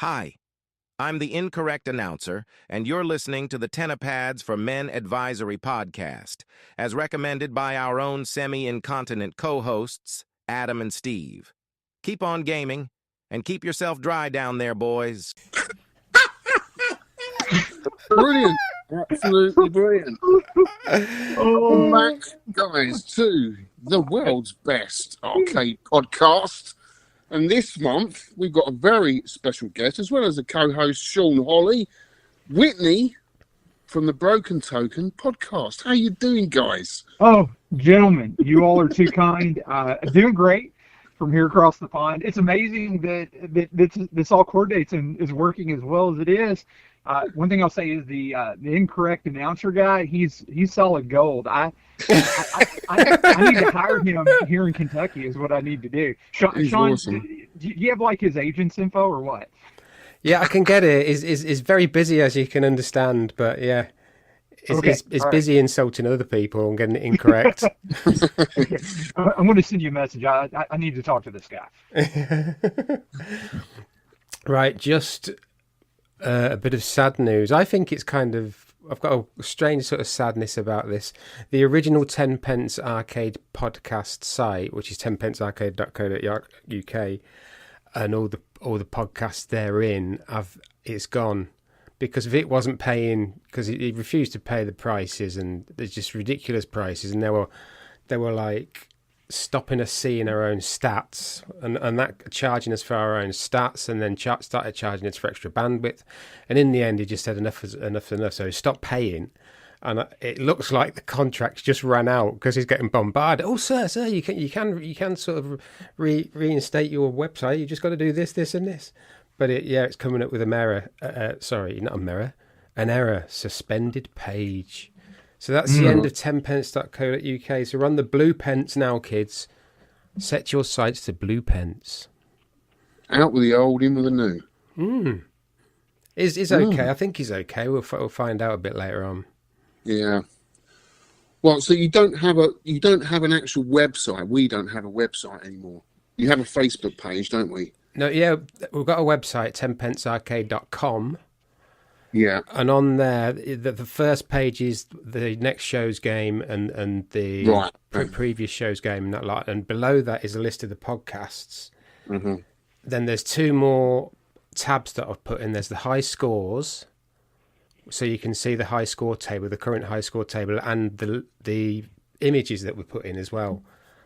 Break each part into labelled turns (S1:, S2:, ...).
S1: Hi, I'm the incorrect announcer, and you're listening to the Tennipads for Men Advisory podcast, as recommended by our own semi-incontinent co-hosts, Adam and Steve. Keep on gaming, and keep yourself dry down there, boys.
S2: Brilliant. Absolutely brilliant. Welcome back, guys, to the world's best arcade podcast. And this month, we've got a very special guest, as well as a co-host, Sean Holly, Whitney from the Broken Token podcast. How you doing, guys?
S3: Oh, gentlemen, you all are too kind. Doing great from here across the pond. It's amazing that this all coordinates and is working as well as it is. One thing I'll say is the incorrect announcer guy. He's solid gold. I need to hire him here in Kentucky. Is what I need to do. Sean,
S2: awesome.
S3: Do you have like his agent's info or what?
S4: Yeah, I can get it. Is very busy, as you can understand, but yeah, it's busy insulting other people and getting it incorrect.
S3: I'm going to send you a message. I need to talk to this guy.
S4: Right, just a bit of sad news. I think it's kind of, I've got a strange sort of sadness about this. The original 10 Pence Arcade podcast site, which is tenpencearcade.co.uk, and all the podcasts therein, it's gone because if it wasn't paying, because it refused to pay the prices, and there's just ridiculous prices, and they were like stopping us seeing our own stats, and that charging us for our own stats, and then started charging us for extra bandwidth, and in the end he just said enough is enough, so he stopped paying, and it looks like the contracts just ran out because he's getting bombarded. Oh, sir, you can sort of reinstate your website. You just got to do this, and this. But it's coming up with an error. An error. Suspended page. So that's the end of 10pence.co.uk. So run the blue pence now, kids. Set your sights to blue pence.
S2: Out with the old, in with the new.
S4: Is okay. I think he's okay. We'll find out a bit later on.
S2: Yeah. Well, so you don't have an actual website. We don't have a website anymore. You have a Facebook page, don't we?
S4: No, yeah, we've got a website, tenpencearcade.com.
S2: Yeah.
S4: And on there, the first page is the next show's game and the previous show's game and that lot. And below that is a list of the podcasts.
S2: Mm-hmm.
S4: Then there's two more tabs that I've put in. There's the high scores, so you can see the high score table, the current high score table, and the images that we put in as well,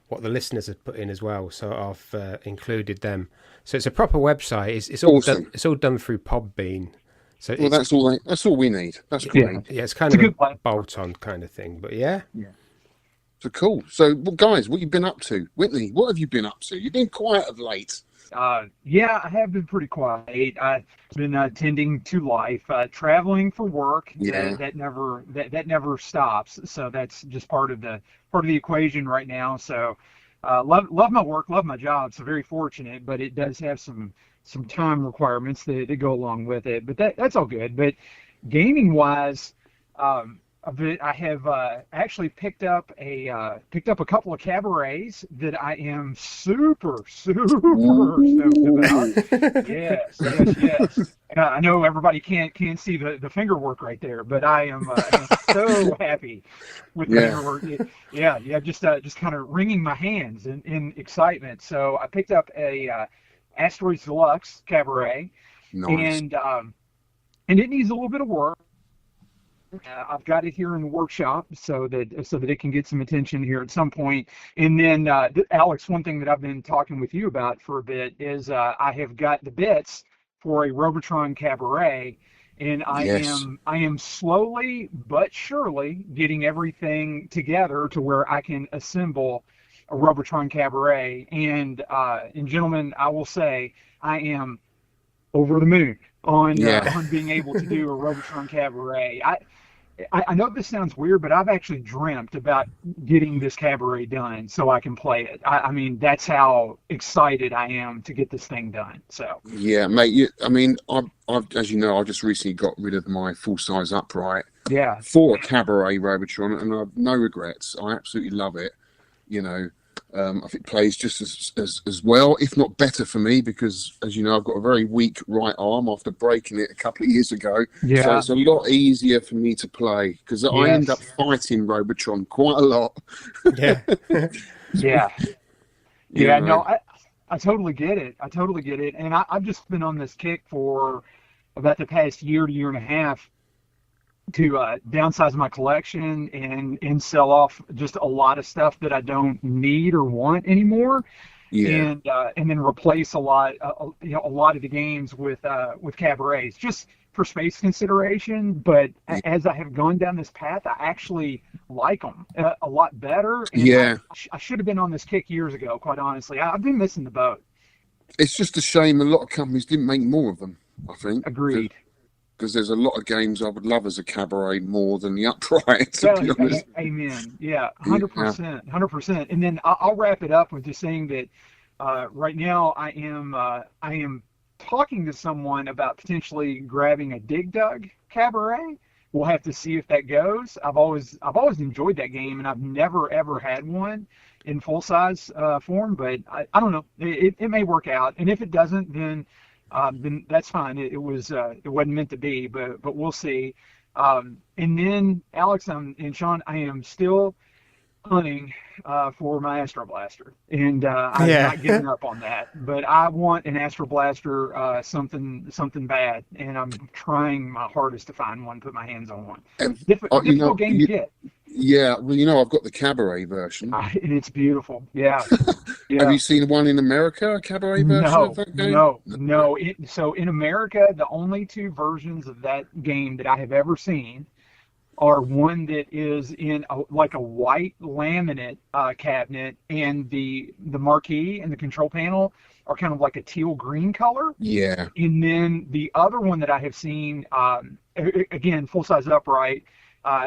S4: what the listeners have put in as well. So I've included them. So it's a proper website. It's all awesome. It's all done through Podbean. So
S2: that's all we need. That's great.
S4: Yeah, it's kind of a bolt-on kind of thing, but yeah.
S2: So cool. So, well, guys, what you been up to? Whitney, what have you been up to? You've been quiet of late.
S3: Yeah, I have been pretty quiet. I've been tending to life, traveling for work.
S2: Yeah.
S3: That never stops. So that's just part of the equation right now. So, love my work, love my job. So very fortunate, but it does have some time requirements that go along with it. But that's all good. But gaming wise, I have actually picked up a couple of cabarets that I am super stoked about. Yes. I know everybody can't see the finger work right there, but I am so happy with the finger work. Just kind of wringing my hands in excitement. So I picked up a Asteroids Deluxe cabaret,
S2: nice.
S3: And it needs a little bit of work. I've got it here in the workshop so that it can get some attention here at some point. And then, Alex, one thing that I've been talking with you about for a bit is I have got the bits for a Robotron Cabaret, and I am slowly but surely getting everything together to where I can assemble a Robotron Cabaret. And gentlemen, I will say I am over the moon on being able to do a Robotron Cabaret. I know this sounds weird, but I've actually dreamt about getting this cabaret done so I can play it. I mean, that's how excited I am to get this thing done. So
S2: yeah, mate. I've as you know, I just recently got rid of my full-size upright. For a cabaret Robotron, and I've no regrets. I absolutely love it. I think plays just as well, if not better for me, because as you know, I've got a very weak right arm after breaking it a couple of years ago. So
S3: Yeah.
S2: it's a lot easier for me to play because I end up
S3: Yes.
S2: fighting Robotron quite a lot.
S4: Yeah.
S3: Yeah.
S2: You
S3: Yeah.
S2: know.
S3: No, I totally get it. I totally get it. And I've just been on this kick for about the past year to year and a half to downsize my collection and sell off just a lot of stuff that I don't need or want anymore,
S2: Yeah.
S3: and then replace a lot a lot of the games with cabarets just for space consideration. But as I have gone down this path, I actually like them a lot better. And
S2: Yeah.
S3: I should have been on this kick years ago, quite honestly. I've been missing the boat.
S2: It's just a shame a lot of companies didn't make more of them, I think.
S3: Agreed.
S2: Because there's a lot of games I would love as a cabaret more than the upright, to
S3: Well,
S2: be honest.
S3: amen. Yeah, 100%, 100%. And then I'll wrap it up with just saying that right now I am talking to someone about potentially grabbing a Dig Dug cabaret. We'll have to see if that goes. I've always enjoyed that game, and I've never ever had one in full size form. But I don't know. It may work out, and if it doesn't, then that's fine. It wasn't meant to be, but we'll see. And then Alex and Sean, I am still hunting for my Astro Blaster, and I'm not giving up on that. But I want an Astro Blaster, something bad, and I'm trying my hardest to find one, put my hands on one. Difficult game to get.
S2: Yeah, well, you know, I've got the cabaret version.
S3: And it's beautiful. Yeah. Yeah.
S2: Have you seen one in America, a cabaret version of that game?
S3: No. So in America, the only two versions of that game that I have ever seen are one that is in a white laminate cabinet, and the marquee and the control panel are kind of like a teal green color.
S2: Yeah. And
S3: then the other one that I have seen, again, full size upright,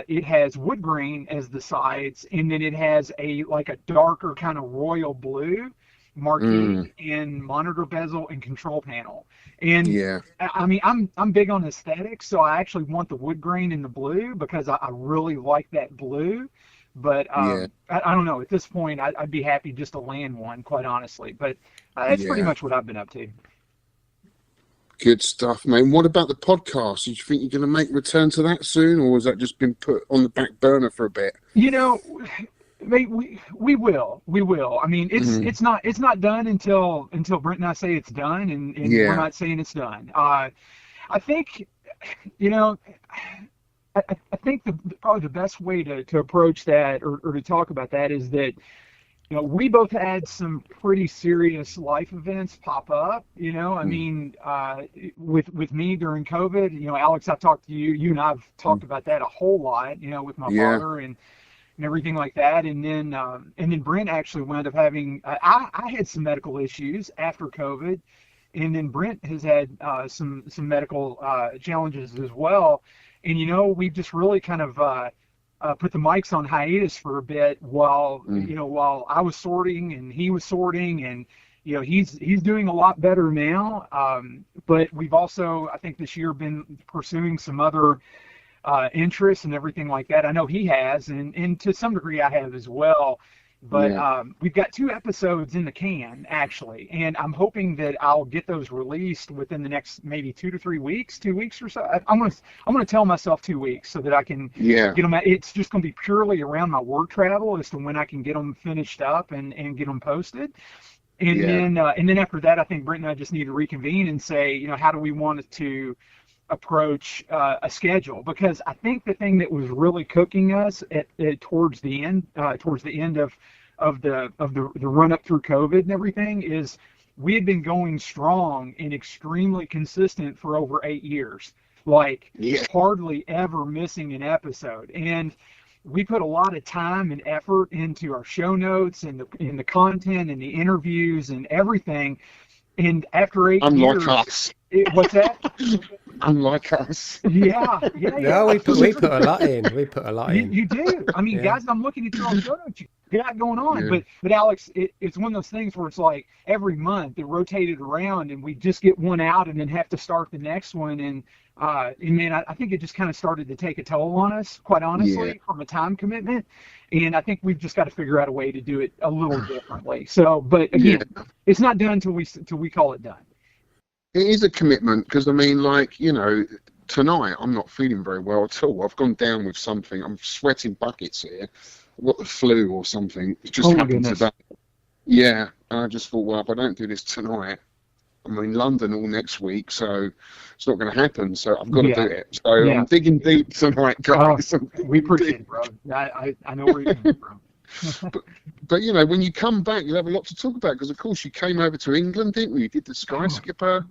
S3: it has wood grain as the sides, and then it has a darker kind of royal blue marquee and monitor bezel and control panel. And
S2: yeah,
S3: I mean, I'm big on aesthetics, so I actually want the wood grain and the blue because I really like that blue. But I don't know. At this point, I'd be happy just to land one, quite honestly. But that's pretty much what I've been up to.
S2: Good stuff, man. What about the podcast? Do you think you're going to make a return to that soon, or has that just been put on the back burner for a bit?
S3: You know, we will. I mean, it's not done until Brent and I say it's done, and we're not saying it's done. I think, you know, I think probably the best way to approach that or to talk about that is that, you know, we both had some pretty serious life events pop up. You know, I mean, with me during COVID, you know, Alex, I've talked to you. You and I've talked about that a whole lot. You know, with my father and everything like that. And then Brent actually wound up having. I had some medical issues after COVID, and then Brent has had some medical challenges as well. And you know, we've just really kind of put the mics on hiatus for a bit while I was sorting and he was sorting, and you know, he's doing a lot better now. But we've also, I think, this year been pursuing some other interests and everything like that. I know he has, and to some degree I have as well. But we've got 2 episodes in the can, actually, and I'm hoping that I'll get those released within the next maybe 2 to 3 weeks, 2 weeks or so. I'm gonna tell myself 2 weeks so that I can get them. It's just gonna be purely around my work travel as to when I can get them finished up and get them posted. And then after that, I think Brent and I just need to reconvene and say, you know, how do we want to approach a schedule? Because I think the thing that was really cooking us towards the end of the run up through COVID and everything is we had been going strong and extremely consistent for over 8 years, hardly ever missing an episode. And we put a lot of time and effort into our show notes and the content and the interviews and everything. And after 8 years,
S2: us.
S3: What's that?
S2: Unlike us.
S3: Yeah.
S4: No, we put a lot in. We put a lot in.
S3: You do. I mean, guys, I'm looking at your own show notes. got going on.
S2: Yeah.
S3: But Alex, it's one of those things where it's like every month it rotated around, and we just get one out and then have to start the next one. And man, I think it just kind of started to take a toll on us, quite honestly, from a time commitment. And I think we've just got to figure out a way to do it a little differently. So, but again, it's not done till we call it done.
S2: It is a commitment because, I mean, like, you know, tonight I'm not feeling very well at all. I've gone down with something. I'm sweating buckets here. I've got the flu or something. It just happened today. Yeah, and I just thought, well, if I don't do this tonight, I'm in London all next week, so it's not going to happen. So I've got to do it. So I'm digging deep tonight, guys.
S3: We appreciate it, bro. I know where you're coming from.
S2: But you know, when you come back, you'll have a lot to talk about because, of course, you came over to England, didn't you? You did the Skyscraper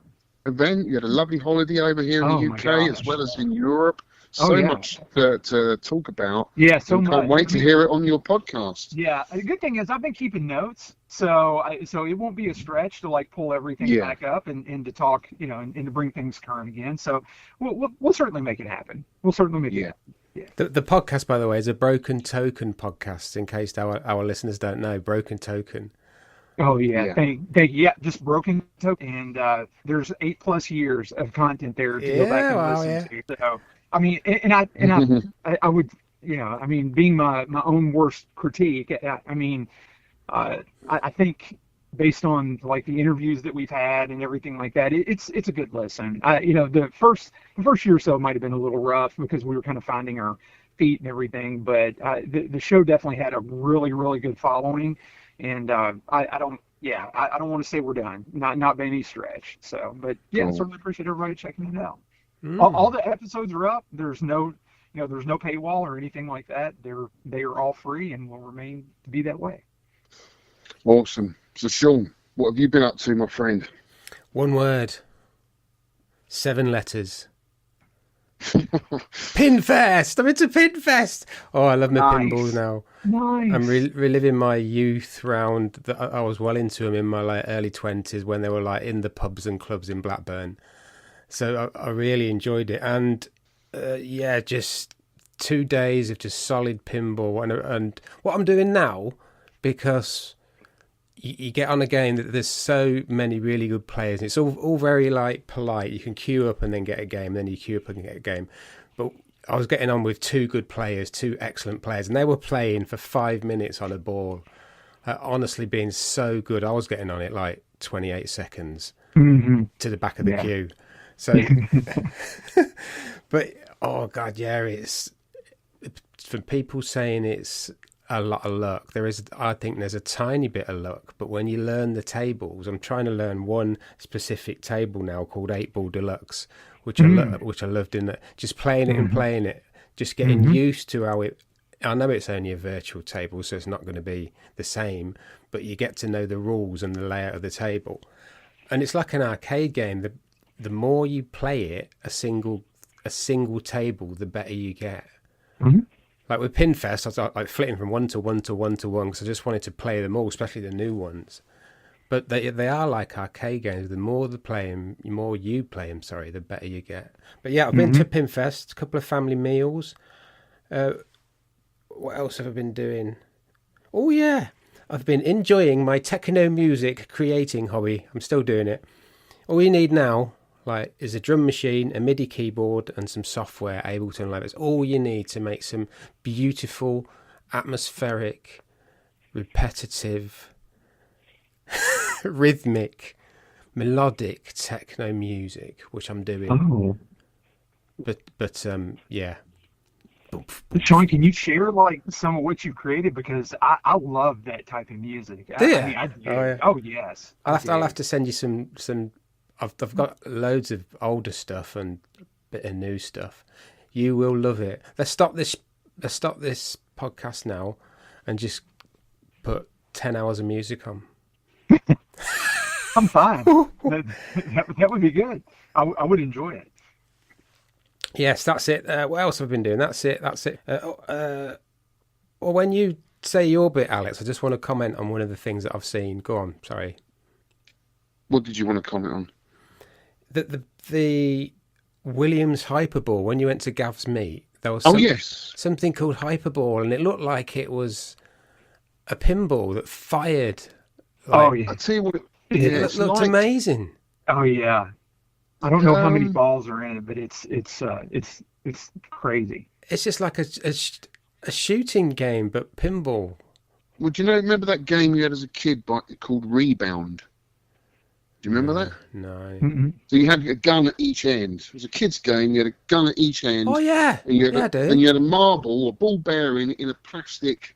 S2: event. You had a lovely holiday over here in the UK as well as in Europe. So much to talk about.
S3: Yeah, so much.
S2: Can't wait to hear it on your podcast.
S3: Yeah, the good thing is I've been keeping notes, so it won't be a stretch to like pull everything back up and to talk, you know, and to bring things current again. So we'll certainly make it happen. We'll certainly make it happen. Yeah.
S4: The podcast, by the way, is a Broken Token podcast. In case our listeners don't know, Broken Token.
S3: Oh yeah, just Broken Token, and there's 8+ years of content there to go back and listen to. So I mean, and I would, you know, I mean, being my own worst critique, I mean, I think based on like the interviews that we've had and everything like that, it's a good listen. You know, the first year or so might have been a little rough because we were kind of finding our feet and everything, but the show definitely had a really, really good following, and I don't want to say we're done, not by any stretch. So, but I certainly appreciate everybody checking it out. All the episodes are up. There's no paywall or anything like that. They are all free and will remain to be that way.
S2: Awesome. So, Sean, what have you been up to, my friend?
S4: One word. 7 letters. Pinfest! I'm into Pinfest! Oh, I love my pinballs now.
S3: Nice.
S4: I'm reliving my youth round. I was well into them in my like early 20s when they were like in the pubs and clubs in Blackburn. So I really enjoyed it. And just 2 days of just solid pinball. And what I'm doing now, because you get on a game that there's so many really good players. It's all very like polite. You can queue up and then get a game, then you queue up and get a game. But I was getting on with 2 good players, 2 excellent players, and they were playing for 5 minutes on a ball. Honestly, being so good, I was getting on it like 28 seconds to the back of the queue. So, but oh god, it's for people saying it's a lot of luck. I think there's a tiny bit of luck, but when you learn the tables, I'm trying to learn one specific table now called 8-Ball Deluxe, which I loved in it. Just playing it and playing it, just getting used to how it. I know it's only a virtual table, so it's not going to be the same, but you get to know the rules and the layout of the table, and it's like an arcade game. The more you play it, a single table, the better you get. Like with Pinfest, I was like flitting from 1 to 1 to 1 to 1 because I just wanted to play them all, especially the new ones. But they are like arcade games. The more you play them, the better you get. But yeah, I've been to Pinfest, a couple of family meals. What else have I been doing? Oh yeah, I've been enjoying my techno music creating hobby. I'm still doing it. All you need now is a drum machine, a MIDI keyboard, and some software, Ableton Live. It's all you need to make some beautiful, atmospheric, repetitive, rhythmic, melodic techno music, which I'm doing.
S3: Oh.
S4: But yeah.
S3: Sean, can you share some of what you created? Because I love that type of music.
S4: Do you?
S3: I do. Oh yes.
S4: I'll have to send you some. I've got loads of older stuff and a bit of new stuff. You will love it. Let's stop this podcast now and just put 10 hours of music on.
S3: I'm fine. that would be good. I would enjoy it.
S4: Yes, that's it. What else have I been doing? That's it. Well, when you say your bit, Alex, I just want to comment on one of the things that I've seen. Go on. Sorry.
S2: What did you want to comment on?
S4: The Williams Hyperball, when you went to Gav's meet, there was something called Hyperball, and it looked like it was a pinball that fired.
S3: Oh
S2: I
S3: yeah,
S2: tell you what,
S4: It looked amazing.
S3: oh yeah. I don't know how many balls are in it, but it's crazy.
S4: It's just like a shooting game, but pinball.
S2: well, do you remember that game you had as a kid called Rebound? Do you remember that?
S4: No.
S3: Mm-mm.
S2: So you had a gun at each end. It was a kid's game. You had a gun at each end.
S4: Oh yeah,
S2: And you had
S4: I do.
S2: and you had a marble or ball bearing in a plastic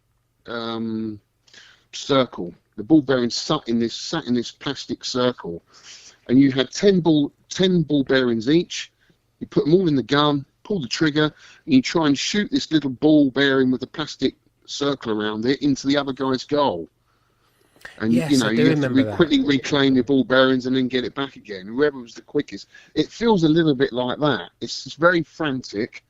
S2: circle. The ball bearing sat in this plastic circle, and you had 10 ball bearings each. You put them all in the gun, pull the trigger, and you try and shoot this little ball bearing with a plastic circle around it into the other guy's goal. And
S4: Yes, I do
S2: you have
S4: remember
S2: to
S4: that.
S2: quickly reclaim your ball bearings and then get it back again. Whoever was the quickest. It feels a little bit like that. It's very frantic.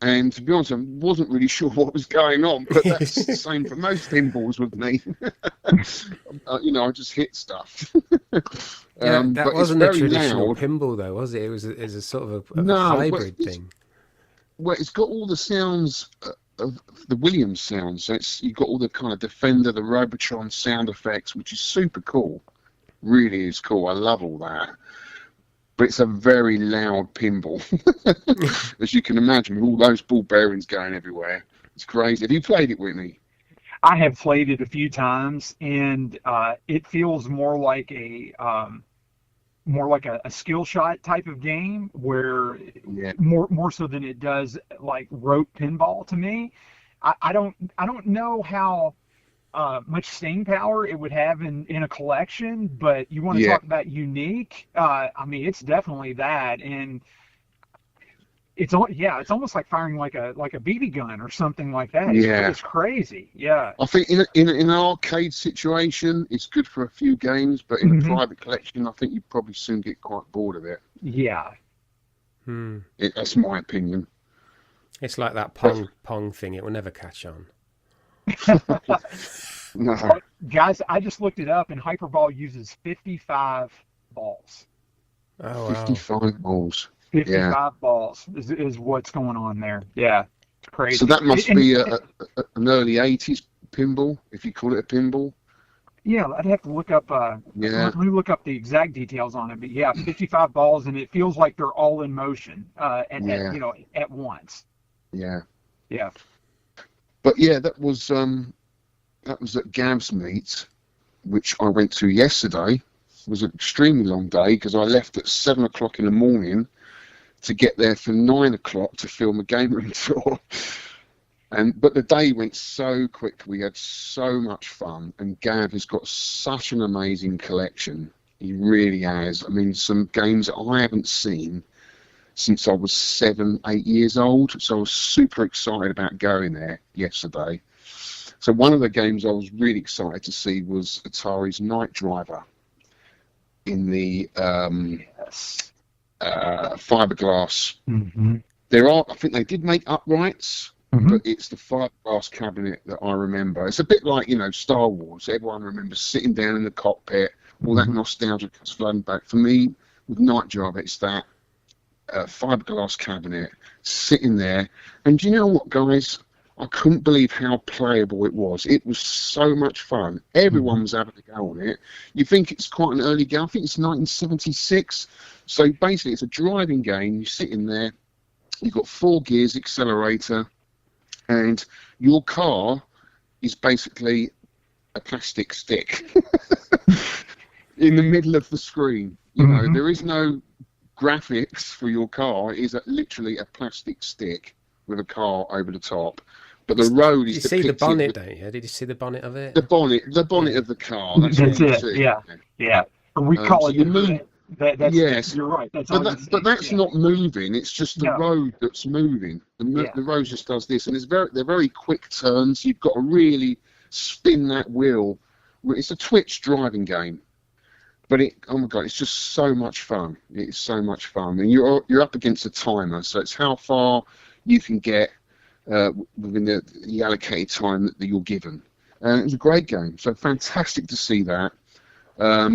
S2: And to be honest, I wasn't really sure what was going on, but that's the same for most pinballs with me. I just hit stuff.
S4: Yeah,
S2: But
S4: that
S2: it's
S4: wasn't a
S2: very
S4: traditional
S2: loud.
S4: pinball, though, was it? It was a sort of a
S2: No,
S4: hybrid
S2: it's-
S4: thing.
S2: Well, it's got all the sounds of the Williams sounds. So you've got all the kind of Defender, the Robotron sound effects, which is super cool. Really is cool. I love all that. But it's a very loud pinball, as you can imagine, with all those ball bearings going everywhere. It's crazy. Have you played it, Whitney?
S3: I have played it a few times, and it feels more like a skill shot type of game, where
S2: Yeah.
S3: more so than it does like rote pinball to me. I don't know how much staying power it would have in a collection, but you want to
S2: Yeah.
S3: talk about unique. I mean, it's definitely that, and it's almost like firing like a BB gun or something like that.
S2: Yeah.
S3: It's crazy. Yeah.
S2: I think in an arcade situation, it's good for a few games, but in
S3: Mhm.
S2: a private collection, I think you'd probably soon get quite bored of it.
S3: Yeah.
S2: That's my opinion.
S4: It's like that pong thing. It will never catch on.
S2: No.
S3: Guys, I just looked it up, and Hyperball uses 55 balls.
S4: Oh wow.
S2: 55 balls.
S3: 55 balls is what's going on there. Yeah, it's crazy.
S2: So that must
S3: And-
S2: be an early 80s pinball, if you call it a pinball.
S3: Yeah, I'd have to look up.
S2: Yeah.
S3: Let me look up the exact details on it. But yeah, 55 balls, and it feels like they're all in motion at once.
S2: Yeah.
S3: Yeah.
S2: But yeah, that was at Gav's meet, which I went to yesterday. It was an extremely long day because I left at 7 o'clock in the morning to get there for 9 o'clock to film a game room tour. But the day went so quick. We had so much fun, and Gav has got such an amazing collection. He really has. I mean, some games that I haven't seen since I was 7, 8 years old. So I was super excited about going there yesterday. So one of the games I was really excited to see was Atari's Night Driver in the
S3: Yes.
S2: fiberglass.
S3: Mm-hmm.
S2: I think they did make uprights, but it's the fiberglass cabinet that I remember. It's a bit like, Star Wars. Everyone remembers sitting down in the cockpit, all that nostalgia comes flooding back. For me, with Night Driver, it's that fiberglass cabinet sitting there. And do you know what, guys? I couldn't believe how playable it was. It was so much fun. Everyone was having a go on it. You think it's quite an early game. I think it's 1976. So basically, it's a driving game. You sit in there. You've got 4 gears, accelerator, and your car is basically a plastic stick in the middle of the screen. There is no graphics for your car. It is literally a plastic stick with a car over the top. But the road is
S4: Did you see the
S2: depicted
S4: bonnet,
S2: with
S4: don't you? Did you see the bonnet of it?
S2: the bonnet of the car. That's
S3: That's
S2: all you
S3: it.
S2: see.
S3: Yeah. We call
S2: so
S3: it
S2: you
S3: the
S2: move-
S3: moon. That's,
S2: Yes.
S3: You're right. That's all you see.
S2: But that's
S3: Yeah.
S2: not moving. It's just the
S3: No.
S2: road that's moving.
S3: Yeah.
S2: The road just does this, and they're very quick turns. You've got to really spin that wheel. It's a Twitch driving game, but oh my god, it's just so much fun. It's so much fun, and you're up against a timer, so it's how far you can get within the allocated time that you're given. And it was a great game. So fantastic to see that.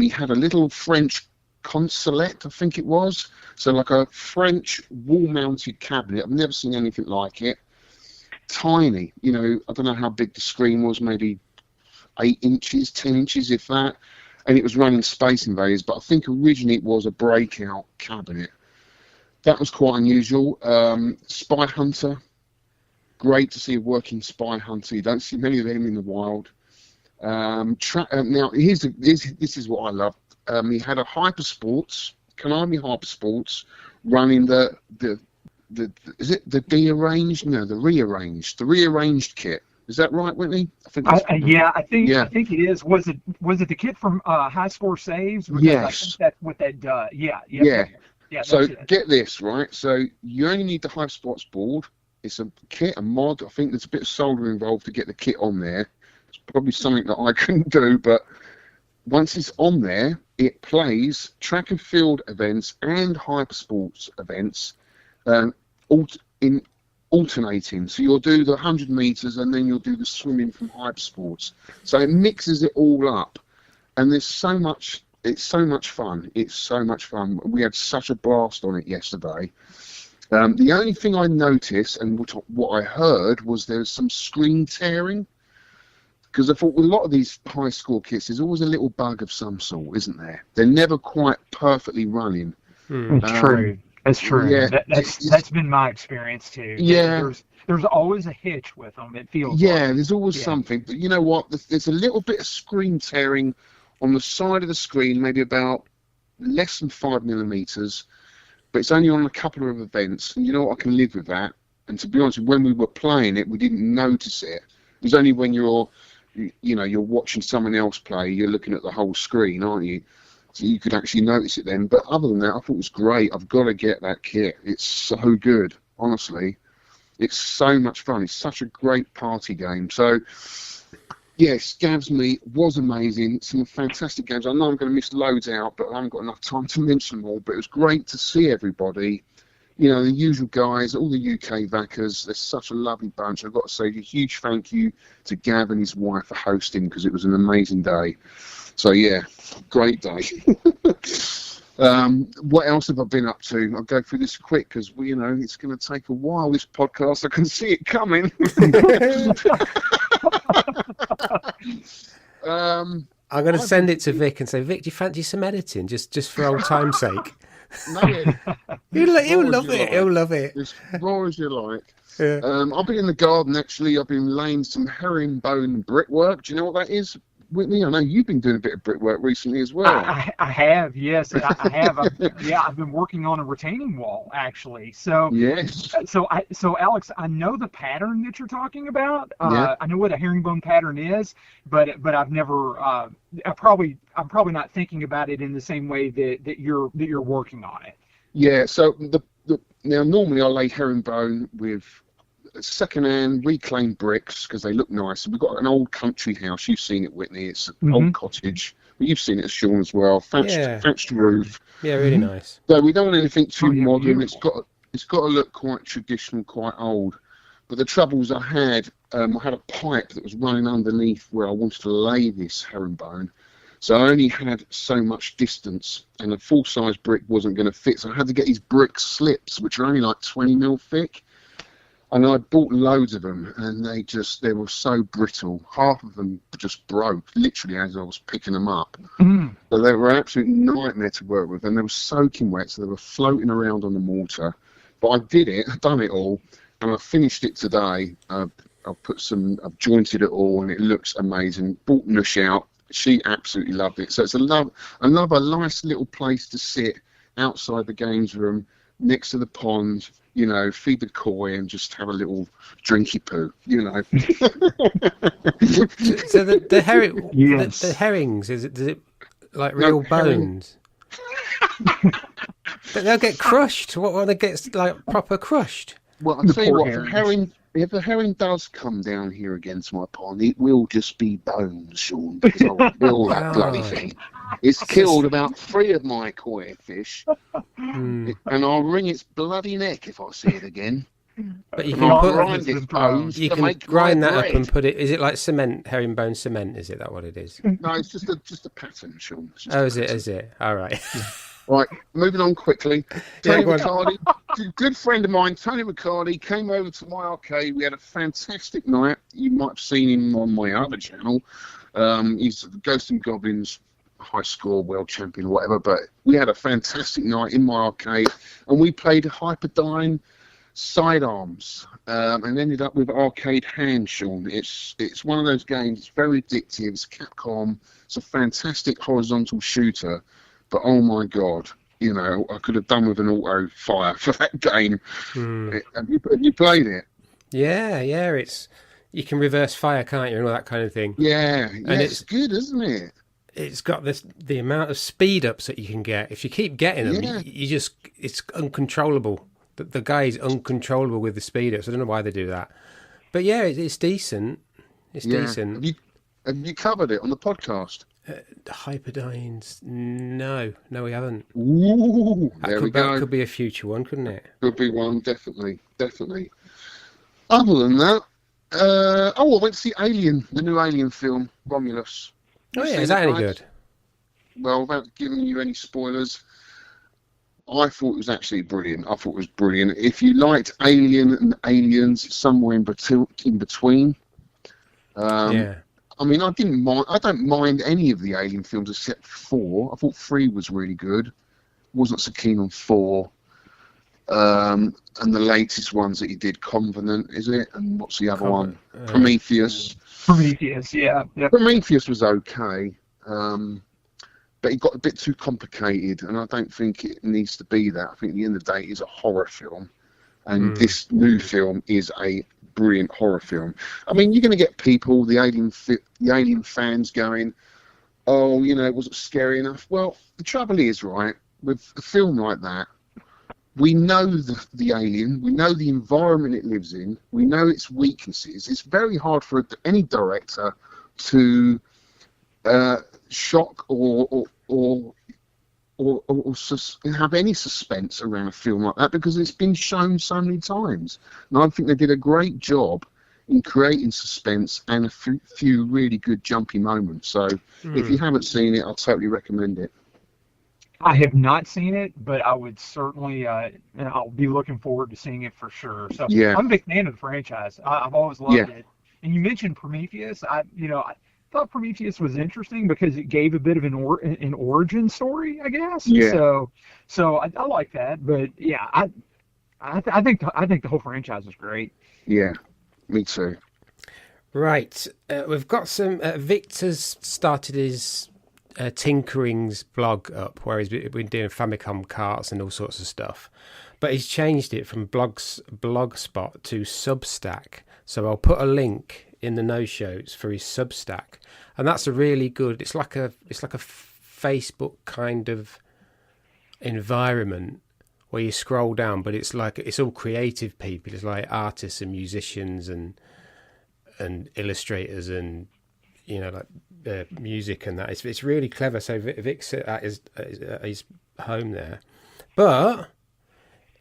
S2: He had a little French consulate, I think it was. So like a French wall-mounted cabinet. I've never seen anything like it. tiny. You know, I don't know how big the screen was, maybe 8 inches, 10 inches, if that. And it was running Space Invaders, but I think originally it was a breakout cabinet. That was quite unusual. Spy Hunter, great to see a working Spy Hunter. You don't see many of them in the wild. Now, this is what I love. He had a Hypersports, Konami Hypersports, running the is it the rearranged kit. Is that right, Whitney? I think
S3: it is. Was it the kit from High Score Saves? Because
S2: yes.
S3: I think that's what that does. Yeah.
S2: So get this, right? So you only need the Hypersports board. It's a kit, a mod. I think there's a bit of soldering involved to get the kit on there. It's probably something that I couldn't do, but once it's on there, it plays track and field events and Hypersports events alternating. So you'll do the 100 meters and then you'll do the swimming from Hypersports. So it mixes it all up, and there's so much. It's so much fun. It's so much fun. We had such a blast on it yesterday. The only thing I noticed and what I heard was there's some screen tearing, because I thought with a lot of these high score kits, there's always a little bug of some sort, isn't there? They're never quite perfectly running.
S3: It's true. That's true.
S2: Yeah,
S3: that's been my experience too.
S2: Yeah.
S3: There's always a hitch with them. It feels.
S2: Yeah,
S3: like.
S2: There's always something. But you know what? There's a little bit of screen tearing on the side of the screen, maybe about less than 5 millimeters, but it's only on a couple of events. And you know what? I can live with that. And to be honest, when we were playing it, we didn't notice it. It was only when you're watching someone else play, you're looking at the whole screen, aren't you? So you could actually notice it then. But other than that, I thought it was great. I've got to get that kit. It's so good, honestly. It's so much fun. It's such a great party game. So, yes, Gav's Meet was amazing. Some fantastic games. I know I'm going to miss loads out, but I haven't got enough time to mention them all. But it was great to see everybody. You know, the usual guys, all the UK backers. They're such a lovely bunch. I've got to say a huge thank you to Gav and his wife for hosting, because it was an amazing day. So, yeah, great day. What else have I been up to? I'll go through this quick because, it's going to take a while, this podcast. I can see it coming.
S4: I'm going to send it to Vic and say, Vic, do you fancy some editing, just for old time's sake?
S2: No,
S4: He'll love it. He'll love it.
S2: As raw as you like.
S4: Yeah.
S2: I've been in the garden, actually. I've been laying some herringbone brickwork. Do you know what that is, Whitney? I know you've been doing a bit of brickwork recently as well.
S3: I have, yes. I have. I've been working on a retaining wall, actually. So
S2: yes.
S3: So Alex, I know the pattern that you're talking about.
S2: Yeah.
S3: I know what a herringbone pattern is, but I've never. I'm probably not thinking about it in the same way that you're working on it.
S2: Yeah. So now normally I lay herringbone with second-hand reclaimed bricks because they look nice. We've got an old country house. You've seen it, Whitney. It's an old cottage. But you've seen it, Sean, as well. Thatched roof.
S4: Yeah, really nice.
S2: So we don't want anything too modern. Beautiful. It's got to look quite traditional, quite old. But the troubles I had a pipe that was running underneath where I wanted to lay this herringbone. So I only had so much distance, and a full-size brick wasn't going to fit. So I had to get these brick slips, which are only like 20 mil thick. And I bought loads of them, and they were so brittle. Half of them just broke, literally, as I was picking them up. So they were an absolute nightmare to work with, and they were soaking wet, so they were floating around on the mortar. But I did it, I've done it all, and I finished it today. I've jointed it all, and it looks amazing. Bought Nush out. She absolutely loved it. So it's another nice little place to sit outside the games room, next to the pond, feed the koi and just have a little drinky poo,
S4: So the herrings, does it like real bones? They'll get crushed. What when they get like proper crushed?
S2: Well, I'll tell you what, if a herring does come down here against my pond, it will just be bones, Sean, because I'll kill that bloody thing. It's killed about 3 of my koi fish, and I'll wring its bloody neck if I see it again.
S4: But you can
S2: grind its bones.
S4: You can grind that up and put it. Is it like cement, herringbone cement? Is it that what it is?
S2: No, it's just a pattern, Sean.
S4: Is it? All right.
S2: Right, moving on quickly. Tony Riccardi, good friend of mine, Tony McCarty, came over to my arcade. We had a fantastic night. You might have seen him on my other channel. He's Ghosts and Goblins high score world champion or whatever, but we had a fantastic night in my arcade, and we played Hyperdyne Sidearms, and ended up with Arcade Hand, Sean. It's one of those games. It's very addictive. It's Capcom. It's a fantastic horizontal shooter, but oh my god, you know, I could have done with an auto fire for that game. Have you played it?
S4: Yeah, it's you can reverse fire, can't you, and all that kind of thing.
S2: Yeah,
S4: and
S2: it's good, isn't it?
S4: It's got the amount of speed ups that you can get. If you keep getting them, you just, it's uncontrollable. The guy is uncontrollable with the speed ups. I don't know why they do that, but yeah, it's decent. It's decent.
S2: Have you covered it on the podcast?
S4: Hyperdynes? No, we haven't.
S2: Ooh, there we go.
S4: That could be a future one, couldn't it?
S2: Could be one, definitely. Other than that, I went to see Alien, the new Alien film, Romulus.
S4: Oh yeah, is that any good?
S2: Well, without giving you any spoilers, I thought it was actually brilliant. If you liked Alien and Aliens, somewhere in between.
S4: Yeah.
S2: I mean, I don't mind any of the Alien films except 4. I thought 3 was really good. Wasn't so keen on 4. And the latest ones that he did, Covenant, is it? And what's the other one? Prometheus.
S3: Prometheus, yeah. Yep.
S2: Prometheus was okay, but it got a bit too complicated, and I don't think it needs to be that. I think at the end of the day, it's a horror film, and this new film is a brilliant horror film. I mean, you're going to get people, the Alien fans, going, "Oh, you know, it wasn't scary enough." Well, the trouble is, right, with a film like that, we know the alien, we know the environment it lives in, we know its weaknesses. It's very hard for any director to shock or have any suspense around a film like that, because it's been shown so many times. And I think they did a great job in creating suspense and a few really good jumpy moments. So if you haven't seen it, I'll totally recommend it.
S3: I have not seen it, but I would certainly, I'll be looking forward to seeing it for sure. So
S2: yeah.
S3: I'm a big fan of the franchise. I've always loved it. And you mentioned Prometheus. I thought Prometheus was interesting because it gave a bit of an origin story, I guess.
S2: Yeah.
S3: So I like that. But yeah, I think the whole franchise is great.
S2: Yeah, me too.
S4: Right, we've got some. Victor's started his Tinkering's blog up, where he's been doing Famicom carts and all sorts of stuff, but he's changed it from Blogspot to Substack. So I'll put a link in the no shows for his Substack, and that's a really good. It's like a Facebook kind of environment where you scroll down, but it's all creative people. It's like artists and musicians and illustrators and music and that. It's really clever. So Vic's at his home there, but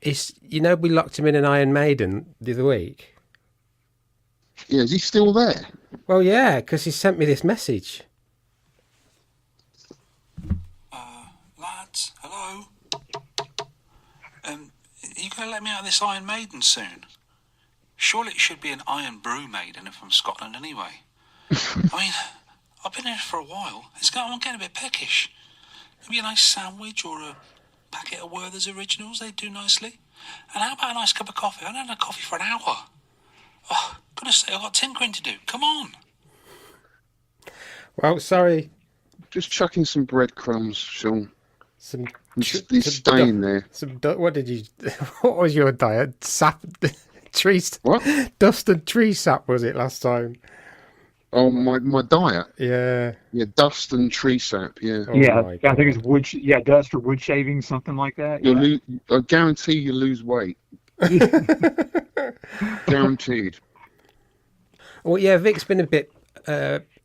S4: it's we locked him in an Iron Maiden the other week.
S2: Yeah, is he still there?
S4: Well, yeah, because he sent me this message.
S5: Lads, hello. Are you going to let me out of this Iron Maiden soon? Surely it should be an Iron Brew Maiden if I'm Scotland anyway. I mean, I've been here for a while. I'm getting a bit peckish. Maybe a nice sandwich or a packet of Werther's Originals, they do nicely. And how about a nice cup of coffee? I haven't had a coffee for an hour. Oh, goodness sake, I've got tinkering to do. Come on.
S4: Well, sorry.
S2: Just chucking some breadcrumbs, Sean. This stain there.
S4: What did you? What was your diet? Sap, tree.
S2: What?
S4: Dust and tree sap was it last time?
S2: Oh, my diet.
S4: Yeah.
S2: Yeah, dust and tree sap. Yeah.
S3: Oh, yeah, I think it's wood. Yeah, dust or wood shaving, something like that.
S2: I guarantee you lose weight. Guaranteed.
S4: Well, yeah, Vic's been a bit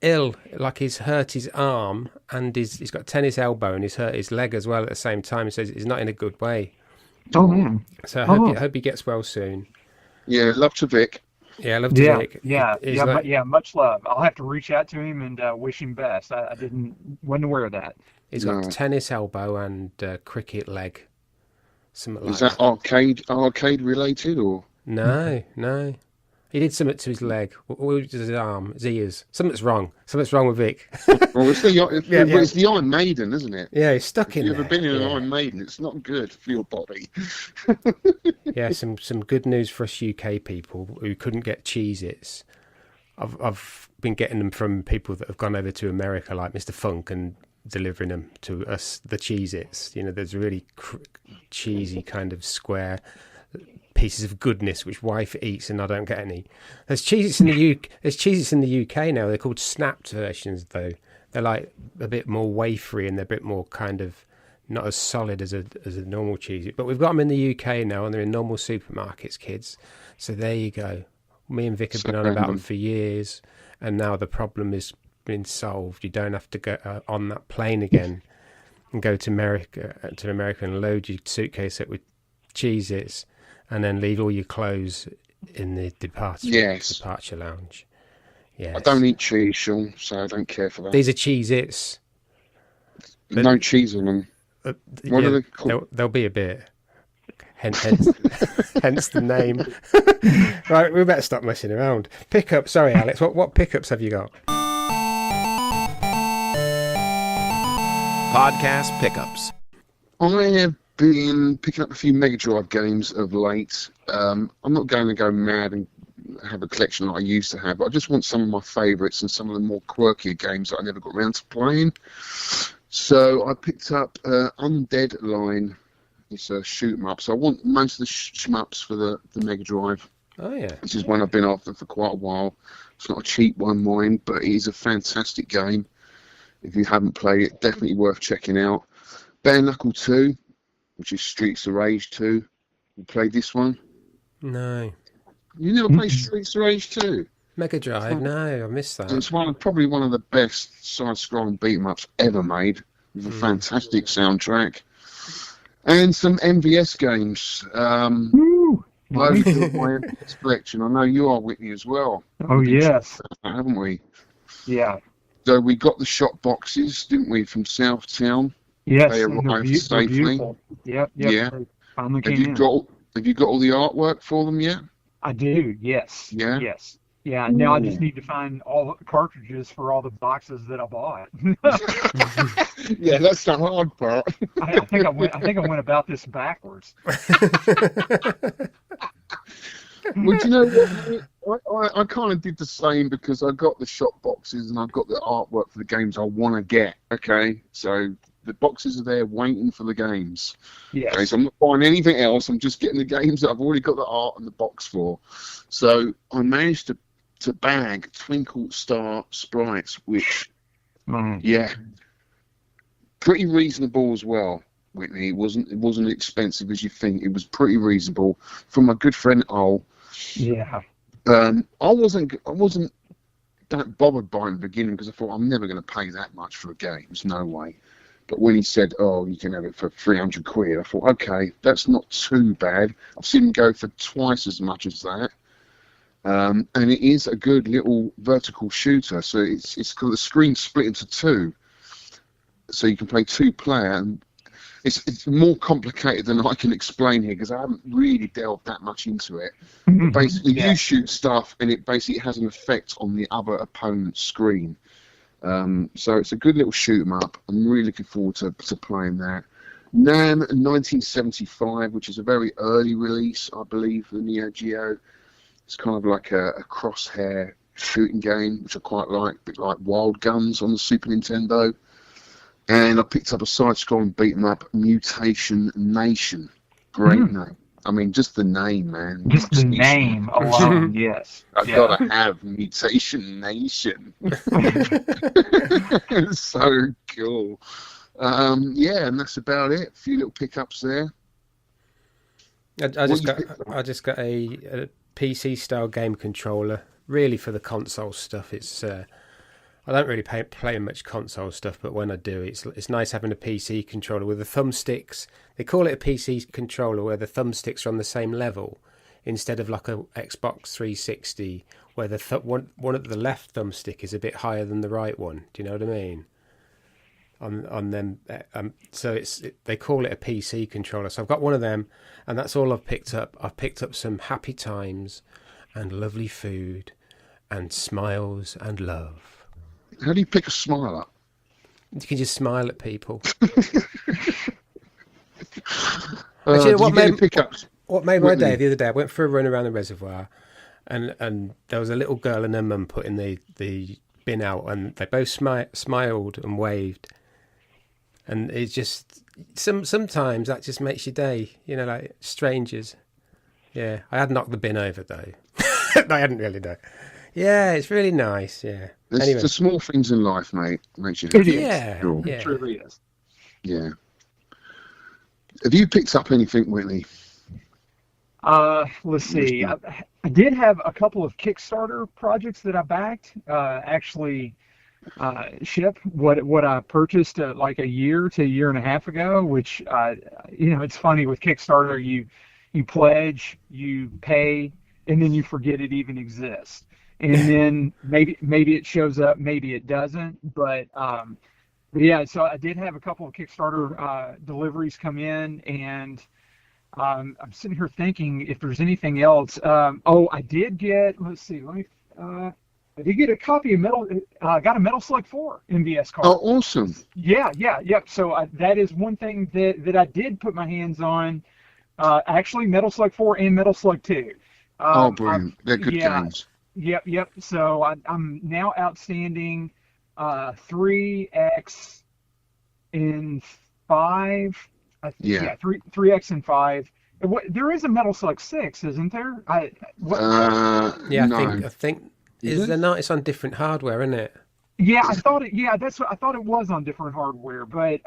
S4: ill. Like he's hurt his arm and he's got tennis elbow and he's hurt his leg as well at the same time. So he's not in a good way.
S3: Oh man!
S4: So I hope he gets well soon.
S2: Yeah, love to Vic.
S4: Yeah, love to Vic.
S3: Yeah, much love. I'll have to reach out to him and wish him best. I wasn't aware of that.
S4: He's got tennis elbow and cricket leg. something
S2: Is
S4: like
S2: that arcade related or?
S4: No. He did something to his leg. What did his arm? His ears. Something's wrong. Something's wrong with Vic.
S2: Well, it's the Iron Maiden, isn't it?
S4: Yeah, he's stuck
S2: If
S4: in
S2: you've
S4: there.
S2: ever been in an
S4: Yeah.
S2: Iron Maiden, it's not good for your body.
S4: Yeah, some good news for us UK people who couldn't get Cheez-Its. I've been getting them from people that have gone over to America, like Mr. Funk, and delivering them to us, the Cheez-Its. There's really cheesy kind of square pieces of goodness which wife eats and I don't get any. There's Cheez-Its in the UK. There's Cheez-Its in the UK now. They're called snapped versions though. They're like a bit more wafery and they're a bit more kind of not as solid as a normal Cheez-It. But we've got them in the UK now and they're in normal supermarkets, kids. So there you go. Me and Vic have been on about them for years and now the problem has been solved. You don't have to go on that plane again and go to America and load your suitcase up with Cheez-Its and then leave all your clothes in the departure lounge. Yes.
S2: I don't eat cheese, Sean, so I don't care for that.
S4: These are Cheez-Its.
S2: No cheese on them. What are they called?
S4: There'll be a bit. Hence the name. Right, we better stop messing around. Pickup. Sorry, Alex. What pickups have you got?
S1: Podcast pickups.
S2: I have been picking up a few Mega Drive games of late. I'm not going to go mad and have a collection like I used to have, but I just want some of my favourites and some of the more quirkier games that I never got around to playing. So I picked up Undead Line. It's a shoot 'em up. So I want most of the shmups for the Mega Drive.
S4: Oh yeah.
S2: This is one I've been after for quite a while. It's not a cheap one, mind, but it is a fantastic game. If you haven't played it, definitely worth checking out. Bare Knuckle 2, which is Streets of Rage 2. You played this one?
S4: No.
S2: You never played Streets of Rage 2?
S4: Mega Drive? No, I missed that.
S2: It's probably one of the best side-scrolling beat-em-ups ever made, with a fantastic soundtrack. And some MVS games. Loads of my MVS collection. I know you are, Whitney, as well.
S3: Oh, yes.
S2: Haven't we?
S3: Yeah.
S2: So we got the shot boxes, didn't we, from Southtown?
S3: Yes.
S2: They arrived safely.
S3: Yep.
S2: Yeah.
S3: Finally
S2: Have
S3: came
S2: you
S3: in.
S2: got all the artwork for them yet?
S3: I do, yes.
S2: Yeah?
S3: Yes. Yeah, now I just need to find all the cartridges for all the boxes that I bought.
S2: Yeah, that's the hard part.
S3: I think I went about this backwards.
S2: Well, do you know what? I kind of did the same because I got the shop boxes and I've got the artwork for the games I want to get. Okay, so the boxes are there waiting for the games.
S3: Yes.
S2: Okay, so I'm not buying anything else. I'm just getting the games that I've already got the art and the box for. So I managed to bag Twinkle Star Sprites, which, pretty reasonable as well. Whitney, it wasn't expensive as you think. It was pretty reasonable from my good friend Ol.
S3: Yeah.
S2: I wasn't that bothered by it in the beginning because I thought I'm never going to pay that much for a game. There's no way. But when he said, "Oh, you can have it for 300 quid," I thought, okay, that's not too bad. I've seen him go for twice as much as that. And it is a good little vertical shooter. So it's got the screen split into two, so you can play two-player. And it's more complicated than I can explain here because I haven't really delved that much into it. But basically, you shoot stuff, and it basically has an effect on the other opponent's screen. So it's a good little shoot 'em up. I'm really looking forward to playing that. Nam 1975, which is a very early release, I believe, for the Neo Geo. It's kind of like a crosshair shooting game, which I quite like, a bit like Wild Guns on the Super Nintendo. And I picked up a side-scrolling beat-em-up, Mutation Nation. Great name. I mean, just the name, man.
S3: Just the name alone, yes.
S2: I've got to have Mutation Nation. It's so cool. Yeah, and that's about it. A few little pickups there.
S4: I just got a PC style game controller. Really for the console stuff. It's I don't really play much console stuff, but when I do, it's nice having a PC controller with the thumbsticks. They call it a PC controller where the thumbsticks are on the same level, instead of like a Xbox 360 where the one at the left thumbstick is a bit higher than the right one. Do you know what I mean? on them. So they call it a PC controller. So I've got one of them, and that's all I've picked up. I've picked up some happy times, and lovely food, and smiles and love.
S2: How do you pick a smile up?
S4: You can just smile at people.
S2: Actually,
S4: what made my day the other day? I went for a run around the reservoir, and there was a little girl and her mum putting the bin out, and they both smiled and waved, and it's just sometimes that just makes your day, like strangers. Yeah, I had knocked the bin over though. I hadn't really though. Yeah, it's really nice. Yeah.
S2: Anyway. The small things in life, mate, makes you happy.
S4: Yeah,
S2: sure.
S4: Yeah.
S3: It truly is.
S2: Yeah. Have you picked up anything, Whitney?
S3: Let's see. I did have a couple of Kickstarter projects that I backed. Actually, ship what I purchased like a year to a year and a half ago. Which it's funny with Kickstarter. You pledge, you pay, and then you forget it even exists. And then maybe it shows up, maybe it doesn't. But yeah, so I did have a couple of Kickstarter deliveries come in, and I'm sitting here thinking if there's anything else. I did get. Let's see. I did get a copy of got a Metal Slug 4 MVS card.
S2: Oh, awesome!
S3: Yeah. So that is one thing that I did put my hands on. Actually, Metal Slug 4 and Metal Slug 2.
S2: Brilliant! They're good games.
S3: Yep. So I'm now outstanding 3X in 5. 3X and 5. There is a Metal Slug 6, isn't there?
S4: No. I think is there not? It's on different hardware, isn't it?
S3: Yeah, I thought it. Yeah, that's what I thought it was on different hardware, but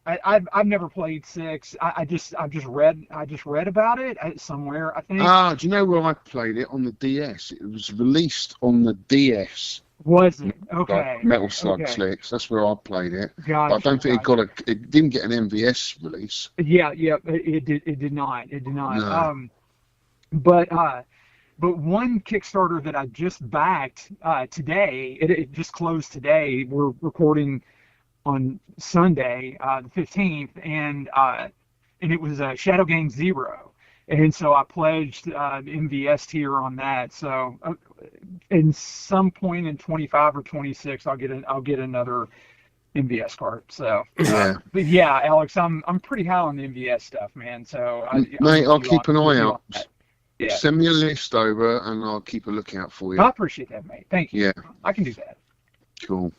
S3: I've never played 6. I just read about it somewhere, I think.
S2: Do you know where I played it? On the DS. It was released on the DS.
S3: Was it? Okay.
S2: Metal Slug 6. That's where I played it.
S3: Gotcha,
S2: but I don't think it didn't get an MVS release.
S3: Yeah, it did not. It did not.
S2: No.
S3: But one Kickstarter that I just backed today, it just closed today. We're recording on Sunday, the 15th, and it was Shadow Gang 0. And so I pledged the MVS tier on that. So in some point in 25 or 26, I'll get another MVS card. So, but yeah, Alex, I'm pretty high on the MVS stuff, man. So
S2: mate, I'll keep an eye out.
S3: Yeah.
S2: Send me a list over, and I'll keep a lookout for you.
S3: I appreciate that, mate. Thank you.
S2: Yeah,
S3: I can do that.
S2: Cool.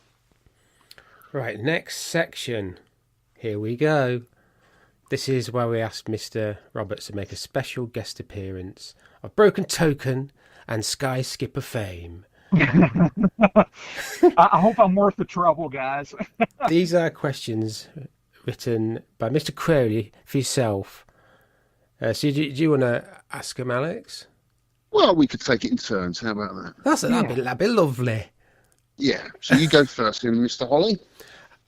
S4: Right, next section. Here we go. This is where we asked Mr. Roberts to make a special guest appearance of Broken Token and Sky Skipper fame.
S3: I hope I'm worth the trouble, guys.
S4: These are questions written by Mr. Crowley for yourself. So do you want to ask them, Alex?
S2: Well, we could take it in turns. How about that?
S4: That'd be lovely.
S2: Yeah. So you go first, then, Mr. Holly.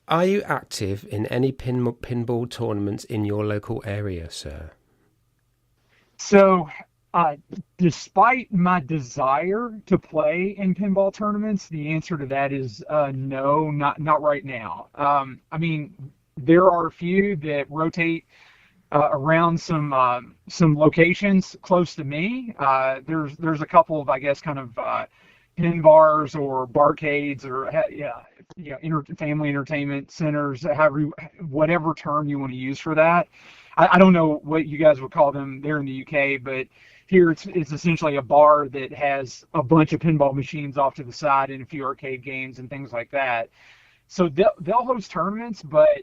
S4: Are you active in any pinball tournaments in your local area, sir?
S3: So, despite my desire to play in pinball tournaments, the answer to that is no, not right now. I mean, there are a few that rotate around some locations close to me. There's a couple of, I guess, kind of pin bars or barcades or family entertainment centers, whatever term you want to use for that. I don't know what you guys would call them there in the UK, but here it's essentially a bar that has a bunch of pinball machines off to the side and a few arcade games and things like that. So they'll host tournaments, but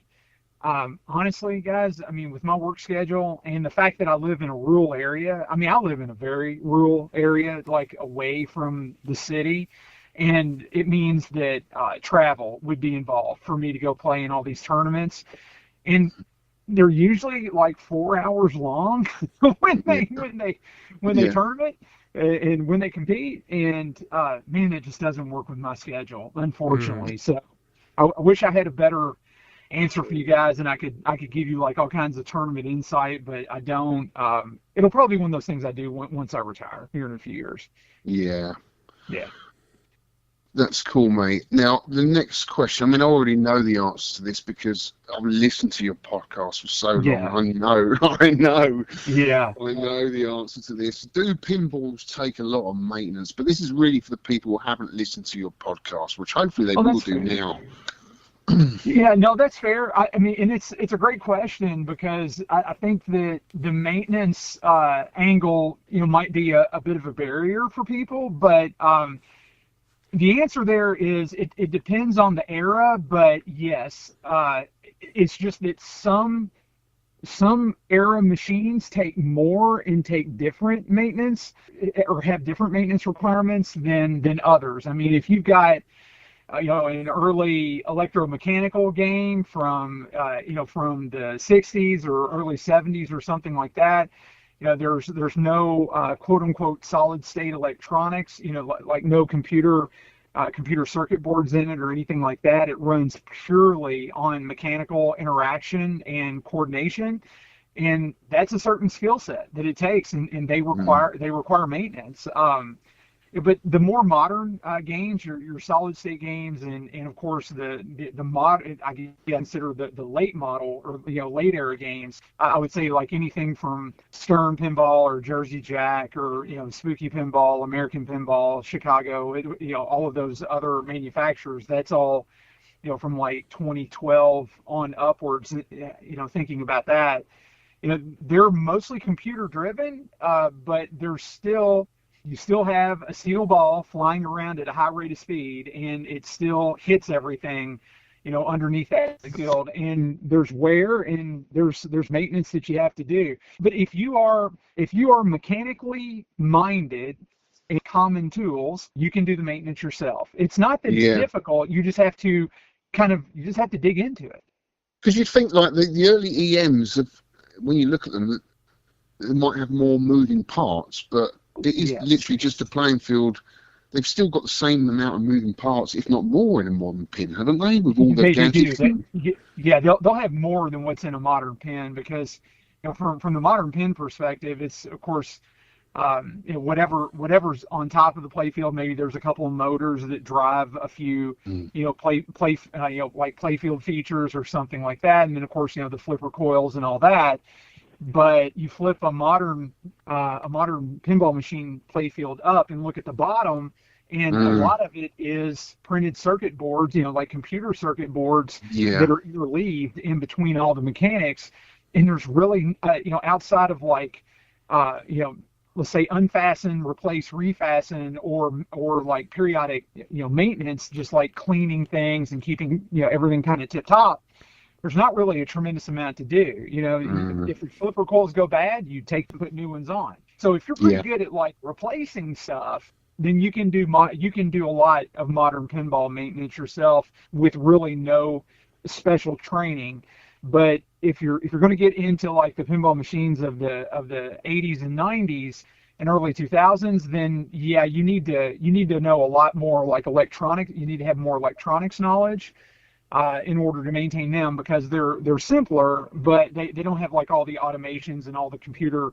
S3: honestly, guys, I mean, with my work schedule and the fact that I live in a rural area, I mean, I live in a very rural area, like away from the city, and it means that travel would be involved for me to go play in all these tournaments, and they're usually like 4 hours long when they tournament and when they compete, and man, it just doesn't work with my schedule, unfortunately. So I wish I had a better answer for you guys, and I could give you like all kinds of tournament insight, but I don't. It'll probably be one of those things I do once I retire here in a few years.
S2: Yeah. That's cool, mate. Now, the next question, I mean, I already know the answer to this because I've listened to your podcast for so long.
S3: Yeah.
S2: I know
S3: Yeah.
S2: I know the answer to this. Do pinballs take a lot of maintenance? But this is really for the people who haven't listened to your podcast, which hopefully they will
S3: That's
S2: do
S3: fair.
S2: now.
S3: Yeah, no, that's fair. I mean, and it's a great question because I think that the maintenance angle, might be a bit of a barrier for people, but the answer there is it depends on the era, but yes, it's just that some era machines take more and take different maintenance or have different maintenance requirements than others. I mean, if you've got an early electromechanical game from from the 60s or early 70s or something like that, there's no quote unquote solid state electronics, like no computer circuit boards in it or anything like that. It runs purely on mechanical interaction and coordination, and that's a certain skill set that it takes, and they require maintenance. But the more modern games, your solid state games, and of course the mod, I consider the late model or late era games. I would say like anything from Stern Pinball or Jersey Jack or Spooky Pinball, American Pinball, Chicago, all of those other manufacturers. That's all from like 2012 on upwards. Thinking about that, they're mostly computer driven, but you still have a steel ball flying around at a high rate of speed, and it still hits everything, underneath that field. And there's wear and there's maintenance that you have to do. But if you are mechanically minded and common tools, you can do the maintenance yourself. It's not that it's difficult. You just have to dig into it.
S2: Because you'd think like the early EMs, when you look at them, they might have more moving parts, but it is literally just a playing field. They've still got the same amount of moving parts, if not more, in a modern pin, haven't they? With all the gadgets.
S3: They'll have more than what's in a modern pin because, from the modern pin perspective, it's of course, whatever's on top of the playfield. Maybe there's a couple of motors that drive a few, like playfield features or something like that, and then of course, the flipper coils and all that. But you flip a modern pinball machine playfield up and look at the bottom, and a lot of it is printed circuit boards, like computer circuit boards that are interleaved in between all the mechanics. And there's really, outside of like, let's say unfasten, replace, refasten, or like periodic, maintenance, just like cleaning things and keeping, everything kind of tip top. There's not really a tremendous amount to do. If your flipper coils go bad, you take and put new ones on. So if you're pretty good at like replacing stuff, then you can do a lot of modern pinball maintenance yourself with really no special training. But if you're going to get into like the pinball machines of the 80s and 90s and early 2000s, then you need to know a lot more like electronics. You need to have more electronics knowledge in order to maintain them, because they're simpler, but they don't have like all the automations and all the computer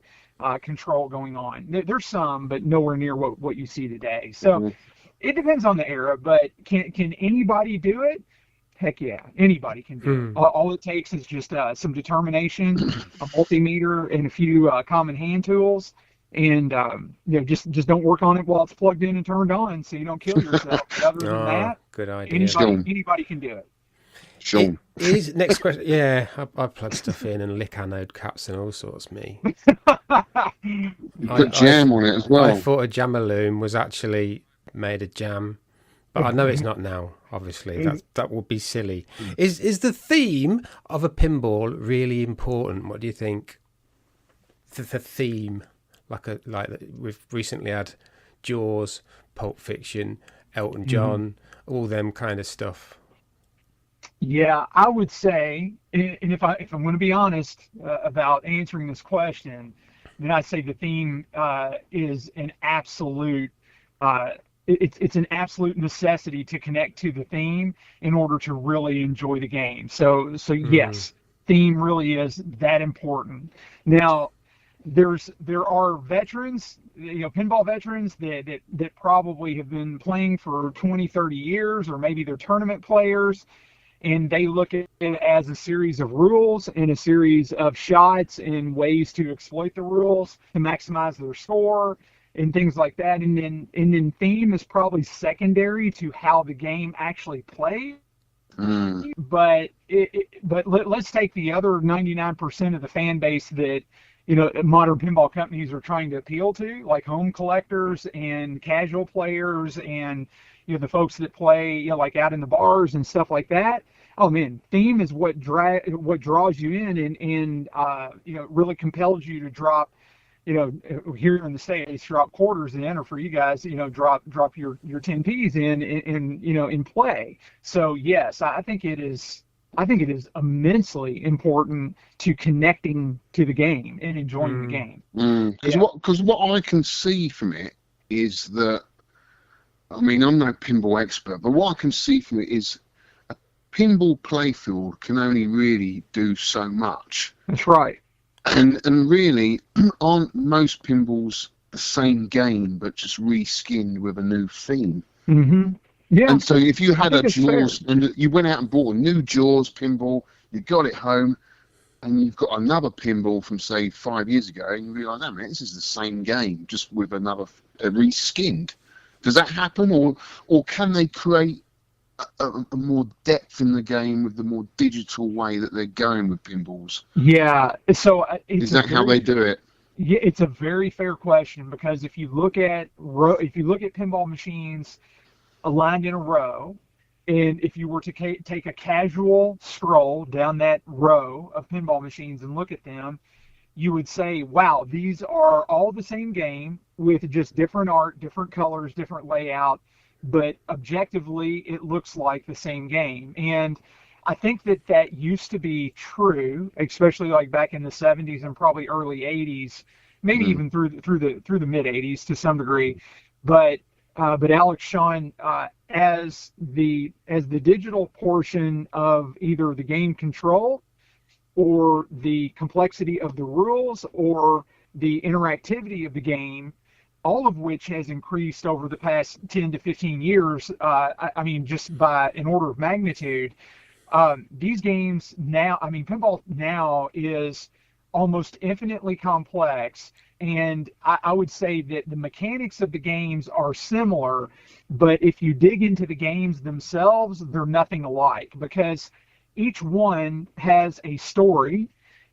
S3: control going on. There's some, but nowhere near what you see today. So it depends on the era, but can anybody do it? Heck yeah, anybody can do it. All it takes is just some determination, a multimeter, and a few common hand tools. And just don't work on it while it's plugged in and turned on, so you don't kill yourself. But other than that,
S4: good idea.
S3: Anybody can do it.
S2: Sean.
S4: Next question. Yeah, I plug stuff in and lick anode caps and all sorts. Me.
S2: Put jam on it as well.
S4: I thought a Jamaloon was actually made of jam, but I know it's not now. Obviously, that would be silly. Is the theme of a pinball really important? What do you think? The theme, like we've recently had Jaws, Pulp Fiction, Elton John, all them kind of stuff.
S3: Yeah, I would say, and if I'm going to be honest about answering this question, then I'd say the theme is an absolute. It's an absolute necessity to connect to the theme in order to really enjoy the game. So yes, theme really is that important. Now, there are veterans, pinball veterans that probably have been playing for 20, 30 years, or maybe they're tournament players, and they look at it as a series of rules and a series of shots and ways to exploit the rules to maximize their score and things like that. And then theme is probably secondary to how the game actually plays. But let's take the other 99% of the fan base that modern pinball companies are trying to appeal to, like home collectors and casual players, and the folks that play like out in the bars and stuff like that. Oh man, theme is what draws you in and really compels you to drop, here in the States, drop quarters in, or for you guys, drop your 10Ps in play. So yes, I think it is immensely important to connecting to the game and enjoying the game.
S2: Because what I can see from it is that, I mean, I'm no pinball expert, but what I can see from it is a pinball playfield can only really do so much.
S3: That's right.
S2: And really, aren't most pinballs the same game but just reskinned with a new theme?
S3: Mm-hmm. Yeah.
S2: And so if you had a Jaws, and you went out and bought a new Jaws pinball, you got it home, and you've got another pinball from, say, 5 years ago, and you realise, oh, man, this is the same game, just with another reskinned. Does that happen, or can they create a more depth in the game with the more digital way that they're going with pinballs?
S3: Yeah. So
S2: is that how they do it?
S3: Yeah, it's a very fair question, because if you look at pinball machines aligned in a row, and if you were to take a casual stroll down that row of pinball machines and look at them, you would say, wow, these are all the same game with just different art, different colors, different layout, but objectively it looks like the same game. And I think that used to be true, especially like back in the 70s and probably early 80s, maybe even through the mid 80s to some degree. But Alex, Sean, as the digital portion of either the game control or the complexity of the rules or the interactivity of the game, all of which has increased over the past 10 to 15 years, I mean, just by an order of magnitude, these games now, I mean, pinball now is almost infinitely complex, and I would say that the mechanics of the games are similar, but if you dig into the games themselves, they're nothing alike, because each one has a story.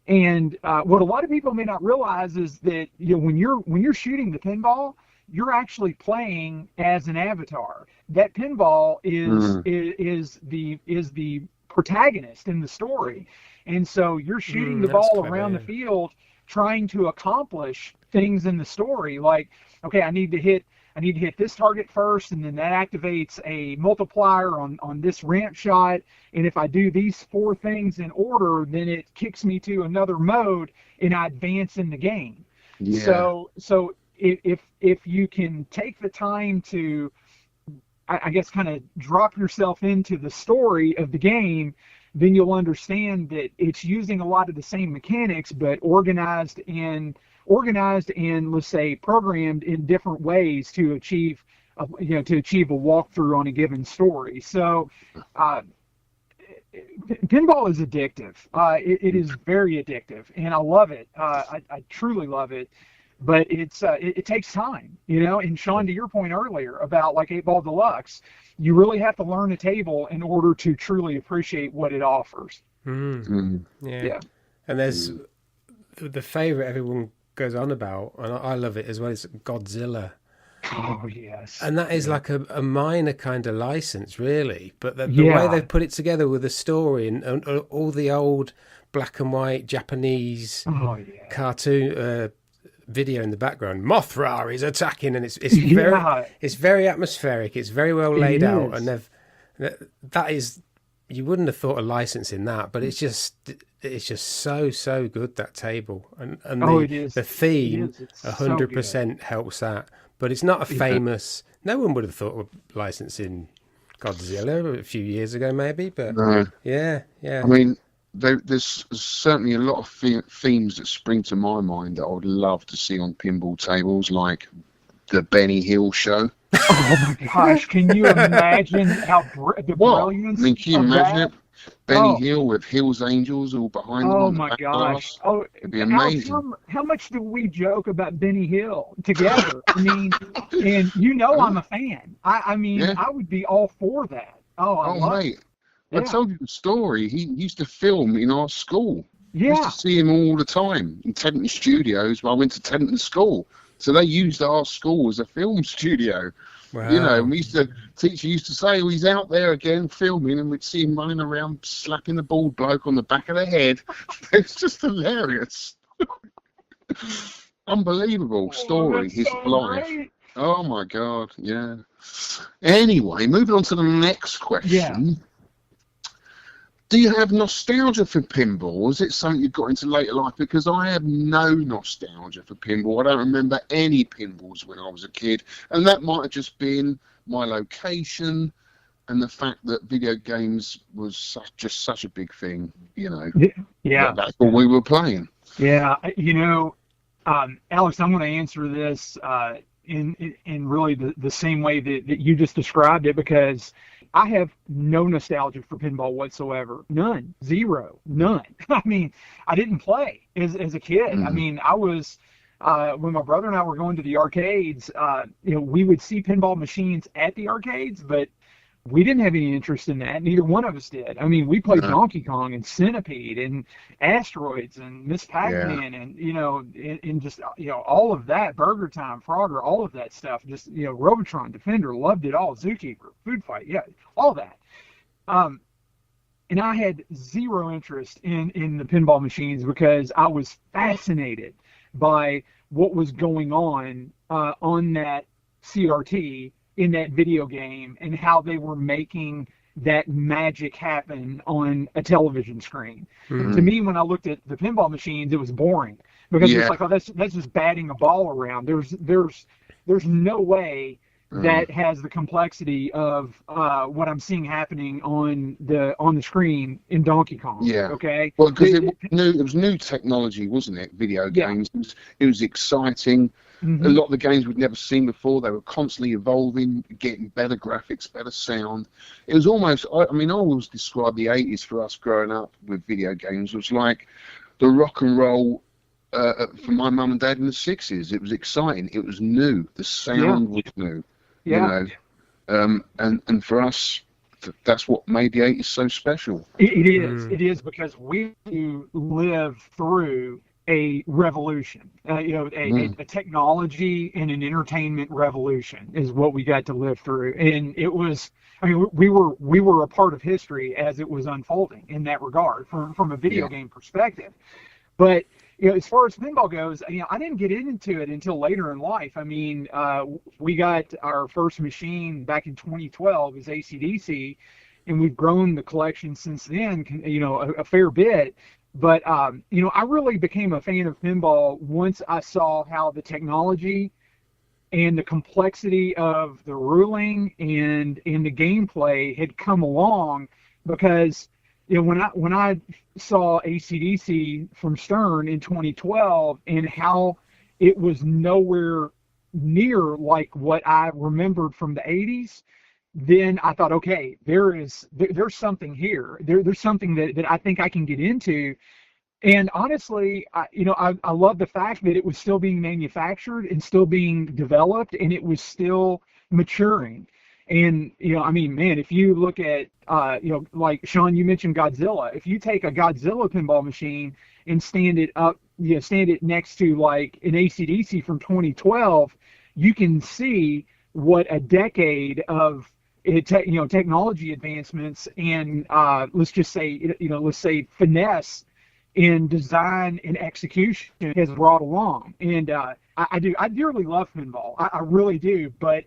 S3: And what a lot of people may not realize is that when you're shooting the pinball, you're actually playing as an avatar. That pinball is the protagonist in the story, and so you're shooting the ball around the field, trying to accomplish things in the story. Like, okay, I need to hit this target first, and then that activates a multiplier on this ramp shot. And if I do these 4 things in order, then it kicks me to another mode, and I advance in the game. Yeah. So if you can take the time to, I guess, kind of drop yourself into the story of the game, then you'll understand that it's using a lot of the same mechanics, but organized and let's say programmed in different ways to achieve a walkthrough on a given story. So pinball is addictive. It is very addictive, and I love it. I truly love it. But it takes time, And Sean, to your point earlier about like 8-Ball Deluxe, you really have to learn a table in order to truly appreciate what it offers.
S4: Yeah. And there's the favorite everyone goes on about, and I love it as well, is Godzilla.
S3: Oh yes.
S4: And that is like a minor kind of license, really, but the way they put it together with the story and all the old black and white Japanese cartoon video in the background, Mothra is attacking, and it's very atmospheric, it's very well laid out, and that is, you wouldn't have thought a license in that, but it's just so good, that table, and the theme 100% helps that. But it's not a famous, no one would have thought of licensing Godzilla a few years ago maybe, but no. yeah
S2: I mean, there's certainly a lot of themes that spring to my mind that I would love to see on pinball tables, like the Benny Hill show.
S3: Oh my gosh! Can you imagine how the brilliance
S2: I mean, can you
S3: of
S2: imagine
S3: that?
S2: it? Benny
S3: Oh,
S2: Hill with Hill's Angels all behind him
S3: oh
S2: on the
S3: my
S2: back
S3: gosh!
S2: glass.
S3: Oh,
S2: It'd be
S3: Alex,
S2: amazing.
S3: how much do we joke about Benny Hill together? I mean, and
S2: Huh?
S3: I'm a fan. I mean,
S2: Yeah.
S3: I would be all for that. Oh, I
S2: Oh,
S3: love it.
S2: mate. I
S3: Yeah,
S2: told you the story. He used to film in our school. We used to
S3: yeah.
S2: see him all the time in Tenton Studios. I went to Tenton School. So they used our school as a film studio. You know, and
S4: Wow.
S2: we used to, teacher used to say, oh, he's out there again filming, and we'd see him running around slapping the bald bloke on the back of the head. It's just hilarious. Unbelievable
S3: Oh,
S2: story,
S3: that's
S2: his
S3: so
S2: life.
S3: great.
S2: Oh my God, yeah. Anyway, moving on to the next
S3: Yeah.
S2: question. Do you have nostalgia for pinball, or is it something you got into later life? Because I have no nostalgia for pinball. I don't remember any pinballs when I was a kid, and that might have just been my location and the fact that video games was just such a big thing. You know,
S3: Yeah.
S2: that's what we were playing.
S3: Yeah. Alex, I'm going to answer this in really the same way that you just described it, because I have no nostalgia for pinball whatsoever. None. Zero. None. I mean, I didn't play as a kid. I
S2: Mm,
S3: mean, I was when my brother and I were going to the arcades, we would see pinball machines at the arcades, but we didn't have any interest in that. Neither one of us did. I mean, we played
S2: no,
S3: Donkey Kong and Centipede and Asteroids and Miss
S2: yeah,
S3: Pac-Man and and just all of that, Burger Time, Frogger, all of that stuff. Just Robotron, Defender, loved it all. Zookeeper, Food Fight, yeah, all that. Um, and I had zero interest in the pinball machines because I was fascinated by what was going on that CRT in that video game and how they were making that magic happen on a television screen. To
S2: mm,
S3: me, when I looked at the pinball machines, it was boring because it's
S2: yeah,
S3: like, oh, that's just batting a ball around. There's no way
S2: mm,
S3: that has the complexity of what I'm seeing happening on the screen in Donkey Kong.
S2: yeah.
S3: Okay.
S2: Well, because it was new technology, wasn't it? Video
S3: Yeah.
S2: games. It was exciting. A
S3: Hmm.
S2: lot of the games we'd never seen before. They were constantly evolving, getting better graphics, better sound. It was almost, I mean, I always describe the 80s for us growing up with video games was like the rock and roll for my mum and dad in the 60s. It was exciting. It was new. The
S3: Yeah.
S2: sound was new, you
S3: Yeah.
S2: know. And for us, that's what made the 80s so special.
S3: It is.
S4: Mm.
S3: It is because we live through a revolution.
S2: Mm,
S3: A technology and an entertainment revolution is what we got to live through, and it was. I mean, we were a part of history as it was unfolding in that regard, from a video
S2: yeah.
S3: game perspective. But as far as pinball goes, I didn't get into it until later in life. I mean, we got our first machine back in 2012 as ACDC, and we've grown the collection since then, a fair bit. But I really became a fan of pinball once I saw how the technology and the complexity of the ruling and the gameplay had come along, because when I saw ACDC from Stern in 2012 and how it was nowhere near like what I remembered from the 80s, then I thought, okay, there's something here. There's something that I think I can get into. And honestly, I love the fact that it was still being manufactured and still being developed, and it was still maturing. And I mean, man, if you look at like Sean, you mentioned Godzilla. If you take a Godzilla pinball machine and stand it up, stand it next to like an ACDC from 2012, you can see what a decade of technology advancements and let's say finesse in design and execution has brought along. And I dearly love pinball. I really do, but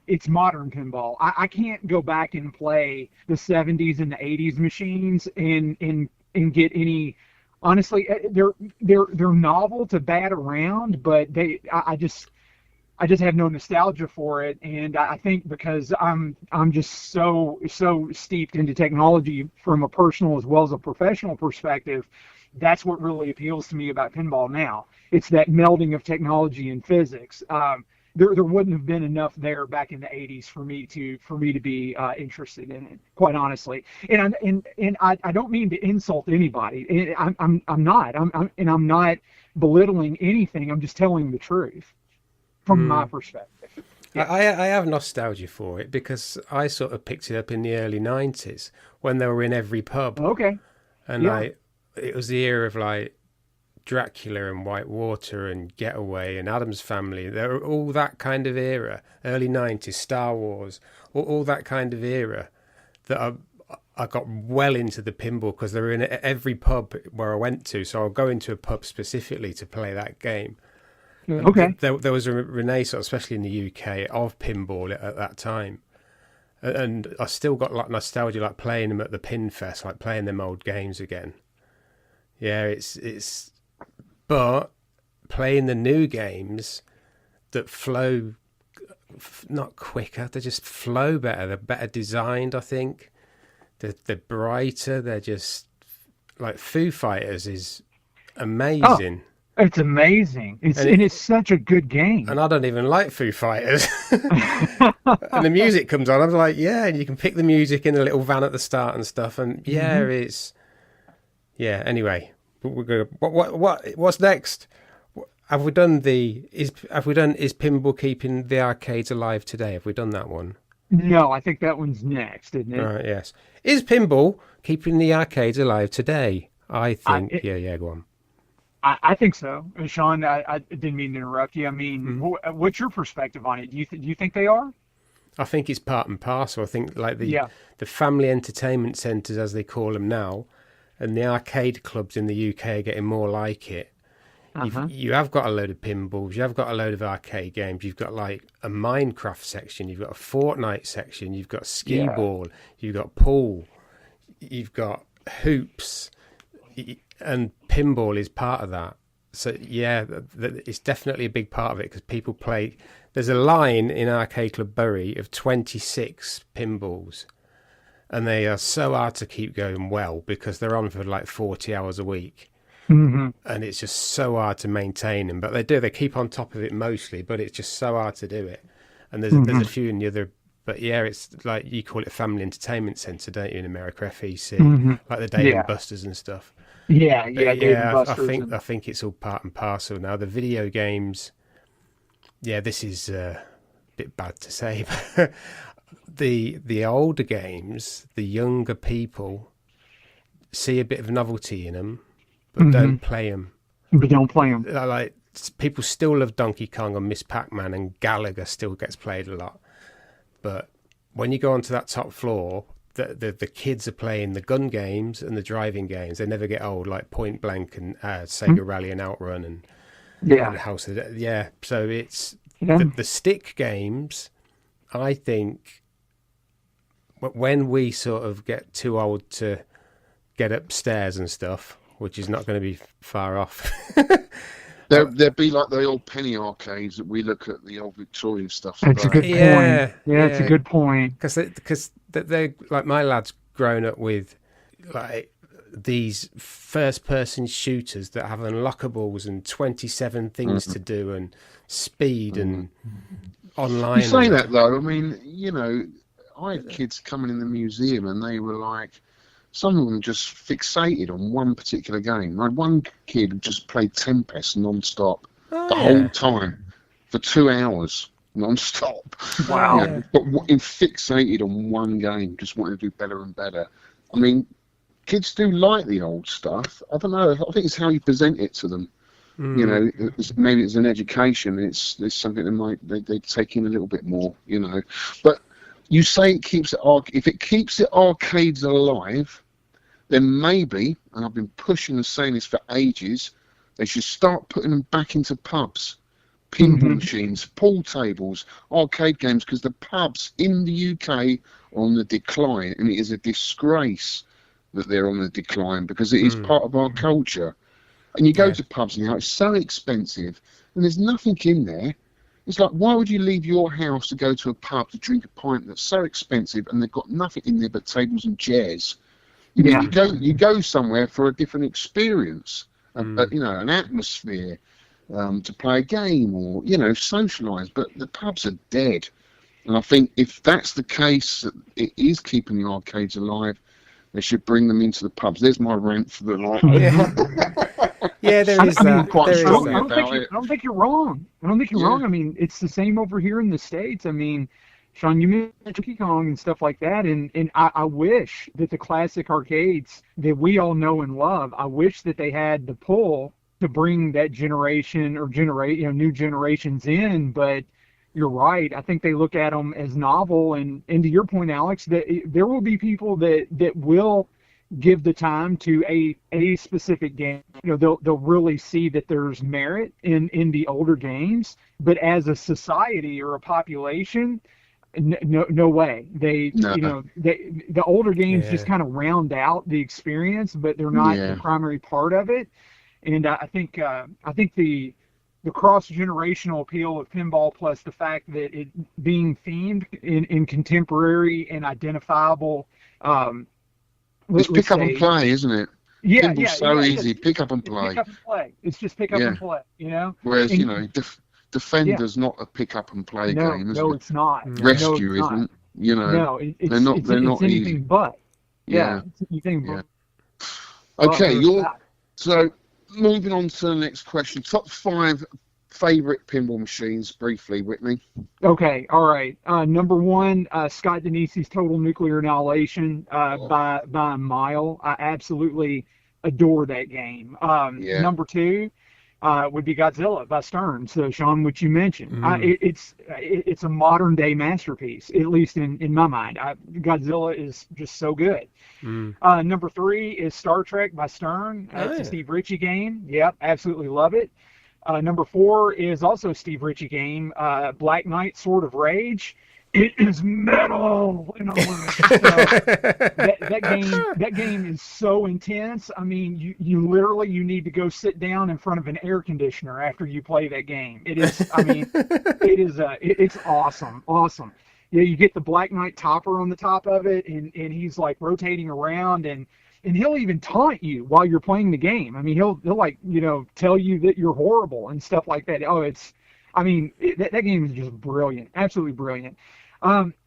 S3: it's modern pinball. I can't go back and play the 70s and the 80s machines and get any. Honestly, they're novel to bat around, but I just have no nostalgia for it, and I think because I'm just so steeped into technology from a personal as well as a professional perspective, that's what really appeals to me about pinball now. It's that melding of technology and physics. There wouldn't have been enough there back in the 80s for me to be interested in it, quite honestly. And I don't mean to insult anybody. I'm not. I'm not belittling anything. I'm just telling the truth from my perspective. Yeah.
S4: I have nostalgia for it because I sort of picked it up in the early 90s when they were in every pub.
S3: Okay.
S4: And
S3: Yeah.
S4: it was the era of like Dracula and Whitewater and Getaway and Addams Family. They were all that kind of era, early 90s, Star Wars, all that kind of era that I got well into the pinball because they were in every pub where I went to. So I'll go into a pub specifically to play that game.
S3: Okay.
S4: There was a renaissance, especially in the UK, of pinball at that time. And I still got like nostalgia, like playing them at the Pin Fest, like playing them old games again. Yeah, it's but playing the new games that flow, not quicker, they just flow better. They're better designed, I think. They're brighter. They're just like Foo Fighters is amazing.
S3: Oh, it's amazing. It's such a good game.
S4: And I don't even like Foo Fighters. And the music comes on. I'm like, yeah, and you can pick the music in a little van at the start and stuff. And yeah, it's Anyway, we're gonna, what's next? Have we done is pinball keeping the arcades alive today? Have we done that one?
S3: No, I think that one's next, isn't it?
S4: Right. Yes. Is pinball keeping the arcades alive today? I think. Yeah. Go on.
S3: I think so, Sean. I didn't mean to interrupt you. I mean, what's your perspective on it? Do you think they are?
S4: I think it's part and parcel. I think like the family entertainment centres, as they call them now, and the arcade clubs in the UK are getting more like it. You have got a load of pinballs, you have got a load of arcade games, you've got like a Minecraft section, you've got a Fortnite section, you've got skee ball, you've got pool, you've got hoops, and pinball is part of that. So yeah, it's definitely a big part of it because people play. There's a line in Arcade Club Bury of 26 pinballs, and they are so hard to keep going well because they're on for like 40 hours a week. And it's just so hard to maintain them, but they keep on top of it mostly, but it's just so hard to do it. And there's a few in the other, but yeah, it's like you call it a family entertainment centre, don't you, in America, FEC, like the Dave and Buster's and stuff.
S3: Yeah,
S4: Dave
S3: and Buster's
S4: I think it's all part and parcel now. The video games, this is a bit bad to say, but the older games, the younger people see a bit of novelty in them, but don't play them.
S3: But don't play them.
S4: Like people still love Donkey Kong and Miss Pac-Man, and Galaga still gets played a lot. But when you go onto that top floor, the kids are playing the gun games and the driving games. They never get old, like Point Blank and Sega Rally and Outrun and House of the So it's the stick games. I think when we sort of get too old to get upstairs and stuff, which is not going to be far off.
S2: They'd be like the old penny arcades that we look at, the old Victorian stuff.
S3: That's a good point. Yeah, it's a good point.
S4: Because they're like my lad's grown up with like these first-person shooters that have unlockables and 27 things to do and speed and online.
S2: You say that though. I mean, I had kids coming in the museum and they were like, some of them just fixated on one particular game. I had one kid who just played Tempest non-stop the whole time for 2 hours non-stop.
S3: Wow.
S2: But fixated on one game, just wanted to do better and better. I mean, kids do like the old stuff. I don't know. I think it's how you present it to them. Maybe it's an education. It's something that they take in a little bit more, But you say it keeps it if it keeps the arcades alive, then maybe, and I've been pushing and saying this for ages, they should start putting them back into pubs, pinball machines, pool tables, arcade games, because the pubs in the UK are on the decline, and it is a disgrace that they're on the decline because it is part of our culture. And you go to pubs now, it's so expensive, and there's nothing in there. It's like, why would you leave your house to go to a pub to drink a pint that's so expensive and they've got nothing in there but tables and chairs?
S3: Yeah.
S2: You go somewhere for a different experience, you know, an atmosphere, to play a game or, you know, socialise. But the pubs are dead. And I think if that's the case, it is keeping the arcades alive. They should bring them into the pubs. There's my rant for the night.
S4: Yeah, there is
S3: I mean,
S4: that.
S2: quite
S4: There is
S2: strongly
S4: that.
S2: about it.
S3: I don't think you're wrong. I don't think you're wrong. I mean, it's the same over here in the States. I mean, Sean, you mentioned Donkey Kong and stuff like that, and I wish that the classic arcades that we all know and love, I wish that they had the pull to bring that generation or new generations in, but you're right. I think they look at them as novel, and to your point, Alex, that there will be people that will give the time to a specific game. You know, they'll really see that there's merit in the older games, but as a society or a population, no way. The older games just kind of round out the experience, but they're not the primary part of it. And I think the cross-generational appeal of pinball, plus the fact that it being themed in contemporary and identifiable,
S2: it's pick up and play, isn't it?
S3: Yeah,
S2: Pinball's so easy. Pick up and play.
S3: Pick up and play. It's just pick up and play. You know.
S2: Whereas Defender's not a pick up and play game, is it?
S3: No, it's not.
S2: Rescue isn't. You know.
S3: No, they're not anything easy. But. Yeah. It's anything but.
S2: Okay, so moving on to the next question. Top 5 favourite pinball machines, briefly, Whitney.
S3: Okay, all right. Number 1, Scott Denise's Total Nuclear Annihilation by a mile. I absolutely adore that game. Number 2 would be Godzilla by Stern. So, Sean, what you mentioned, it's a modern day masterpiece, at least in my mind. Godzilla is just so good. Number 3 is Star Trek by Stern. It's a Steve Ritchie game. Yep, absolutely love it. Number 4 is also a Steve Ritchie game, Black Knight, Sword of Rage. It is metal, and that game is so intense. I mean, you literally need to go sit down in front of an air conditioner after you play that game. It is, I mean, it's awesome. Yeah, you get the Black Knight topper on the top of it, and he's like rotating around, and he'll even taunt you while you're playing the game. I mean, he'll like, you know, tell you that you're horrible and stuff like that. That game is just brilliant, absolutely brilliant.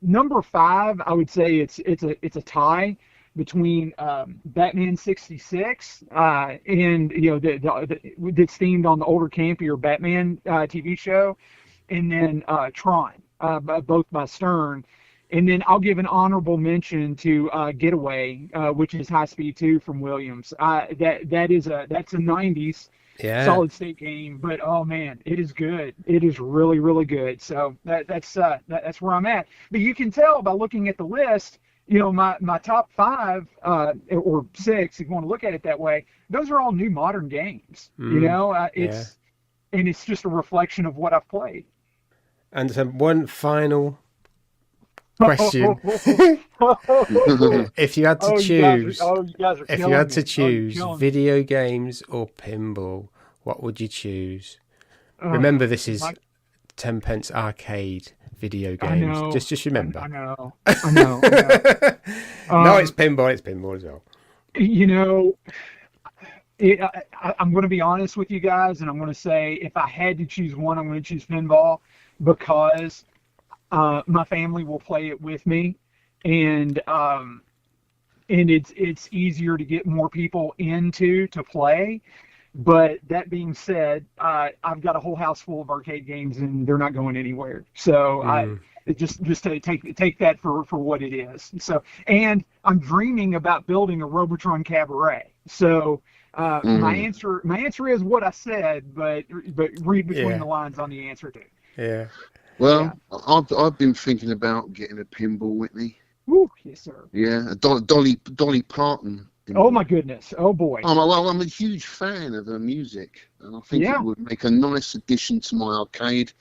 S3: Number 5, I would say it's a tie between Batman 66 and, you know, that's themed on the older campier Batman TV show, and then Tron, both by Stern. And then I'll give an honorable mention to Getaway, which is High Speed 2 from Williams. That's a 90s solid state game, but oh man, it is good. It is really, really good. So that's where I'm at. But you can tell by looking at the list, you know, my top 5 or 6, if you want to look at it that way, those are all new modern games. You know, and it's just a reflection of what I've played.
S4: And so one final question. If you had to choose, video games or pinball, what would you choose? Remember, this is 10 pence arcade video games. Just remember.
S3: I know.
S4: No, it's pinball. It's pinball as well.
S3: You know, I'm going to be honest with you guys, and I'm going to say if I had to choose one, I'm going to choose pinball, because my family will play it with me, and it's easier to get more people to play. But that being said, I've got a whole house full of arcade games, and they're not going anywhere. So just to take that for what it is. So, and I'm dreaming about building a Robotron Cabaret. So my answer is what I said, but read between the lines on the answer too.
S4: Yeah.
S2: Well, I've been thinking about getting a pinball, Whitney.
S3: Woo, yes, sir.
S2: Yeah, Dolly Parton.
S3: Oh my goodness! Oh boy.
S2: I'm a huge fan of her music, and I think it would make a nice addition to my arcade.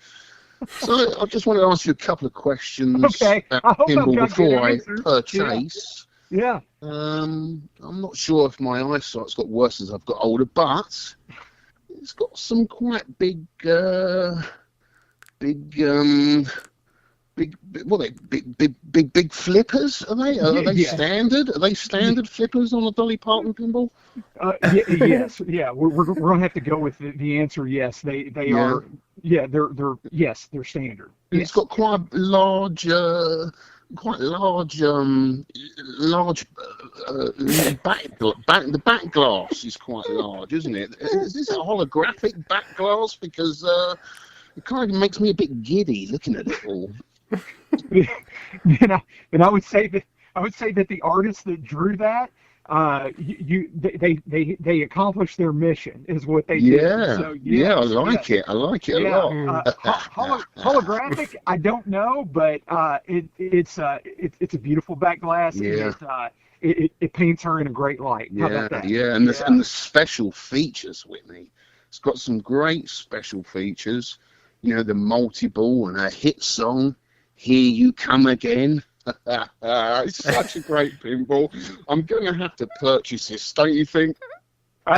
S2: So I just wanted to ask you a couple of questions about pinball before I purchase.
S3: Yeah.
S2: I'm not sure if my eyesight's got worse as I've got older, but it's got some quite big big big flippers? Are they? Are they
S3: Yeah.
S2: standard? Are they standard flippers on a Dolly Parton pinball?
S3: Yes, yeah. We're gonna have to go with the answer. Yes, they
S2: Yeah.
S3: are. Yeah, they're standard.
S2: And
S3: Yes.
S2: it's got quite large, the back glass is quite large, isn't it? Is this a holographic back glass? Because it kind of makes me a bit giddy looking at it all.
S3: And I would say that the artists that drew that, they accomplished their mission, is what they did.
S2: Yeah,
S3: So,
S2: yeah, I
S3: yes,
S2: like
S3: yes.
S2: it. I like it a
S3: Yeah,
S2: lot.
S3: holographic. I don't know, but it's a beautiful back glass.
S2: Yeah.
S3: And it paints her in a great light. How about that?
S2: Yeah, and the special features, Whitney. It's got some great special features. You know, the multi-ball and a hit song, "Here You Come Again." It's such a great pinball. I'm going to have to purchase this, don't you think?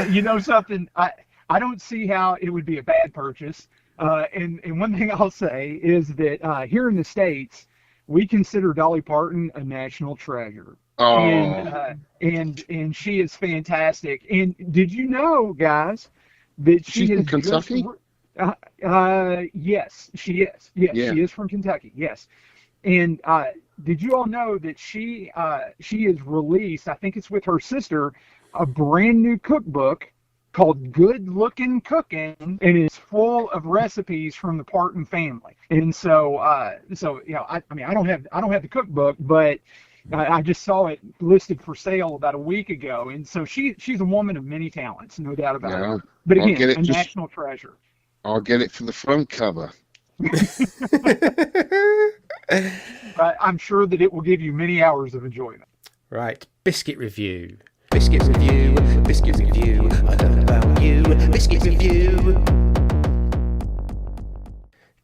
S3: You know something? I don't see how it would be a bad purchase. And one thing I'll say is that here in the States, we consider Dolly Parton a national treasure.
S2: Oh,
S3: And she is fantastic. And did you know, guys, that
S2: she's from Kentucky?
S3: Yes, she is. Yes,
S2: Yeah.
S3: she is from Kentucky. Yes. And did you all know that she has released, I think it's with her sister, a brand new cookbook called Good Looking Cooking, and it's full of recipes from the Parton family. And so you know, I mean, I don't have the cookbook, but I just saw it listed for sale about a week ago. And so she's a woman of many talents, no doubt about
S2: Yeah.
S3: it. But
S2: I'll
S3: again,
S2: get it
S3: a
S2: just-
S3: national treasure.
S2: I'll get it for the front cover.
S3: I'm sure that it will give you many hours of enjoyment.
S4: Right, biscuit review.
S6: Biscuit review, biscuit review. I don't know about you. Biscuit review.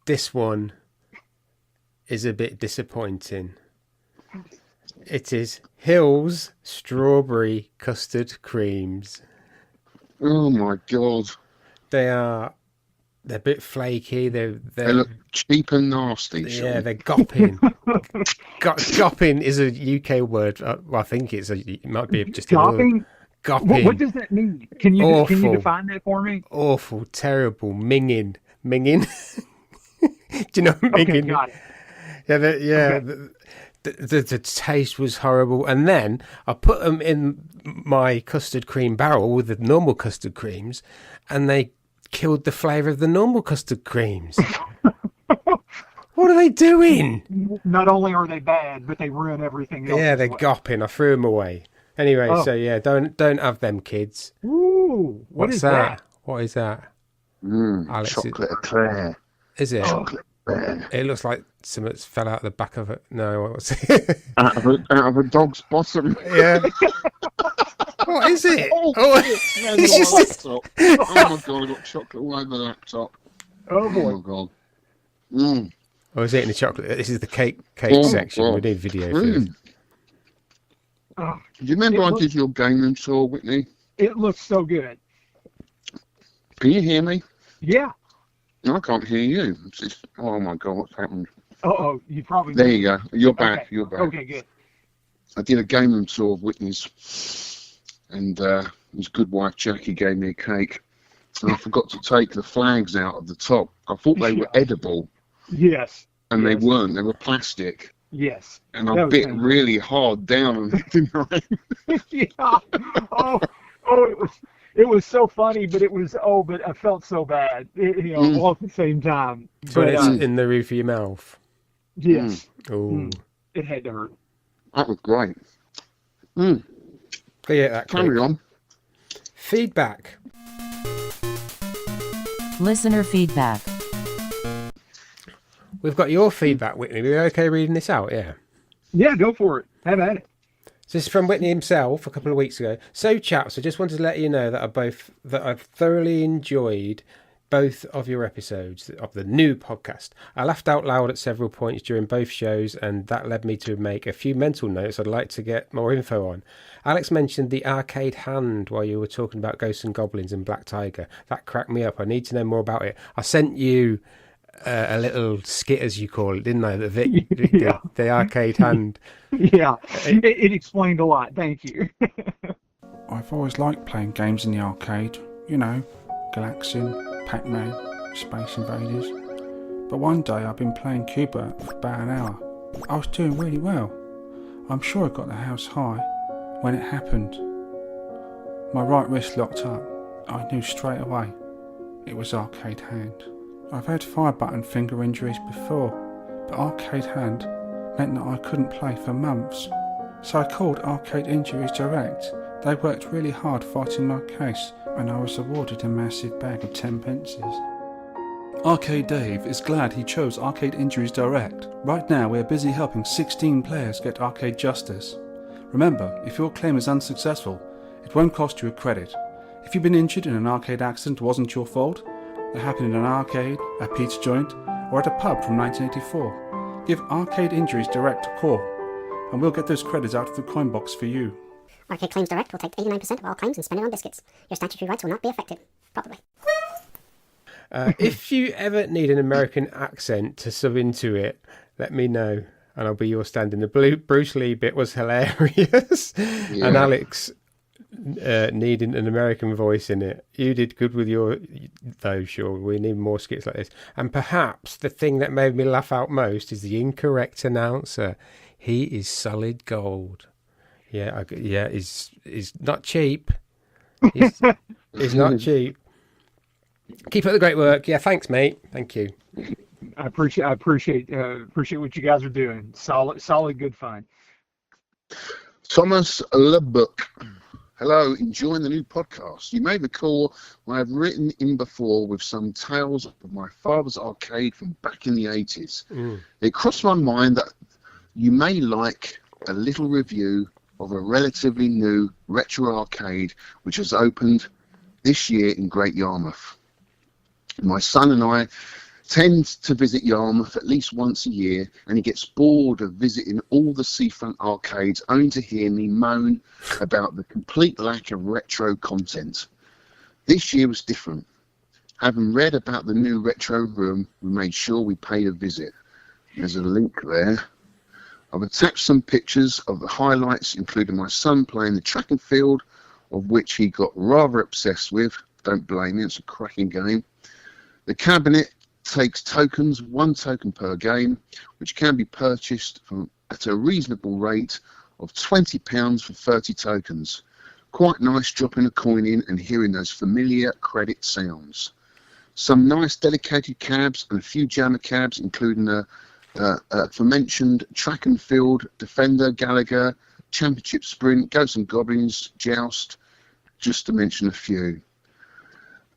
S4: This one is a bit disappointing. It is Hill's Strawberry Custard Creams.
S2: Oh my God.
S4: They're a bit flaky.
S2: They look cheap and nasty.
S4: Yeah, they're gopping. Gopping is a UK word. Well, I think it might be just
S3: Gopping?
S4: Gopping.
S3: What does that mean? Can you
S4: Awful.
S3: define that for me?
S4: Awful, terrible, minging. Do you know what
S3: Okay,
S4: minging?
S3: got it.
S4: Yeah,
S3: Okay.
S4: The taste was horrible. And then I put them in my custard cream barrel with the normal custard creams, and they killed the flavour of the normal custard creams. What are they doing?
S3: Not only are they bad, but they ruin everything else.
S4: Yeah,
S3: as
S4: they're
S3: well.
S4: gopping. I threw them away. Anyway,
S3: Oh.
S4: so yeah, don't have them, kids.
S3: Ooh, what
S4: What's
S3: is that?
S4: What is that? Alex,
S2: Chocolate eclair.
S4: is it?
S2: Chocolate eclair.
S4: It looks like something that's fell out of the back of it. No, what's it?
S2: Out of a dog's bottom.
S4: Yeah. What is it?
S2: Oh,
S4: Oh,
S2: it's
S4: just-
S2: laptop. Oh my God, I got chocolate all over the laptop.
S3: Oh
S2: Oh
S3: boy.
S2: my God. Mm.
S4: I was eating the chocolate. This is the cake
S2: Oh,
S4: section.
S2: God.
S4: We need video for
S2: Mm.
S4: this.
S3: Oh,
S2: Do you remember
S3: It
S2: I
S3: look-
S2: did your game room tour, Whitney?
S3: it looks so good.
S2: Can you hear me?
S3: Yeah.
S2: No, I can't hear you. Oh my God, what's happened?
S3: Oh, you probably.
S2: There you go. You're back.
S3: Okay.
S2: You're back.
S3: Okay, good.
S2: I did a game room tour of Whitney's, and his good wife Jackie gave me a cake. And I forgot to take the flags out of the top. I thought they were edible,
S3: Yes.
S2: and
S3: Yes.
S2: they weren't. They were plastic.
S3: Yes.
S2: And
S3: That
S2: I
S3: was
S2: bit
S3: kind of-
S2: really hard down on it, didn't I?
S3: Yeah. Oh, it was so funny, but but I felt so bad. All at the same time.
S4: So
S3: But
S4: it's in the roof of your mouth.
S3: yes,
S4: Oh,
S3: it had to hurt.
S2: That was great.
S4: go get that
S2: Carry
S4: quick.
S2: on.
S4: Feedback.
S7: Listener feedback.
S4: We've got your feedback, Whitney. Are you okay reading this out? Yeah.
S3: Yeah, go for it. Have at it.
S4: So this is from Whitney himself a couple of weeks ago. So, chaps, I just wanted to let you know that I've thoroughly enjoyed both of your episodes of the new podcast. I laughed out loud at several points during both shows, and that led me to make a few mental notes I'd like to get more info on. Alex mentioned the arcade hand while you were talking about Ghosts and Goblins and Black Tiger. That cracked me up. I need to know more about it. I sent you a little skit, as you call it, didn't I?
S3: Yeah.
S4: The arcade hand.
S3: Yeah, it explained a lot. Thank you.
S8: I've always liked playing games in the arcade. You know, Galaxian, Pac-Man, Space Invaders. But one day I've been playing Cuba for about an hour. I was doing really well. I'm sure I got the house high when it happened. My right wrist locked up. I knew straight away it was arcade hand. I've had fire button finger injuries before, but arcade hand meant that I couldn't play for months. So I called Arcade Injuries Direct. They worked really hard fighting my case, and I was awarded a massive bag of 10 pences. Arcade Dave is glad he chose Arcade Injuries Direct. Right now we're busy helping 16 players get arcade justice. Remember, if your claim is unsuccessful, it won't cost you a credit. If you've been injured in an arcade accident that wasn't your fault, that happened in an arcade, a pizza joint, or at a pub from 1984, give Arcade Injuries Direct a call, and we'll get those credits out of the coin box for you.
S9: Arcade Claims Direct will take 89% of all claims and spend it on biscuits. Your statutory rights will not be affected. Probably.
S4: If you ever need an American accent to sub into it, let me know, and I'll be your stand-in. The Bruce Lee bit was hilarious,
S2: Yeah.
S4: and Alex needing an American voice in it. You did good with your, though, sure. We need more skits like this. And perhaps the thing that made me laugh out most is the incorrect announcer. He is solid gold. Yeah, he's not cheap. He's not cheap. Keep up the great work. Yeah, thanks, mate. Thank you.
S3: I appreciate what you guys are doing. Solid, good fun.
S2: Thomas Lebuck. Hello, enjoying the new podcast. You may recall I have written in before with some tales of my father's arcade from back in the 80s. It crossed my mind that you may like a little review of a relatively new retro arcade which has opened this year in Great Yarmouth. My son and I tend to visit Yarmouth at least once a year, and he gets bored of visiting all the seafront arcades only to hear me moan about the complete lack of retro content. This year was different. Having read about the new retro room, we made sure we paid a visit. There's a link there. I've attached some pictures of the highlights, including my son playing the track and field, of which he got rather obsessed with. Don't blame me, it's a cracking game. The cabinet takes tokens, 1 token per game, which can be purchased at a reasonable rate of £20 for 30 tokens. Quite nice dropping a coin in and hearing those familiar credit sounds. Some nice dedicated cabs and a few jammer cabs, including a aforementioned track and field, Defender, Gallagher, Championship Sprint, Ghosts and Goblins, Joust, just to mention a few.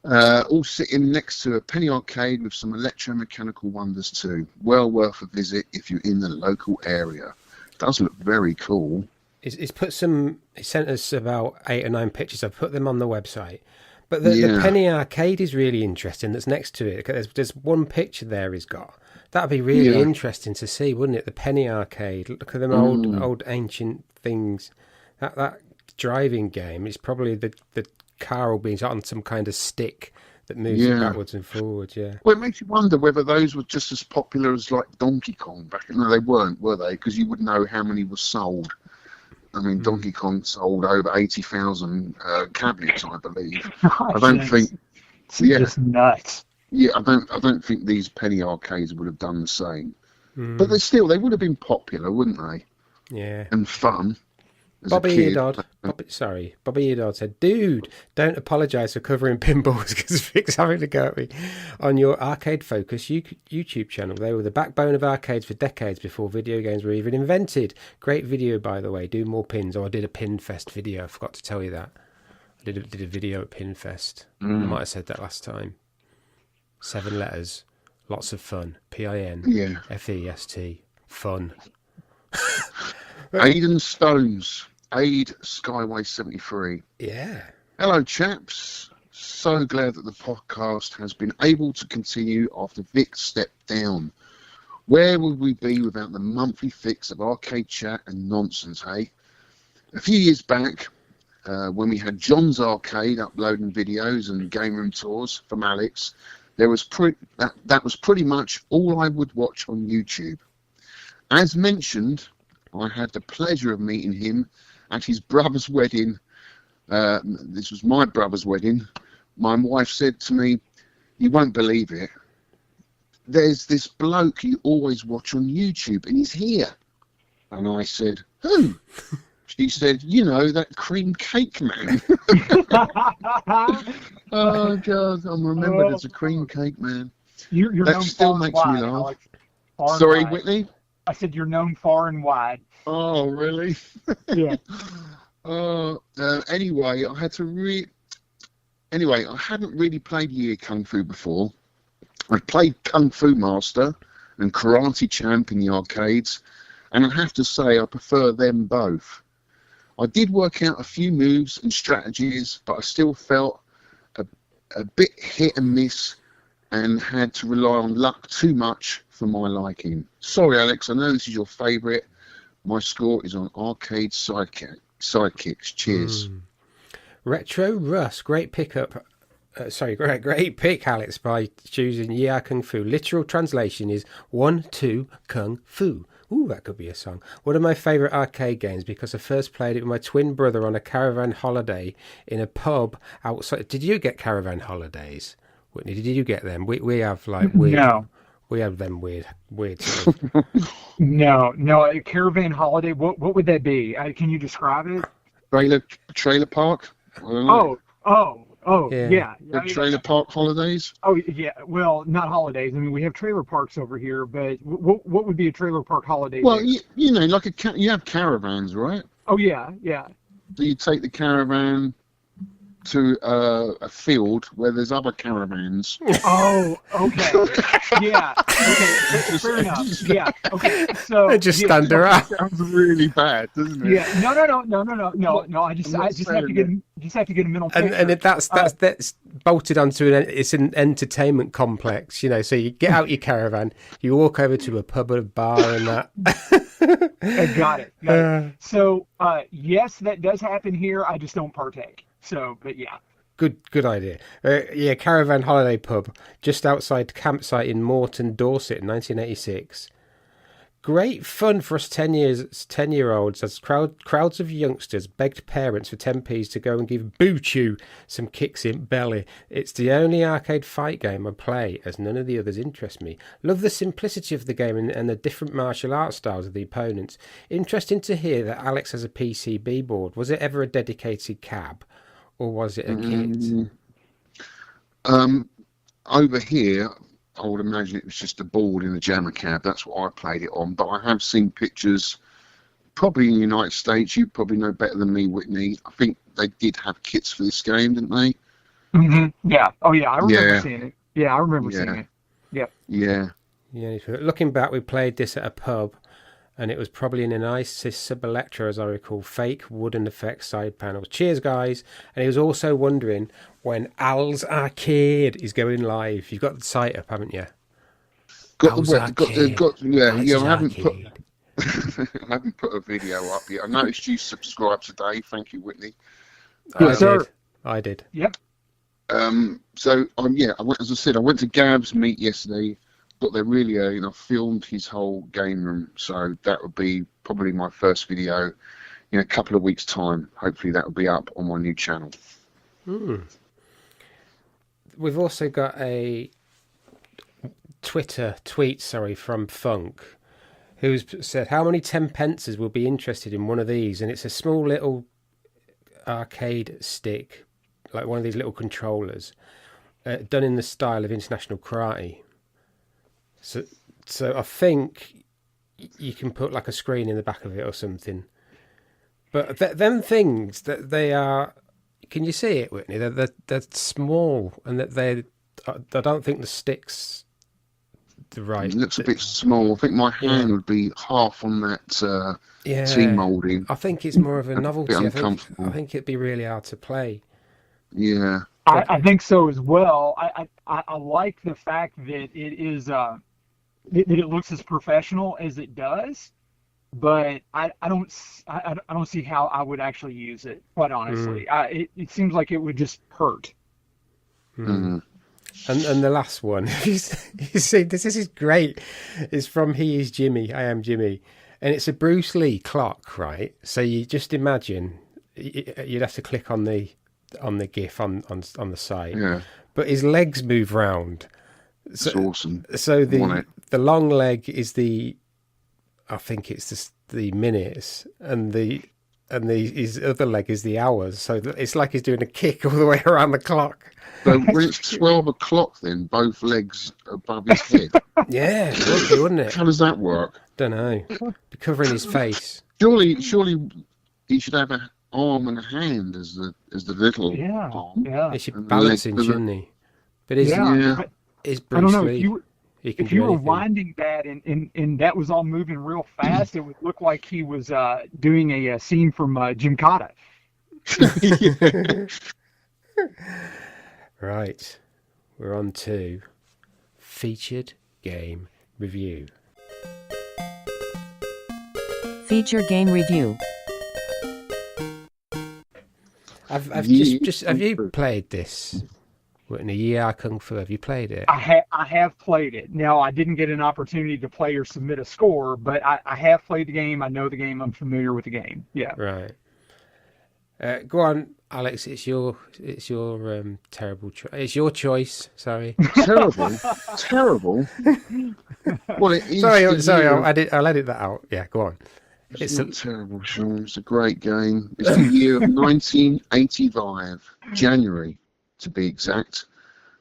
S2: All sitting next to a penny arcade with some electromechanical wonders too. Well worth a visit if you're in the local area. It does look very cool.
S4: He sent us about 8 or 9 pictures. I've put them on the website. But the penny arcade is really interesting that's next to it. There's one picture there he's got. That'd be really interesting to see, wouldn't it? The penny arcade. Look at them old ancient things. That driving game is probably the car will be on some kind of stick that moves it backwards and forwards. Yeah.
S2: Well, it makes you wonder whether those were just as popular as like Donkey Kong back. No, they weren't, were they? Because you would know how many were sold. I mean, Donkey Kong sold over 80,000 cabinets, I believe. I don't think.
S3: Just nuts.
S2: Yeah, I don't think these penny arcades would have done the same. But they would have been popular, wouldn't they?
S4: Yeah.
S2: And fun.
S4: Bobby Eardod said, "Dude, don't apologise for covering pinballs because Vic's having to go at me. On your Arcade Focus YouTube channel, they were the backbone of arcades for decades before video games were even invented. Great video, by the way. Do more pins." Oh, I did a Pin Fest video. I forgot to tell you that. I did a video at Pin Fest. I might have said that last time. 7 letters, lots of fun. PINFEST, fun.
S2: Aidan Stones. Aid Skyway 73.
S4: Yeah.
S2: Hello, chaps. So glad that the podcast has been able to continue after Vic stepped down. Where would we be without the monthly fix of arcade chat and nonsense, hey? A few years back, when we had John's Arcade uploading videos and game room tours from Alex, That was pretty much all I would watch on YouTube. As mentioned, I had the pleasure of meeting him at his brother's wedding. This was my brother's wedding. My wife said to me, "You won't believe it. There's this bloke you always watch on YouTube, and he's here." And I said, "Who?" She said, "You know, that cream cake man." Oh, God, I'm remembered as a cream cake man.
S3: You're
S2: That
S3: known
S2: still
S3: far
S2: makes
S3: and
S2: me
S3: wide,
S2: laugh.
S3: Alex. Far and
S2: Sorry,
S3: wide.
S2: Whitney?
S3: I said you're known far and wide.
S2: Oh, really?
S3: Yeah.
S2: Anyway, I hadn't really played Year Kung Fu before. I'd played Kung Fu Master and Karate Champ in the arcades, and I have to say I prefer them both. I did work out a few moves and strategies, but I still felt a bit hit and miss and had to rely on luck too much for my liking. Sorry, Alex, I know this is your favourite. My score is on Arcade Sidekicks. Cheers.
S4: Retro Russ, great pickup. Great pick, Alex, by choosing Yeah Kung Fu. Literal translation is 1-2 Kung Fu. Ooh, that could be a song. One of my favourite arcade games because I first played it with my twin brother on a caravan holiday in a pub outside. Did you get caravan holidays, Whitney? Did you get them? We have like weird.
S3: No.
S4: We have them weird sort of.
S3: No, a caravan holiday. What would that be? Can you describe it?
S2: Trailer park? I don't know.
S3: Yeah.
S2: Trailer park holidays?
S3: Oh, yeah. Well, not holidays. I mean, we have trailer parks over here, but what would be a trailer park holiday?
S2: Well, you know, like you have caravans, right?
S3: Oh, yeah.
S2: So you take the caravan to a field where there's other caravans.
S3: Oh, okay. Yeah. Okay. Fair enough. Yeah. Okay. So
S4: they just stand around.
S2: Sounds really bad, doesn't it?
S3: Yeah. No. I just have to get a mental picture.
S4: And that's bolted onto it's an entertainment complex, you know. So you get out your caravan, you walk over to a pub or a bar, and that.
S3: I got it. So yes, that does happen here. I just don't partake. So, but yeah.
S4: Good idea. Caravan holiday pub just outside the campsite in Morton, Dorset, in 1986. Great fun for us 10-year-olds as crowds of youngsters begged parents for 10p's to go and give Boo-Chew some kicks in belly. It's the only arcade fight game I play, as none of the others interest me. Love the simplicity of the game and the different martial arts styles of the opponents. Interesting to hear that Alex has a PCB board. Was it ever a dedicated cab, or was it a kit?
S2: Over here, I would imagine it was just a board in a jammer cab. That's what I played it on. But I have seen pictures, probably in the United States. You probably know better than me, Whitney. I think they did have kits for this game, didn't they?
S3: Mm-hmm. Yeah. Oh, yeah. I remember seeing it. Yeah, I remember seeing it. Yep.
S2: Yeah.
S4: Looking back, we played this at a pub, and it was probably in an ISIS Sub-Electra, as I recall, fake wooden effects side panels. Cheers, guys. And he was also wondering when Al's Arcade is going live. You've got the site up, haven't you?
S2: I haven't put a video up yet. I noticed you subscribed today. Thank you, Whitney.
S3: Yes, sir.
S4: I did.
S3: Yep.
S2: I went to Gab's meet yesterday. Got there really early, and I filmed his whole game room. So that would be probably my first video in a couple of weeks' time. Hopefully, that will be up on my new channel.
S4: We've also got a tweet from Funk, who's said, how many 10pences will be interested in one of these? And it's a small little arcade stick, like one of these little controllers, done in the style of international karate. So I think you can put like a screen in the back of it or something. But them things, that they are, can you see it, Whitney? They're small, and that I don't think the stick's the right.
S2: It looks a bit small. I think my hand would be half on that T-moulding.
S4: I think it's more of a novelty.
S2: I
S4: think it'd be really hard to play.
S2: Yeah.
S3: I think so as well. I like the fact that it is that it looks as professional as it does, but I don't see how I would actually use it, quite honestly. It seems like it would just hurt.
S2: Mm-hmm.
S4: And the last one, you see, this is great. It's from He Is Jimmy, I Am Jimmy, and it's a Bruce Lee clock, right? So you just imagine you'd have to click on the GIF on the site, but his legs move round. So,
S2: it's awesome.
S4: So the long leg is I think it's the minutes, and his other leg is the hours. So it's like he's doing a kick all the way around the clock.
S2: So when it's 12 o'clock, then both legs above his head.
S4: Yeah, it would be, wouldn't it?
S2: How does that work?
S4: Don't know. Be covering his face.
S2: Surely he should have an arm and a hand as the little arm.
S3: Yeah.
S4: He should balance him, shouldn't he? But it's Bruce
S3: I don't know
S4: Lee.
S3: if you were winding that and that was all moving real fast, it would look like he was doing a scene from Gymkata.
S4: Right, we're on to featured game review.
S7: Feature game review.
S4: Have you played this? In a year Kung Fu, have you played it?
S3: I have played it. Now, I didn't get an opportunity to play or submit a score, but I have played the game. I know the game. I'm familiar with the game. Yeah.
S4: Right. Go on, Alex. It's your terrible choice. It's your choice. Sorry.
S2: Terrible. Well, it is.
S4: Sorry. I'll edit that out. Yeah. Go on.
S2: It's not terrible, Sean. It's a great game. It's the year of 1985, January to be exact,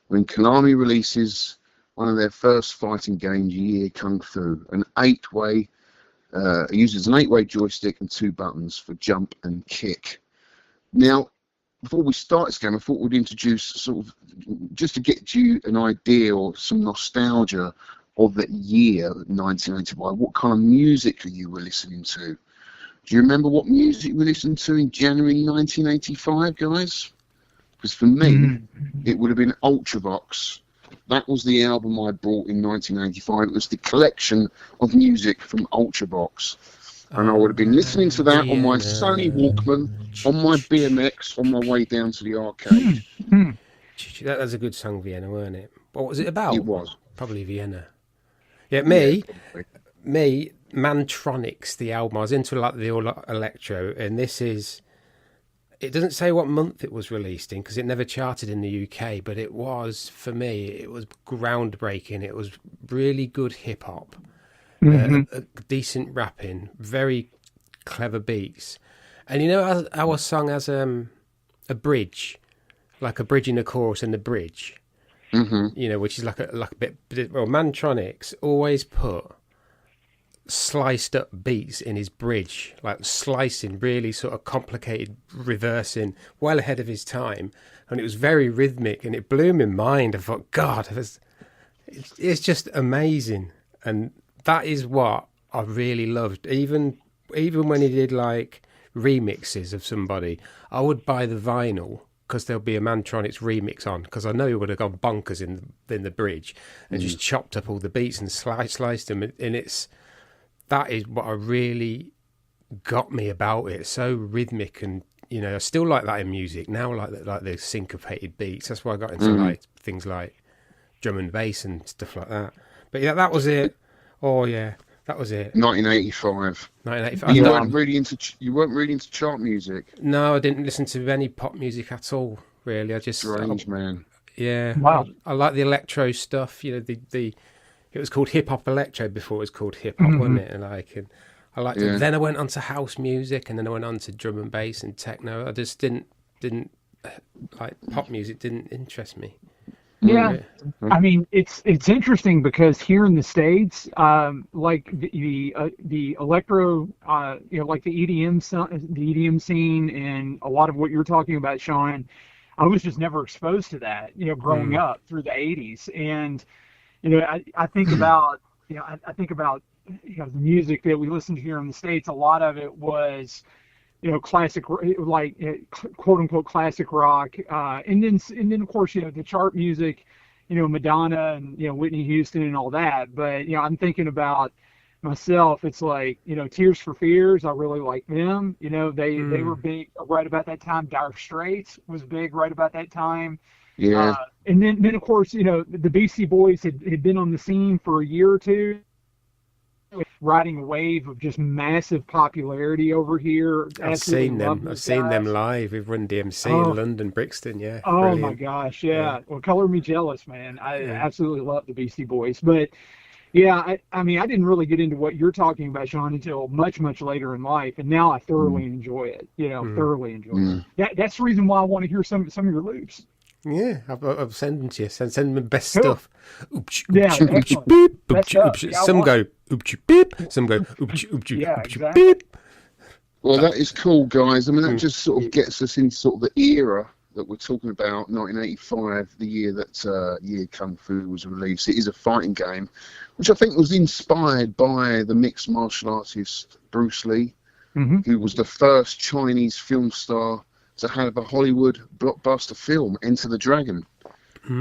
S2: when Konami releases one of their first fighting games, Year Kung Fu, an 8-way. It uses an 8-way joystick and 2 buttons for jump and kick. Now, before we start this game, I thought we'd introduce sort of, just to get you an idea or some nostalgia of that year, 1985, what kind of music you were listening to. Do you remember what music we listened to in January 1985, guys? Because for me, it would have been Ultravox. That was the album I bought in 1985. It was the collection of music from Ultravox. And I would have been listening to that on my Sony Walkman, on my BMX, on my way down to the arcade.
S4: That was a good song, Vienna, weren't it? What was it about?
S2: It was.
S4: Probably Vienna. Yeah, me, Mantronics, the album. I was into like the electro, and this is. It doesn't say what month it was released in because it never charted in the UK, but it was, for me, it was groundbreaking. It was really good hip hop, a decent rapping, very clever beats. And you know, our song has a bridge, like a bridge in a chorus and a bridge, you know, which is like a bit. Well, Mantronics always put sliced up beats in his bridge, like slicing, really sort of complicated reversing, well ahead of his time, and it was very rhythmic, and it blew my mind. I thought, God, it's just amazing, and that is what I really loved. Even when he did like remixes of somebody, I would buy the vinyl because there'll be a Mantronics remix on, because I know he would have gone bonkers in the bridge and just chopped up all the beats and sliced them, and that is what I really got me about it. So rhythmic, and you know, I still like that in music now, like the syncopated beats. That's why I got into like things like drum and bass and stuff like that. But yeah, that was it. Oh yeah, that was it.
S2: 1985.
S4: 1985.
S2: You weren't really into chart music.
S4: No, I didn't listen to any pop music at all. Really, I just
S2: strange man.
S4: Yeah,
S3: wow.
S4: I like the electro stuff. You know, it was called hip hop electro before it was called hip hop, wasn't it? And I liked it. Then I went on to house music, and then I went on to drum and bass and techno. I just didn't like pop music. Didn't interest me.
S3: Yeah, I mean, it's interesting because here in the States, like the electro, you know, like the EDM scene, and a lot of what you're talking about, Sean, I was just never exposed to that, you know, growing up through the 80s. And you know, I think about, you know, I think about, you know, the music that we listened to here in the States. A lot of it was, you know, classic, like quote unquote classic rock, and then of course, you know, the chart music, you know, Madonna and, you know, Whitney Houston and all that. But you know, I'm thinking about myself. It's like, you know, Tears for Fears. I really like them. You know, they were big right about that time. Dire Straits was big right about that time.
S2: Yeah.
S3: And then of course, the Beastie Boys had been on the scene for a year or two, riding a wave of just massive popularity over here.
S4: I've
S3: Absolutely
S4: seen
S3: love
S4: them. I've
S3: those
S4: seen them
S3: guys.
S4: live. We've run DMC
S3: Oh,
S4: in London, Brixton. Yeah,
S3: oh my
S4: brilliant.
S3: gosh,
S4: Yeah.
S3: yeah. Well, color me jealous, man. I
S4: Yeah.
S3: absolutely love the Beastie Boys. But yeah, I mean, I didn't really get into what you're talking about, Sean, until much, much later in life, and now I thoroughly enjoy it. Thoroughly enjoy it. That's the reason why I want to hear some of your loops.
S4: Yeah, I'll send them to you. Send them the best
S3: Cool.
S4: stuff. Oops,
S3: Yeah,
S4: oops, oops,
S3: excellent.
S4: beep,
S3: Best
S4: oops,
S3: stuff.
S4: oops.
S3: Yeah, I
S4: Some
S3: want
S4: go oops, beep. Some go oops, oops,
S3: Yeah,
S4: oops,
S3: exactly.
S4: beep.
S2: Well, that is cool, guys. I mean, that just sort of gets us in sort of the era that we're talking about, 1985, the year that Year Kung Fu was released. It is a fighting game, which I think was inspired by the mixed martial artist Bruce Lee, who was the first Chinese film star to have a Hollywood blockbuster film, Enter the Dragon,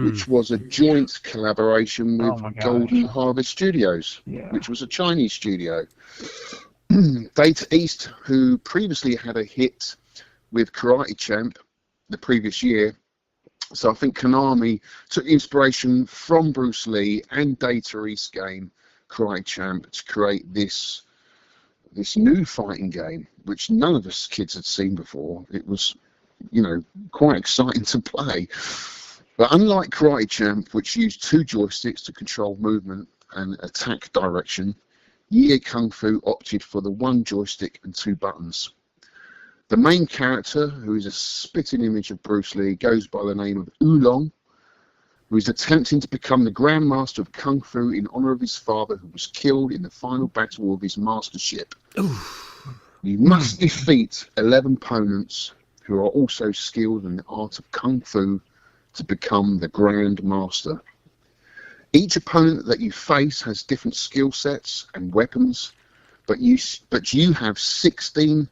S2: which was a joint collaboration with
S3: Oh my gosh.
S2: Golden Harvest Studios,
S3: Yeah.
S2: which was a Chinese studio. Data East, who previously had a hit with Karate Champ the previous year, so I think Konami took inspiration from Bruce Lee and Data East's game Karate Champ to create this new fighting game, which none of us kids had seen before. It was, quite exciting to play. But unlike Karate Champ, which used 2 joysticks to control movement and attack direction, Year Kung Fu opted for the 1 joystick and 2 buttons. The main character, who is a spitting image of Bruce Lee, goes by the name of Oolong, who is attempting to become the Grand Master of Kung Fu in honor of his father, who was killed in the final battle of his mastership. You must defeat 11 opponents who are also skilled in the art of Kung Fu to become the Grand Master. Each opponent that you face has different skill sets and weapons, but you have 16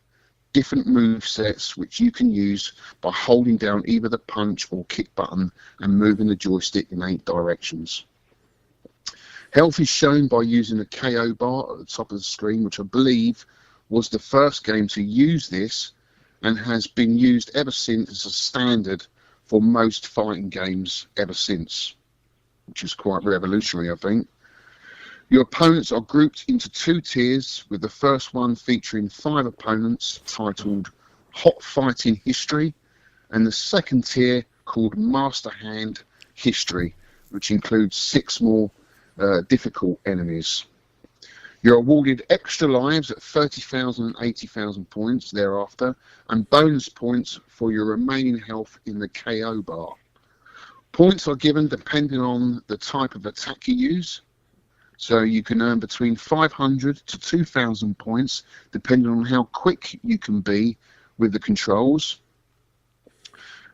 S2: different move sets which you can use by holding down either the punch or kick button and moving the joystick in 8 directions. Health is shown by using a KO bar at the top of the screen, which I believe was the first game to use this and has been used ever since as a standard for most fighting games ever since, which is quite revolutionary, I think. Your opponents are grouped into 2 tiers, with the first one featuring 5 opponents titled Hot Fighting History, and the second tier called Master Hand History, which includes 6 more difficult enemies. You're awarded extra lives at 30,000 and 80,000 points thereafter, and bonus points for your remaining health in the KO bar. Points are given depending on the type of attack you use, so you can earn between 500 to 2,000 points depending on how quick you can be with the controls.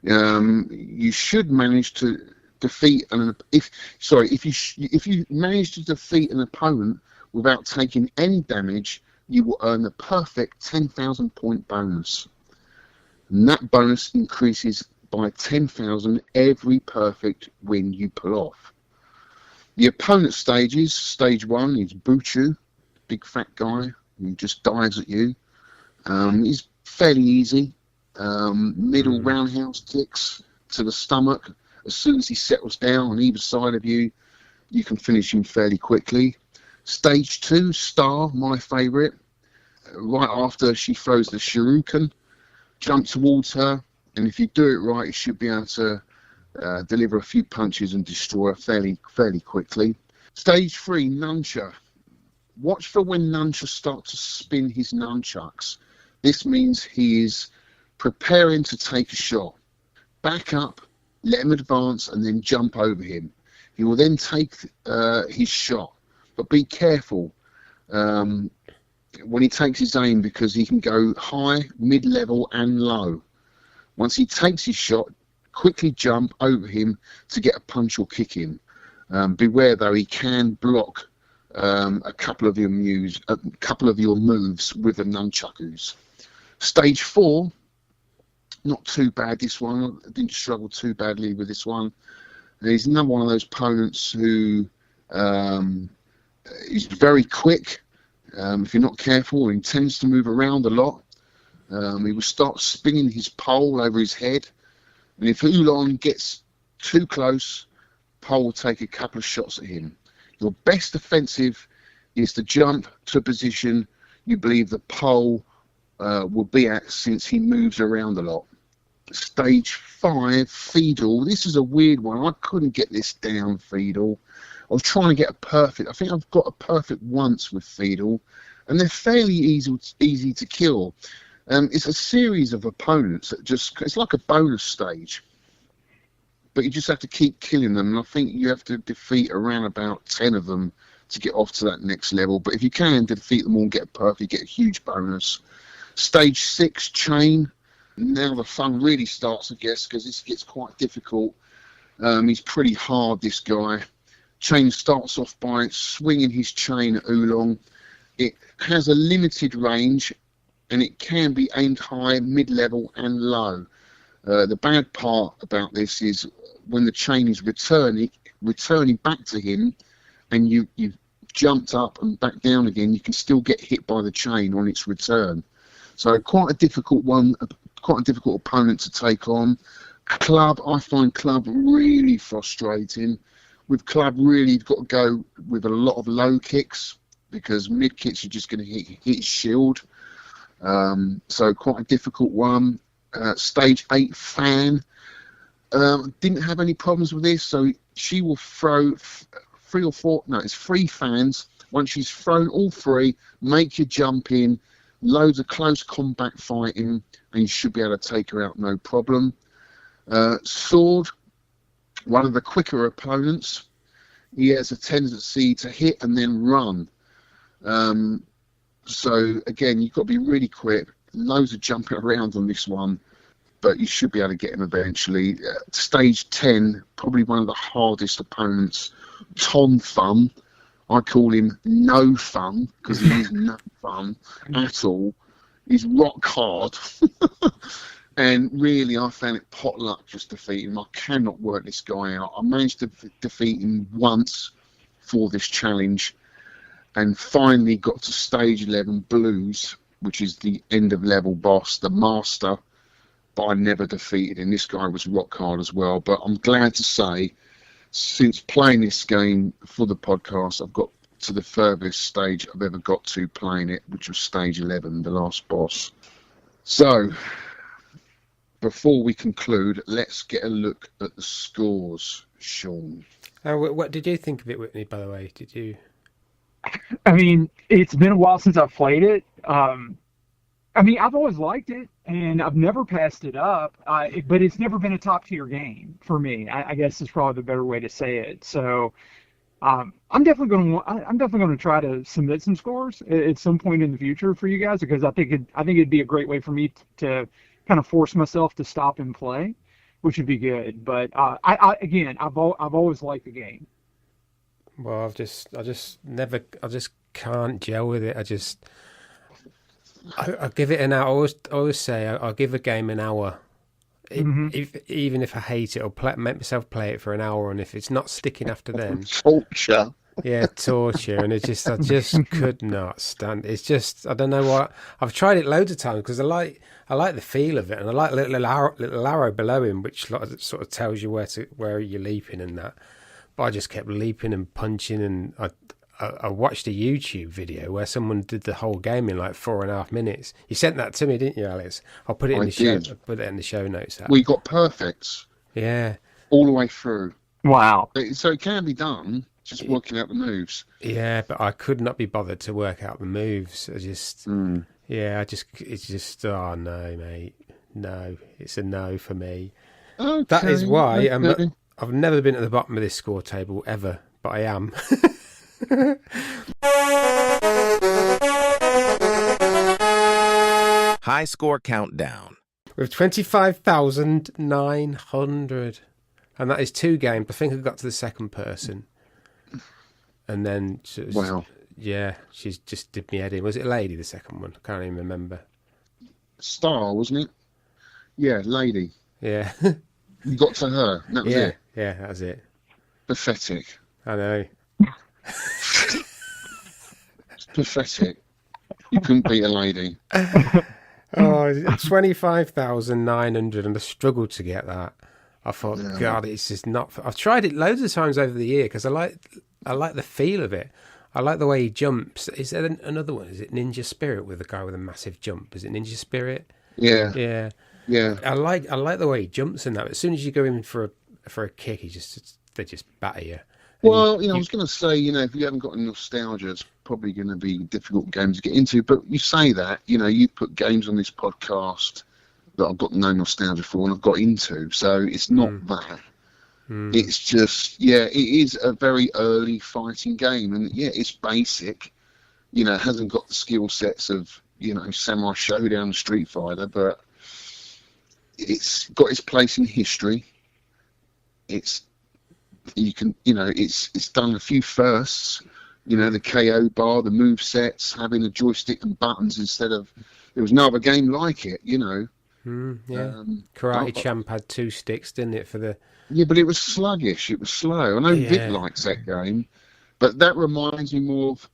S2: You should manage to defeat if you manage to defeat an opponent without taking any damage, you will earn the perfect 10,000 point bonus. And that bonus increases by 10,000 every perfect win you pull off. The opponent stages, stage 1 is Buchu, big fat guy who just dives at you. He's fairly easy. Middle roundhouse kicks to the stomach. As soon as he settles down on either side of you, you can finish him fairly quickly. Stage 2, Star, my favourite. Right after she throws the shuriken, jump towards her, and if you do it right, you should be able to deliver a few punches and destroy her fairly quickly. Stage 3, Nuncha. Watch for when Nuncha starts to spin his nunchucks. This means he is preparing to take a shot. Back up, let him advance, and then jump over him. He will then take his shot. But be careful when he takes his aim, because he can go high, mid-level and low. Once he takes his shot, quickly jump over him to get a punch or kick in. Beware though, he can block a couple of your moves with the nunchakus. Stage 4, not too bad this one. I didn't struggle too badly with this one. He's another one of those opponents who is very quick. If you're not careful, he tends to move around a lot. He will start spinning his pole over his head, and if Oolong gets too close, Pole will take a couple of shots at him. Your best offensive is to jump to a position you believe the Pole will be at, since he moves around a lot. Stage 5, Feedle. This is a weird one. I couldn't get this down, Feedle. I was trying to get a perfect. I think I've got a perfect once with Feedle, and they're fairly easy to kill. It's a series of opponents that it's like a bonus stage, but you just have to keep killing them, and I think you have to defeat around about 10 of them to get off to that next level. But if you can defeat them all and get a perfect, you get a huge bonus. Stage 6, Chain. Now the fun really starts, I guess, because this gets quite difficult. He's pretty hard, this guy. Chain starts off by swinging his chain at Oolong. It has a limited range, and it can be aimed high, mid-level, and low. The bad part about this is when the chain is returning back to him, and you've jumped up and back down again, you can still get hit by the chain on its return. So quite a difficult one, quite a difficult opponent to take on. Club, I find Club really frustrating. With Club, really, you've got to go with a lot of low kicks, because mid kicks you're just going to hit his shield. So quite a difficult one. Stage 8, Fan. Didn't have any problems with this, so she will throw it's 3 fans. Once she's thrown all 3, make you jump in, loads of close combat fighting, and you should be able to take her out no problem. Sword, one of the quicker opponents. He has a tendency to hit and then run. So again, you've got to be really quick. Loads of jumping around on this one, but you should be able to get him eventually. Stage 10, probably one of the hardest opponents, Tom Thumb. I call him No Fun, because he is no fun at all. He's rock hard. And really, I found it pot luck just defeating him. I cannot work this guy out. I managed to defeat him once for this challenge, and finally got to stage 11, Blues, which is the end of level boss, the master, but I never defeated him. This guy was rock hard as well. But I'm glad to say, since playing this game for the podcast, I've got to the furthest stage I've ever got to playing it, which was stage 11, the last boss. So, before we conclude, let's get a look at the scores, Sean.
S4: What did you think of it, Whitney, by the way? Did you...
S3: I mean, it's been a while since I've played it. I mean, I've always liked it, and I've never passed it up, but it's never been a top-tier game for me. I guess is probably the better way to say it. So I'm definitely going to try to submit some scores at some point in the future for you guys, because I think it'd be a great way for me to kind of force myself to stop and play, which would be good. But I've always liked the game.
S4: Well, I just can't gel with it. I give it an hour. I always say I'll give a game an hour. Even if I hate it, I'll make myself play it for an hour, and if it's not sticking after then,
S2: torture.
S4: Yeah, torture, and I just could not stand. It's just, I don't know what. I've tried it loads of times because I like the feel of it, and I like little arrow below him, which sort of tells you where you're leaping and that. But I just kept leaping and punching, and I watched a YouTube video where someone did the whole game in like 4.5 minutes. You sent that to me, didn't you, Alex? I'll put it in the show notes.
S2: We got perfects.
S4: Yeah.
S2: All the way through.
S3: Wow.
S2: So it can be done, just working out the moves.
S4: Yeah, but I could not be bothered to work out the moves. It's just, oh no, mate. No, it's a no for me.
S2: Okay,
S4: that is why I've never been at the bottom of this score table ever, but I am.
S1: High score countdown.
S4: With 25,900. And that is 2 games. I think I got to the second person. And then,
S2: wow.
S4: Yeah, she's just did me head in. Was it a lady, the second one? I can't even remember.
S2: Star, wasn't it? Yeah, lady.
S4: Yeah.
S2: You got to her. That was it.
S4: Yeah, that was it.
S2: Pathetic.
S4: I know.
S2: Pathetic. You couldn't beat a lady.
S4: 25,900, and I struggled to get that. I thought, God, it's just not. I've tried it loads of times over the year because I like the feel of it. I like the way he jumps. Is there another one? Is it Ninja Spirit with the guy with a massive jump? Is it Ninja Spirit?
S2: Yeah.
S4: Yeah.
S2: Yeah.
S4: I like the way he jumps in that. But as soon as you go in for a kick, they just batter you.
S2: Well, I was going to say, if you haven't got any nostalgia, it's probably going to be a difficult game to get into. But you say that, you put games on this podcast that I've got no nostalgia for and I've got into. So it's not that. It's just, it is a very early fighting game. And, it's basic. It hasn't got the skill sets of, Samurai Showdown, Street Fighter, but it's got its place in history. It's done a few firsts, the KO bar, the move sets, having a joystick and buttons instead of, there was no other game like it,
S4: Karate Champ had 2 sticks, didn't it, for the...
S2: Yeah, but it was sluggish, it was slow. I know Vic likes that game, but that reminds me more of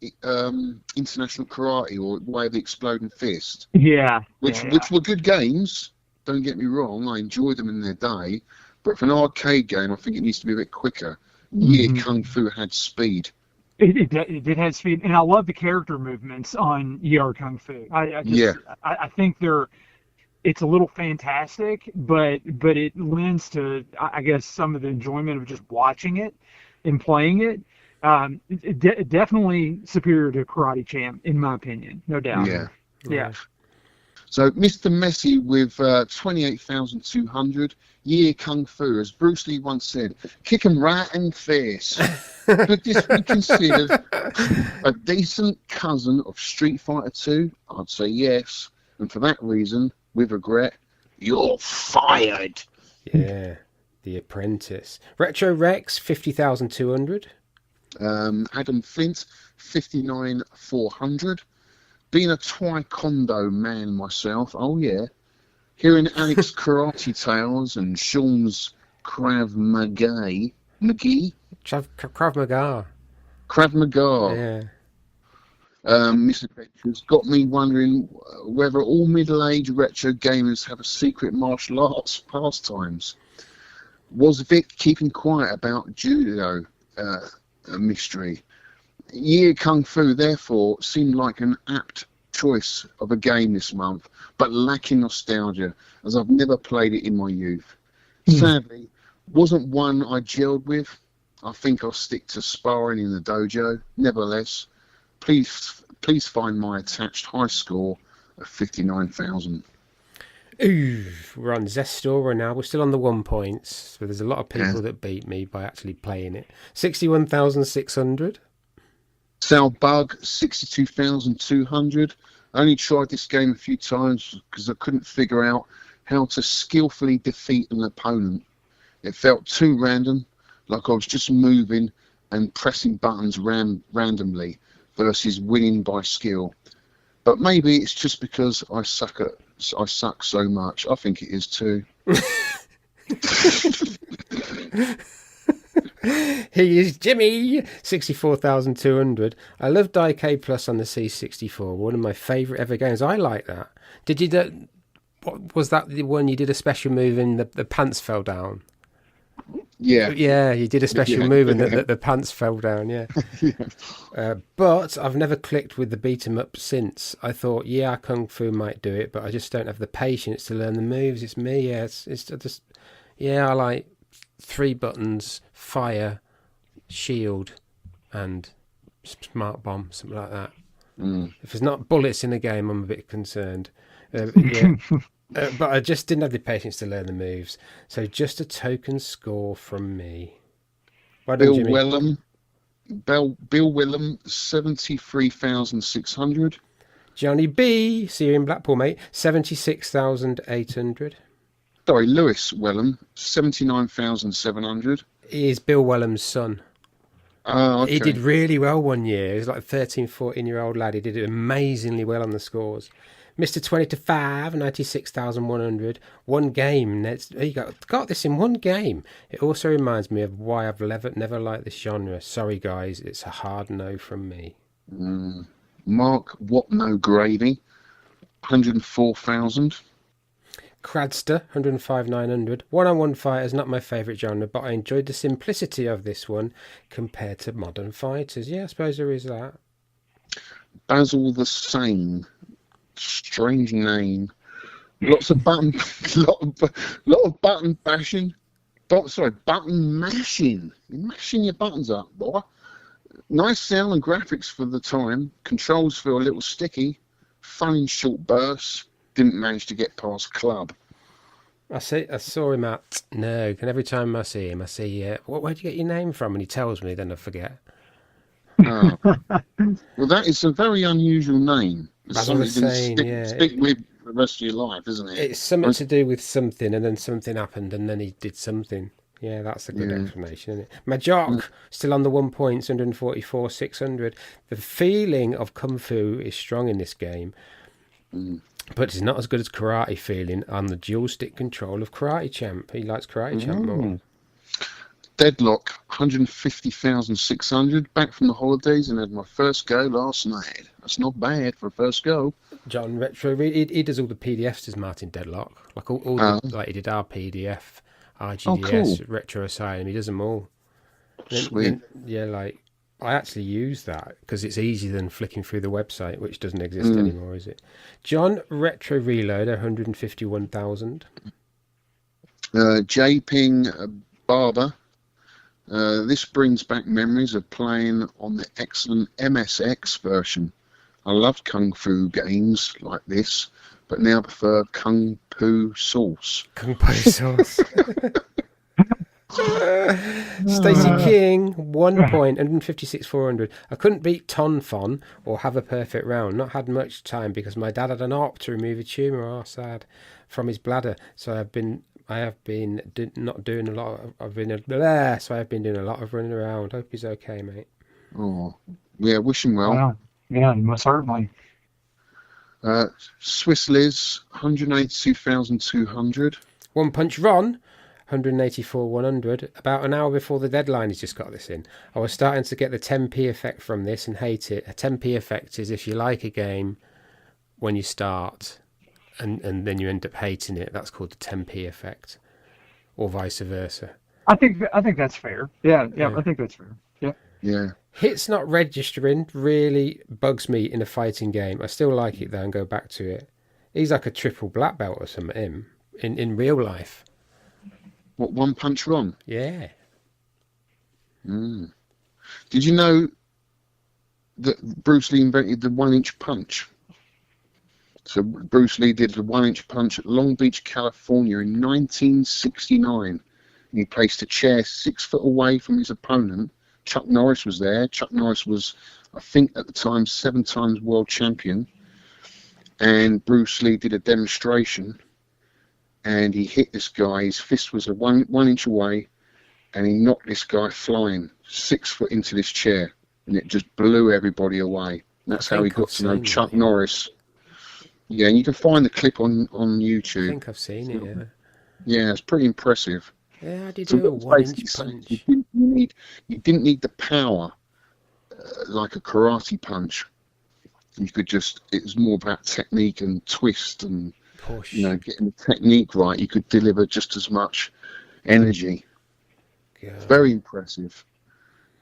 S2: International Karate or Way of the Exploding Fist.
S3: Yeah.
S2: Which were good games, don't get me wrong, I enjoyed them in their day. But for an arcade game, I think it needs to be a bit quicker. Kung Fu had speed.
S3: It did have speed, and I love the character movements on Kung Fu. I think it's a little fantastic, but it lends to, I guess, some of the enjoyment of just watching it and playing it. Definitely superior to Karate Champ, in my opinion, no doubt. Yeah.
S2: So Mr. Messi with 28,200. Kung Fu, as Bruce Lee once said, kick 'em right in the face. Could this be considered a decent cousin of Street Fighter 2? I'd say yes. And for that reason, with regret, you're fired.
S4: Yeah, The Apprentice. Retro Rex, 50,200.
S2: Adam Flint, 59,400. Being a Taekwondo man myself, hearing Alex Karate Tales and Sean's Krav Maga. Krav Maga.
S4: Yeah.
S2: Misadventures got me wondering whether all middle-aged retro gamers have a secret martial arts pastimes. Was Vic keeping quiet about judo? A mystery. Kung Fu, therefore, seemed like an apt choice of a game this month, but lacking nostalgia, as I've never played it in my youth. Sadly, wasn't one I gelled with. I think I'll stick to sparring in the dojo. Nevertheless, please find my attached high score of 59,000.
S4: Ooh, we're on Zestora now. We're still on the 1 points, so there's a lot of people that beat me by actually playing it. 61,600.
S2: Sal Bug, 62,200. I only tried this game a few times because I couldn't figure out how to skillfully defeat an opponent. It felt too random, like I was just moving and pressing buttons randomly versus winning by skill. But maybe it's just because I suck so much. I think it is too.
S4: He is Jimmy, 64,200. I love Diecade Plus on the C64. One of my favourite ever games. I like that. Did you what was that the one you did a special move in the pants fell down?
S2: Yeah.
S4: Yeah, you did a special move and the pants fell down, yeah. But I've never clicked with the beat 'em up since. I thought, Kung Fu might do it, but I just don't have the patience to learn the moves. It's me, I like 3 buttons, fire, shield, and smart bomb, something like that. If there's not bullets in the game, I'm a bit concerned. But I just didn't have the patience to learn the moves. So just a token score from me. Well done, Jimmy.
S2: Bill Willem, 73,600.
S4: Johnny B, see you in Blackpool, mate, 76,800.
S2: Sorry, Lewis Wellham, 79,700.
S4: He is Bill Wellham's son.
S2: Oh, okay.
S4: He did really well one year. He was like a 13, 14-year-old lad. He did amazingly well on the scores. Mr. 20 to 5, 96,100. One game. He got this in one game. It also reminds me of why I've never liked this genre. Sorry, guys. It's a hard no from me.
S2: Mark What No Gravy, 104,000.
S4: Cradster, 105,900. One-on-one fighters, not my favourite genre, but I enjoyed the simplicity of this one compared to modern fighters. Yeah, I suppose there is that.
S2: Basil the Sane. Strange name. Lots of button, lot of button bashing. Button mashing. You're mashing your buttons up, boy. Nice sound and graphics for the time. Controls feel a little sticky. Fun in short bursts. Didn't manage to get past club.
S4: I saw him at Nerg, and every time I see him, I say, where'd you get your name from? And he tells me, then I forget.
S2: Oh. Well, that is a very unusual name. It's
S4: Basil the
S2: something you
S4: Sane,
S2: can
S4: yeah.
S2: stick with the rest of your life, isn't it?
S4: It's something to do with something, and then something happened, and then he did something. Yeah, that's a good explanation, isn't it? Majok, still on the 1 points, 144, 600. The feeling of Kung Fu is strong in this game, but it's not as good as Karate feeling on the dual stick control of Karate Champ. He likes Karate Champ more.
S2: Deadlock, 150,600. Back from the holidays and had my first go last night. That's not bad for a first go.
S4: John Retro, he does all the PDFs, does Martin Deadlock. Like like he did our PDF, RGDS, Retro Asylum. He does them all.
S2: Sweet.
S4: I actually use that because it's easier than flicking through the website, which doesn't exist anymore, is it? John Retro Reload, 151,000.
S2: J Ping Barber. This brings back memories of playing on the excellent MSX version. I loved Kung Fu games like this, but now prefer Kung Fu Sauce.
S4: Kung Fu Sauce. Stacey King, 1 point, 156,400. I couldn't beat Ton Fon or have a perfect round. Not had much time because my dad had an op to remove a tumour, sad, from his bladder. So I have been doing a lot of running around. Hope he's okay, mate.
S2: Oh, yeah, wish him well.
S3: Wow. Yeah, most certainly.
S2: Swiss Liz, 182,200.
S4: One Punch Ron, 184,100. About an hour before the deadline, he's just got this in. I was starting to get the 10p effect from this and hate it. A 10p effect is if you like a game when you start and then you end up hating it. That's called the 10p effect, or vice versa.
S3: I think that's fair. Yeah, I think that's fair. Yeah.
S2: Yeah.
S4: Hits not registering really bugs me in a fighting game. I still like it though and go back to it. He's like a triple black belt or something, him, in real life.
S2: What, One Punch Ron?
S4: Yeah.
S2: Did you know that Bruce Lee invented the 1-inch punch? So Bruce Lee did the 1-inch punch at Long Beach, California in 1969. And he placed a chair 6 foot away from his opponent. Chuck Norris was there. Chuck Norris was, I think at the time, 7 times world champion. And Bruce Lee did a demonstration. And he hit this guy. His fist was one inch away. And he knocked this guy flying 6 foot into this chair. And it just blew everybody away. And that's how he got to know Chuck Norris. Yeah, and you can find the clip on YouTube.
S4: I think I've seen it, yeah.
S2: Yeah, it's pretty impressive.
S4: Yeah, I did
S2: So
S4: do a
S2: what it's
S4: 1-inch
S2: basically
S4: punch.
S2: saying, you didn't need the power like a karate punch. You could just, it was more about technique and twist and
S4: Push.
S2: getting the technique right. You could deliver just as much energy.
S4: God.
S2: It's very impressive.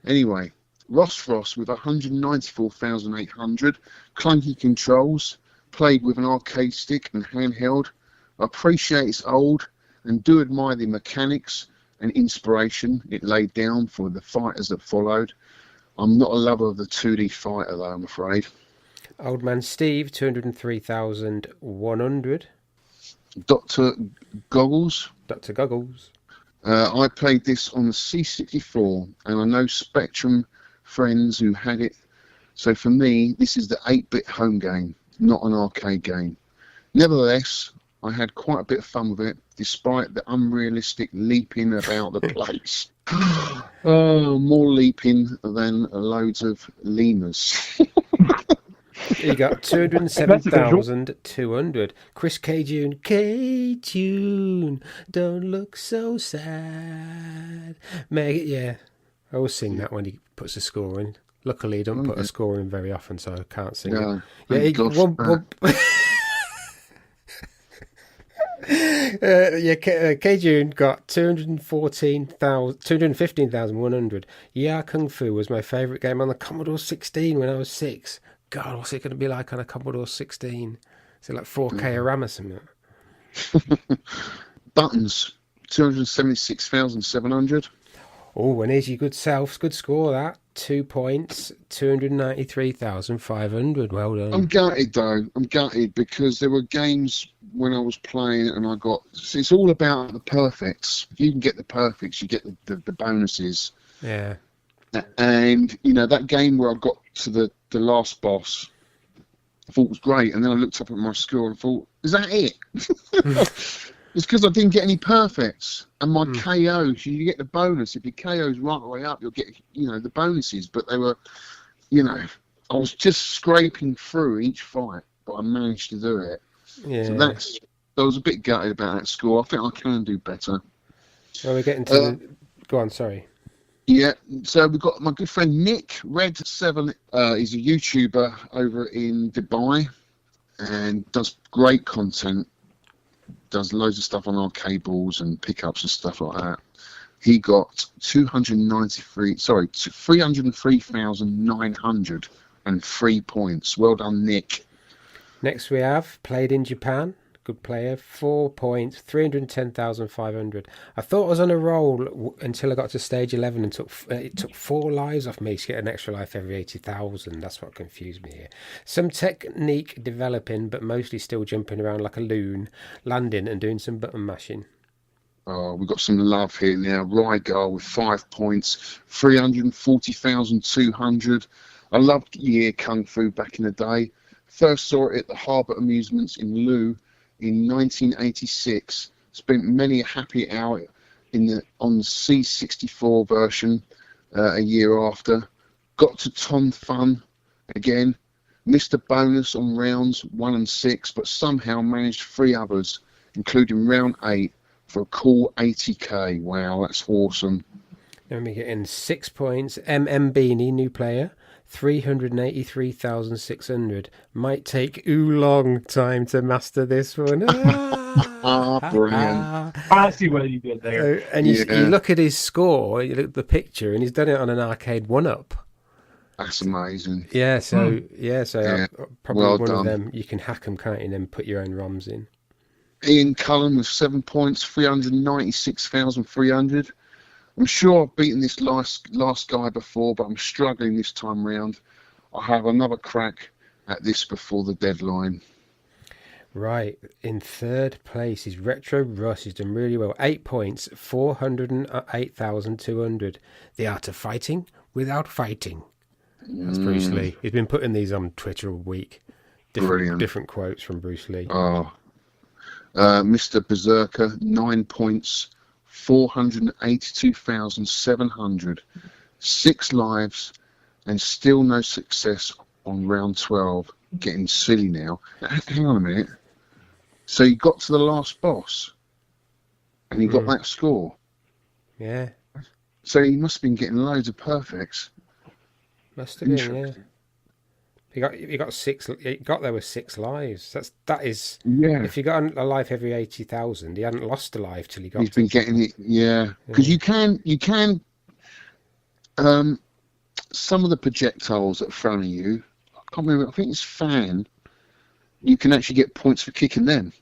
S2: Anyway, Ross Frost with 194,800, clunky controls, played with an arcade stick and handheld. I appreciate it's old and do admire the mechanics and inspiration it laid down for the fighters that followed. I'm not a lover of the 2D fighter though, I'm afraid.
S4: Old Man Steve, 203,100.
S2: Dr. Goggles.
S4: Dr. Goggles.
S2: I played this on the C64 and I know Spectrum friends who had it. So for me, this is the 8-bit home game, not an arcade game. Nevertheless, I had quite a bit of fun with it, despite the unrealistic leaping about the place. More leaping than loads of lemurs.
S4: You got 207,200. Chris K-June. K-June, don't look so sad. Yeah. I always sing that when he puts a score in. Luckily, he don't put a score in very often, so I can't sing it. Yeah, K June got 215,100. Yeah, Kung Fu was my favourite game on the Commodore 16 when I was 6. God, what's it going to be like on a Commodore 16? Is it like 4K a RAM or something?
S2: Buttons, 276,700.
S4: Oh, and here's your good self. Good score, that. 2 points, 293,500. Well done.
S2: I'm gutted, though. I'm gutted because there were games when I was playing and I got... It's all about the perfects. If you can get the perfects, you get the bonuses.
S4: Yeah.
S2: And, you know, that game where I got to the last boss, I thought was great. And then I looked up at my score and thought, is that it? It's because I didn't get any perfects. And my KOs, you get the bonus. If your KOs right the way up, you'll get, you know, the bonuses. But they were, you know, I was just scraping through each fight, but I managed to do it.
S4: Yeah.
S2: So I was a bit gutted about that score. I think I can do better.
S4: Well, we're getting to Go on, sorry.
S2: Yeah, so we've got my good friend Nick, Red7. He's a YouTuber over in Dubai and does great content. Does loads of stuff on arcade balls and pickups and stuff like that. He got 303,903 points. Well done, Nick.
S4: Next we have Played in Japan. Good player. 4 points, 310,500. I thought I was on a roll until I got to stage 11 and it took 4 lives off me to get an extra life every 80,000. That's what confused me here. Some technique developing, but mostly still jumping around like a loon, landing and doing some button mashing.
S2: Oh, we've got some love here now. Rygar with 5 points, 340,200. I loved Year Kung Fu back in the day. First saw it at the Harbour Amusements in Loo in 1986. Spent many a happy hour on the C64 version a year after. Got to Ton Fun again. Missed a bonus on rounds 1 and 6, but somehow managed 3 others, including round 8 for a cool 80k. Wow, that's awesome.
S4: Let me get in 6 points. MM Beanie, new player. 383,600. Might take long time to master this one.
S2: Brilliant.
S3: I see what you did there.
S4: And you look at his score, you look at the picture, and he's done it on an arcade 1-up.
S2: That's amazing.
S4: Yeah, so probably
S2: well
S4: one
S2: done.
S4: of them. You can hack them, can't you, and then put your own ROMs in.
S2: Ian Cullen with 7 points, 396,300. I'm sure I've beaten this last guy before, but I'm struggling this time round. I'll have another crack at this before the deadline.
S4: Right, in third place is Retro Russ. He's done really well. 8 points, 408,200. The Art of Fighting Without Fighting. That's Bruce Lee. He's been putting these on Twitter all week. Different quotes from Bruce Lee.
S2: Oh, Mr. Berserker, 9 points, 482,700. 6 lives, and still no success on round 12. Getting silly now. Hang on a minute. So you got to the last boss, and you got that score.
S4: Yeah.
S2: So he must have been getting loads of perfects.
S4: Must have been, yeah. He got 6. He got there with 6 lives. That is.
S2: Yeah.
S4: If you got a life every 80,000, he hadn't lost a life till he got.
S2: He's been getting it, yeah. Because you can. Some of the projectiles that are thrown at you, I can't remember. I think it's fan. You can actually get points for kicking them.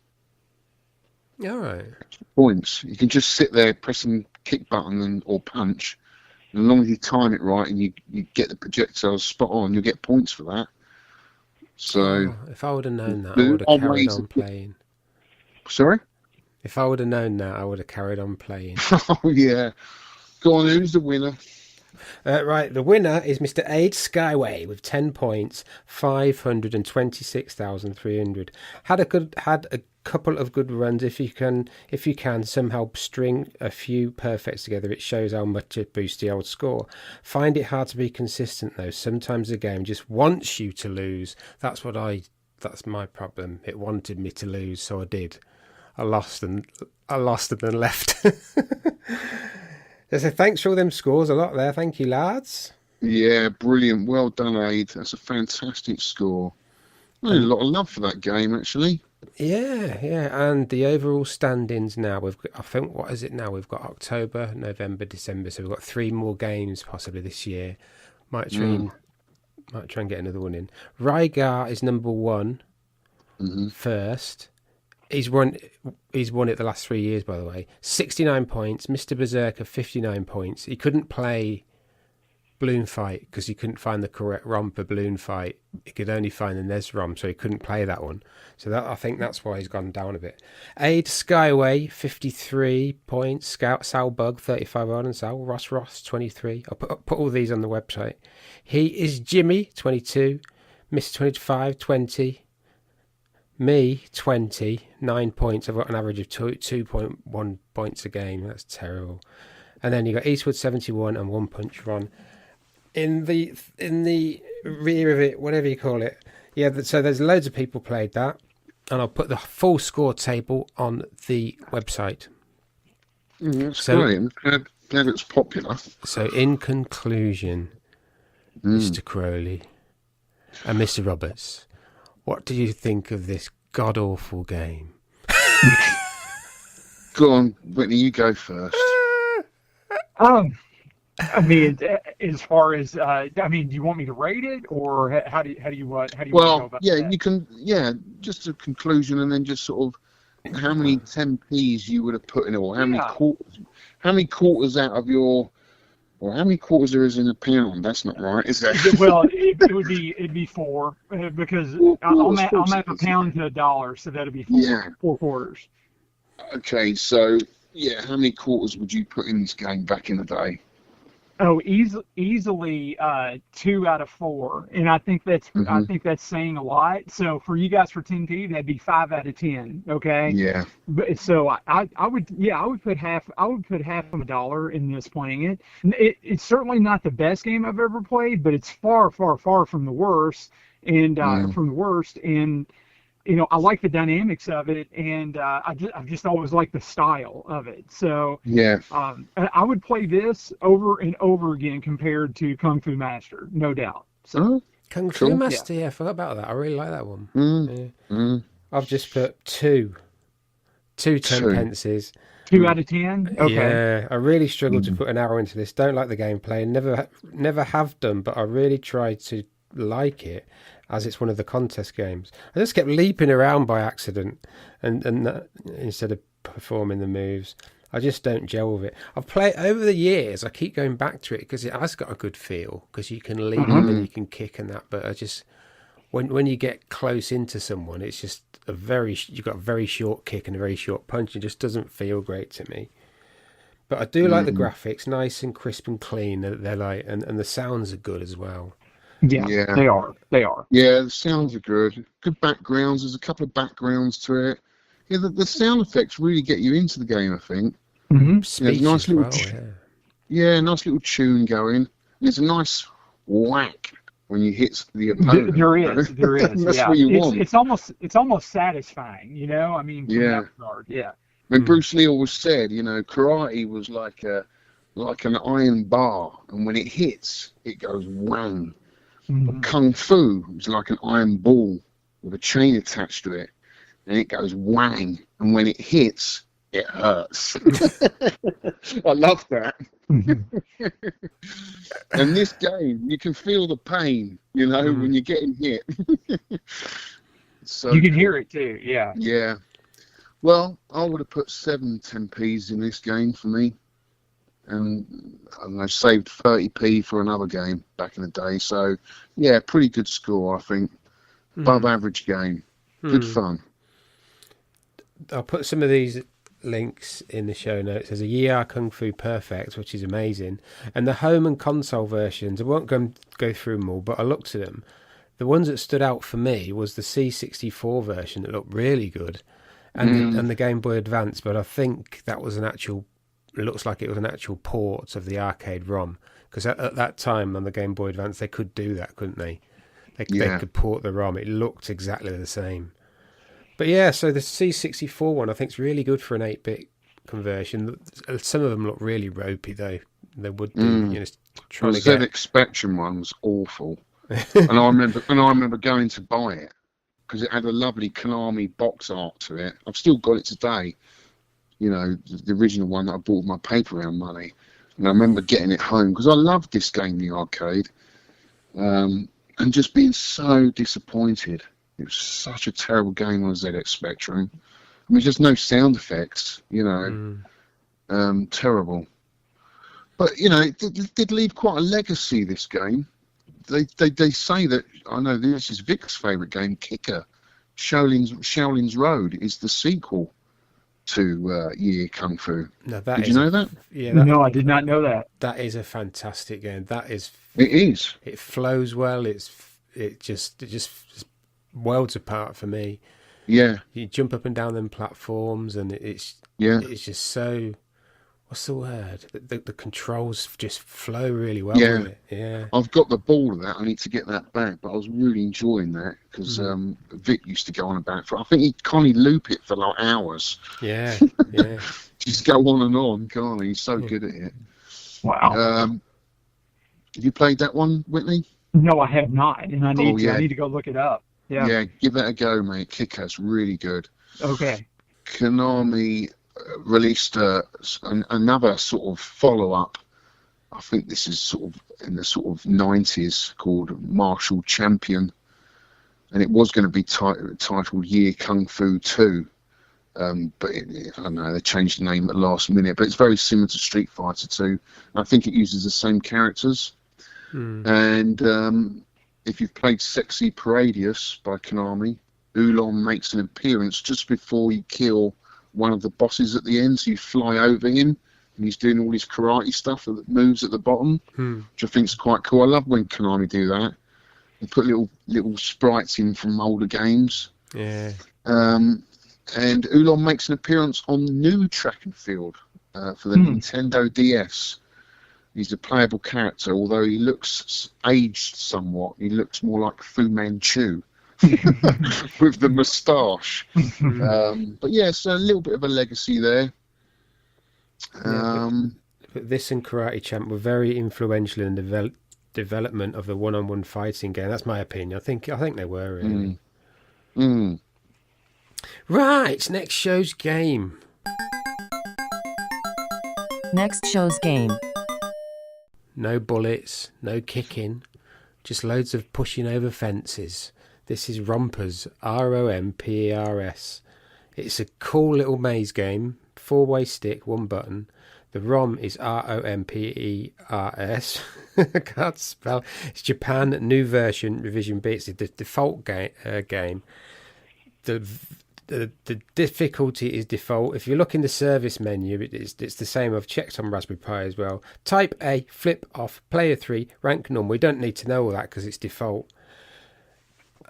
S4: All right.
S2: Points. You can just sit there pressing kick button or punch. And as long as you time it right and you get the projectiles spot on, you'll get points for that. So
S4: if I would have known that, I would have carried on playing.
S2: Sorry?
S4: If I would have known that, I would have carried on playing.
S2: Oh yeah. Go on, who's the winner?
S4: Right, the winner is Mr. Aid Skyway with 10 points, 526,300. Had a couple of good runs. If you can somehow string a few perfects together, it shows how much it boosts the old score. Find it hard to be consistent though. Sometimes the game just wants you to lose. That's my problem. It wanted me to lose, so I did. I lost and then left. So thanks for all them scores, a lot there. Thank you, lads.
S2: Yeah, brilliant. Well done, Aid. That's a fantastic score. A lot of love for that game, actually.
S4: Yeah. And the overall standings now, I think, what is it now? We've got October, November, December. So we've got 3 more games possibly this year. Might try and get another one in. Rygar is number 1 first. He's won it the last 3 years, by the way. 69 points. Mr. Berserker, 59 points. He couldn't play Balloon Fight because he couldn't find the correct ROM for Balloon Fight. He could only find the NES ROM, so he couldn't play that one. So I think that's why he's gone down a bit. Aid Skyway, 53 points. Scout Sal Bug, 35 on, and Sal Ross, 23. I'll put all these on the website. He is Jimmy, 22. Mr. 25, 20. Me, 20, 9 points. I've got an average of 2.1 points a game. That's terrible. And then you got Eastwood, 71, and One Punch Ron. In the rear of it, whatever you call it. Yeah, so there's loads of people played that. And I'll put the full score table on the website.
S2: That's great. I'm glad it's popular.
S4: So in conclusion, Mr. Crowley and Mr. Roberts, what do you think of this god-awful game?
S2: Go on, Whitney, you go first.
S3: I mean, as far as do you want me to rate it, or how do you want to go about that?
S2: You can. Yeah, just a conclusion, and then just sort of how many 10p's you would have put in it, or how many quarters out of your, or how many quarters there is in a pound. That's not right, is that?
S3: Well, it'd be 4 because I'm at a pound to $1, so that'd be 4.
S2: Yeah.
S3: 4 quarters.
S2: Okay, so yeah, how many quarters would you put in this game back in the day?
S3: Oh, easily 2 out of 4, and I think that's saying a lot. So for you guys for 10p, that'd be 5 out of 10. Okay.
S2: Yeah.
S3: But so I would put half of $1 in this playing it. It's certainly not the best game I've ever played, but it's far from the worst. And I like the dynamics of it, and I've just always liked the style of it. So
S2: yeah,
S3: I would play this over and over again compared to Kung Fu Master, no doubt. So
S4: Kung Fu Master, yeah, I forgot about that. I really like that one. I've just put two 10 pences.
S3: 2 out of 10. Okay.
S4: Yeah, I really struggled to put an hour into this. Don't like the gameplay, never have done, but I really tried to like it, as it's one of the contest games. I just kept leaping around by accident and instead of performing the moves. I just don't gel with it. I've played over the years. I keep going back to it because it has got a good feel, because you can leap and you can kick and that. But I just, when you get close into someone, it's just you've got a very short kick and a very short punch. It just doesn't feel great to me. But I do like the graphics, nice and crisp and clean. They're like, and the sounds are good as well.
S3: Yeah, they are.
S2: Yeah, the sounds are good. Good backgrounds. There's a couple of backgrounds to it. Yeah, the sound effects really get you into the game, I think.
S4: Speech
S2: nice
S4: as
S2: little
S4: well,
S2: nice little tune going. There's a nice whack when you hit the opponent.
S3: There is.
S2: That's what you want.
S3: It's almost satisfying, I mean, from that regard. Yeah.
S2: When Bruce Lee always said, karate was like an iron bar, and when it hits, it goes whang. But Kung Fu is like an iron ball with a chain attached to it, and it goes whang, and when it hits, it hurts. I love that. And this game, you can feel the pain, when you're getting hit. So
S3: you can hear it too, yeah.
S2: Yeah. Well, I would have put 7 10p's in this game for me. And I saved 30p for another game back in the day. So, yeah, pretty good score, I think. Above average game. Good fun.
S4: I'll put some of these links in the show notes. There's a Year Kung Fu Perfect, which is amazing. And the home and console versions, I won't go through them all, but I looked at them. The ones that stood out for me was the C64 version that looked really good. And the Game Boy Advance, but I think that was it looks like it was an actual port of the arcade ROM, because at that time on the Game Boy Advance they could do that, couldn't they? They could port the ROM. It looked exactly the same. But yeah, so the C64 one I think is really good for an 8-bit conversion. Some of them look really ropey though. They would do,
S2: the ZX Spectrum one was awful, and I remember going to buy it, because it had a lovely Konami box art to it. I've still got it today. You know, the original one that I bought with my paper round money. And I remember getting it home because I loved this game in the arcade, and just being so disappointed. It was such a terrible game on a ZX Spectrum. I mean, just no sound effects, you know, terrible. But, you know, it did leave quite a legacy, this game. They say that, I know this is Vic's favourite game, Kicker. Shaolin's Road is the sequel to Ye Kung Fu.
S4: No,
S2: did you know that?
S4: Yeah,
S3: No, I did not know that.
S4: That is a fantastic game. That is.
S2: It is.
S4: It flows well. It just worlds apart for me.
S2: Yeah.
S4: You jump up and down them platforms, and it's just so. What's the word? The controls just flow really well with it. Yeah.
S2: I've got the ball of that. I need to get that back, but I was really enjoying that because Vic used to go on about it. I think he'd kind of loop it for like hours.
S4: Yeah, yeah.
S2: Just go on and on, can't he? He's so good at it.
S3: Wow.
S2: Have you played that one, Whitney?
S3: No, I have not, and I need
S2: yeah.
S3: I need to go look it up. Yeah.
S2: Yeah, give that a go, mate. Kick-Ass, really good.
S3: Okay.
S2: Konami released another sort of follow-up. I think this is sort of in the sort of 90s, called Martial Champion, and it was going to be titled Ye Kung Fu 2, but I don't know, they changed the name at the last minute. But it's very similar to Street Fighter 2. I think it uses the same characters. And if you've played Sexy Paradius by Konami, Oolong makes an appearance just before you kill one of the bosses at the end. So you fly over him, and he's doing all his karate stuff that moves at the bottom, which I think is quite cool. I love when Konami do that. They put little sprites in from older games.
S4: Yeah.
S2: And Oolong makes an appearance on New Track and Field for the Nintendo DS. He's a playable character, although he looks aged somewhat. He looks more like Fu Manchu with the moustache. But yeah, so a little bit of a legacy there.
S4: But this and Karate Champ were very influential in the development of the one-on-one fighting game. That's my opinion. I think they were really. Right, next show's game.
S7: Next show's game.
S4: No bullets, no kicking, just loads of pushing over fences. This is Rompers, Rompers. It's a cool little maze game, 4-way stick, 1 button. The ROM is Rompers. I can't spell. It's Japan, new version, revision B. It's the default game. The difficulty is default. If you look in the service menu, it's the same. I've checked on Raspberry Pi as well. Type A, flip off, player 3, rank none. We don't need to know all that because it's default.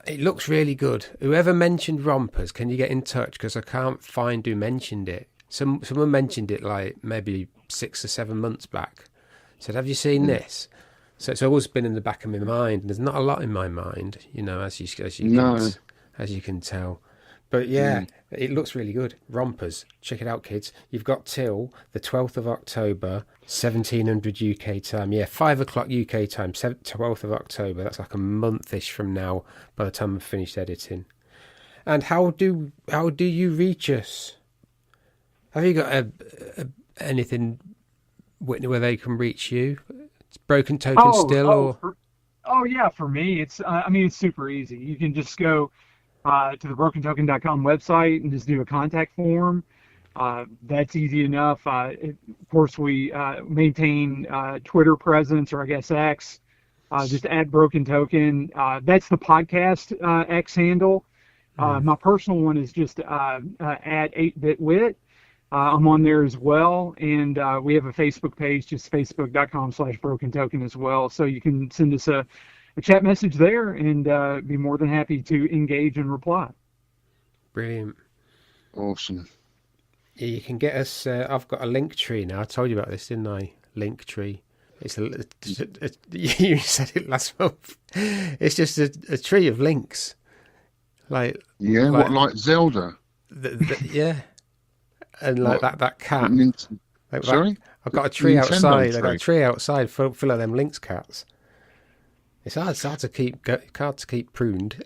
S4: It looks really good. Whoever mentioned Rompers, can you get in touch? Because I can't find who mentioned it. Someone mentioned it like maybe 6 or 7 months back. Said, have you seen this? So it's always been in the back of my mind. There's not a lot in my mind, you know, as you can tell. But yeah, it looks really good. Rompers. Check it out, kids. You've got till the 12th of October, 1700 UK time. Yeah, 5 o'clock UK time, 12th of October. That's like a month-ish from now by the time I've finished editing. And how do you reach us? Have you got anything, Whitney, where they can reach you? It's Broken Token still?
S3: Yeah, for me, it's it's super easy. You can just go to the brokentoken.com website and just do a contact form. That's easy enough. Of course, we maintain Twitter presence, or I guess X, just at Broken Token. That's the podcast X handle. My personal one is just at 8BitWit. I'm on there as well, and we have a Facebook page, just facebook.com/brokentoken as well. So you can send us a chat message there, and be more than happy to engage and reply.
S4: Brilliant.
S2: Awesome.
S4: Yeah, you can get us. I've got a link tree now. I told you about this, didn't I? Link tree. It's you said it last month. It's just a tree of links. Like
S2: Zelda?
S4: Yeah. And like that cat.
S2: Sorry?
S4: I've got a tree
S2: Nintendo
S4: outside.
S2: tree.
S4: I've got a tree outside full of them links cats. It's hard to keep pruned.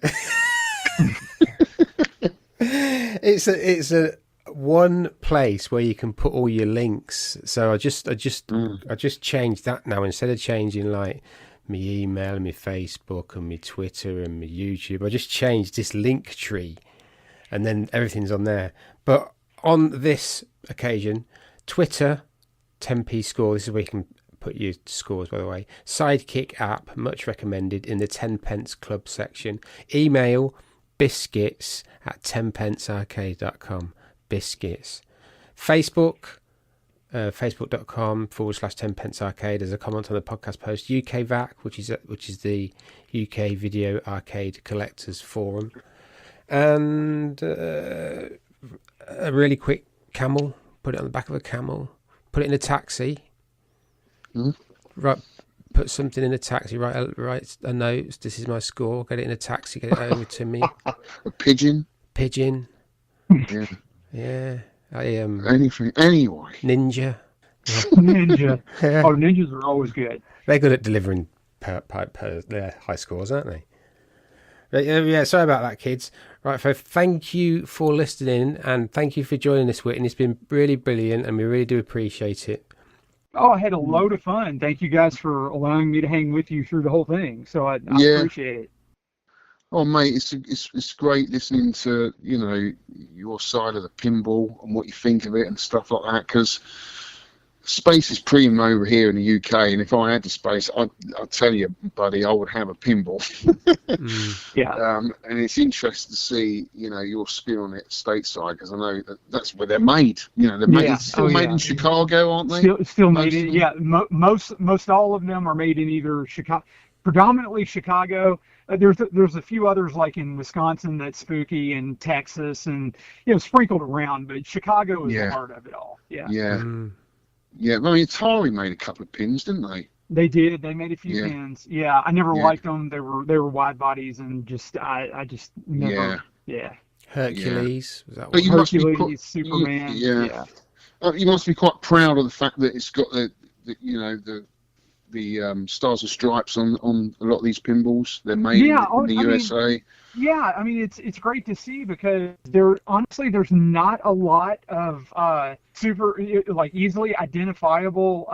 S4: It's a one place where you can put all your links. So I just changed that now. Instead of changing like my email and my Facebook and my Twitter and my YouTube, I just changed this link tree, and then everything's on there. But on this occasion, Twitter, 10p score. This is where you can put your scores, by the way. Sidekick app, much recommended, in the 10 pence club section. Email biscuits at 10pencearcade.com. Biscuits. Facebook, facebook.com/10 pence arcade. There's a comment on the podcast post. UK VAC, which is the UK Video Arcade Collectors Forum. And a really quick camel. Put it on the back of a camel. Put it in a taxi. Right. Put something in a taxi. Write a note. This is my score. Get it in a taxi. Get it over to me.
S2: A pigeon.
S4: Yeah. Yeah.
S2: Anything. Anyway.
S4: Ninja.
S3: Ninja. Oh, ninjas are always good.
S4: They're good at delivering their high scores, aren't they? But, yeah, sorry about that, kids. Right, so thank you for listening, and thank you for joining us, Whitney. It's been really brilliant, and we really do appreciate it.
S3: Oh, I had a load of fun. Thank you guys for allowing me to hang with you through the whole thing. So I appreciate it.
S2: Oh, mate, it's great listening to, you know, your side of the pinball and what you think of it and stuff like that, because space is premium over here in the UK, and if I had the space, I'll tell you, buddy, I would have a pinball.
S3: Yeah.
S2: And it's interesting to see, you know, your spin on it stateside, because I know that's where they're made. You know, they're made, still made in Chicago, aren't they?
S3: Still made in, yeah. Most all of them are made in either Chicago, predominantly Chicago. There's a few others like in Wisconsin that's spooky, and Texas, and sprinkled around, but Chicago is the heart of it all. Yeah.
S2: Yeah. Yeah. I mean, Atari made a couple of pins, didn't they?
S3: They did. They made a few pins. Yeah. I never liked them. They were wide bodies, and I just never. Yeah.
S4: Hercules. Was that
S2: but
S4: one?
S3: Hercules, Superman.
S2: Yeah. You must be quite proud of the fact that it's got the Stars and Stripes on a lot of these pinballs. They're made in the USA.
S3: Yeah, I mean it's great to see, because there's not a lot of super easily identifiable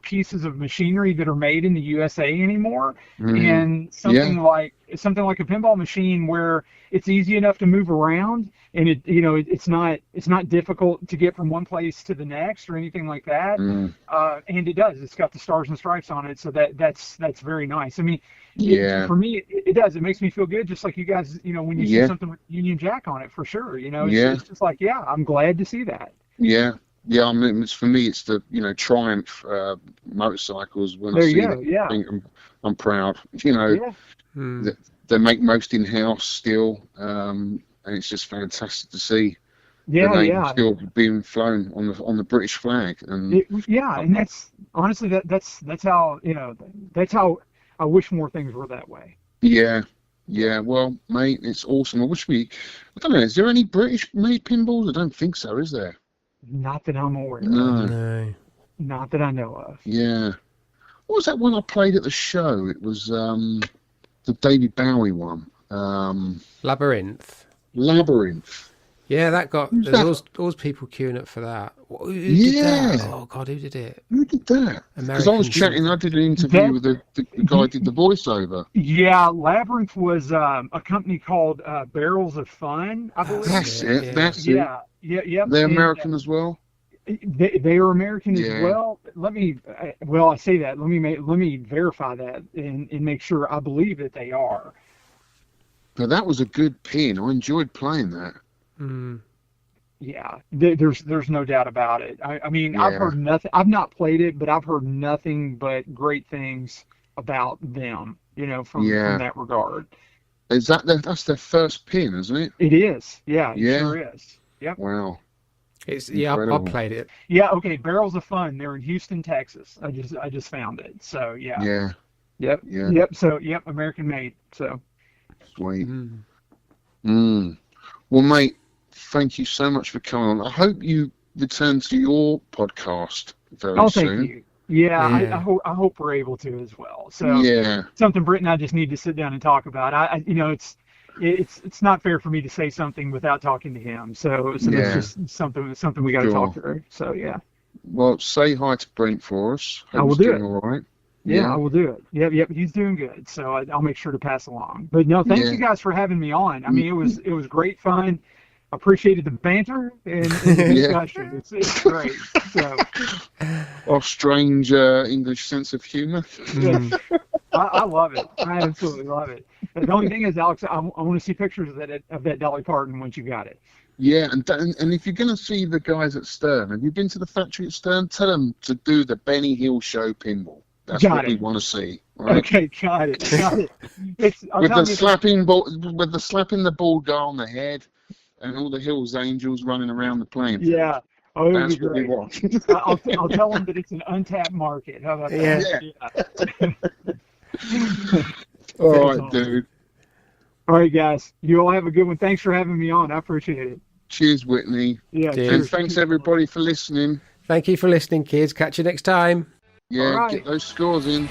S3: pieces of machinery that are made in the USA anymore. And something like a pinball machine where it's easy enough to move around, and it's not difficult to get from one place to the next or anything like that. And it does. It's got the Stars and Stripes on it, so that's very nice. I mean, for me, it does. It makes me feel good, just like you guys. When you see something with Union Jack on it, for sure. It's just like, I'm glad to see that.
S2: Yeah. I mean, for me, it's the Triumph motorcycles. When
S3: there
S2: I see
S3: you go.
S2: them,
S3: Yeah.
S2: I think I'm proud. They make most in house still, and it's just fantastic to see. The name still being flown on the British flag. And
S3: and that's honestly that's how that's how I wish more things were that way.
S2: Yeah. Well, mate, it's awesome. I don't know. Is there any British-made pinballs? I don't think so. Is there?
S3: Not that I'm aware of.
S2: No.
S3: Not that I know of.
S2: Yeah. What was that one I played at the show? It was the David Bowie one.
S4: Labyrinth.
S2: Yeah,
S4: that got. There's always people queuing up for that. Who did that? Oh God, who did it?
S2: Who did that? Because I was chatting. I did an interview with the guy who did the voiceover.
S3: Yeah, Labyrinth was a company called Barrels of Fun, I believe.
S2: That's it.
S3: Yeah.
S2: They're American as well.
S3: They are American as well. I say that. Let me verify that and make sure I believe that they are.
S2: But that was a good pin. I enjoyed playing that.
S3: Yeah, there's no doubt about it. I mean, I've heard nothing. I've not played it, but I've heard nothing but great things about them. From that regard.
S2: Is that's their first pin, isn't it?
S3: It is. Yeah, it sure is. Yep.
S2: Wow.
S4: It's I played it.
S3: Yeah. Okay. Barrels of Fun. They're in Houston, Texas. I just found it. So yeah.
S2: Yeah.
S3: Yep.
S2: Yeah.
S3: Yep. So American made. So.
S2: Sweet. Well, mate, thank you so much for coming on. I hope you return to your podcast very soon.
S3: Thank you. Yeah. I hope we're able to as well. So something Britt and I just need to sit down and talk about. it's not fair for me to say something without talking to him. So
S2: Yeah.
S3: that's just something we got to
S2: Sure.
S3: talk through. So yeah.
S2: Well, say hi to Brent for us.
S3: I will
S2: Hope
S3: do
S2: he's doing
S3: it.
S2: all right.
S3: Yeah, I will do it. Yep, he's doing good. So I'll make sure to pass along. But no, thank you guys for having me on. I mean, it was great fun. Appreciated the banter and the discussion. It's great. So
S2: Our strange English sense of humour.
S3: I love it. I absolutely love it. The only thing is, Alex, I want to see pictures of that Dolly Parton once you got it.
S2: Yeah, and if you're going to see the guys at Stern, have you been to the factory at Stern? Tell them to do the Benny Hill Show pinball. That's what we want to see. Right?
S3: Okay, got it.
S2: With the slapping the bald guy on the head, and all the Hills Angels running around the plane.
S3: Yeah. Oh, it would
S2: That's
S3: be
S2: what we
S3: great.
S2: want.
S3: I'll tell them that it's an untapped market. How about that? Yeah.
S2: All right, dude.
S3: All right, guys. You all have a good one. Thanks for having me on. I appreciate it.
S2: Cheers, Whitney.
S3: Yeah.
S2: And
S3: Cheers.
S2: thanks everybody for listening.
S4: Thank you for listening, kids. Catch you next time.
S2: Yeah,
S3: All right.
S2: get those scores in.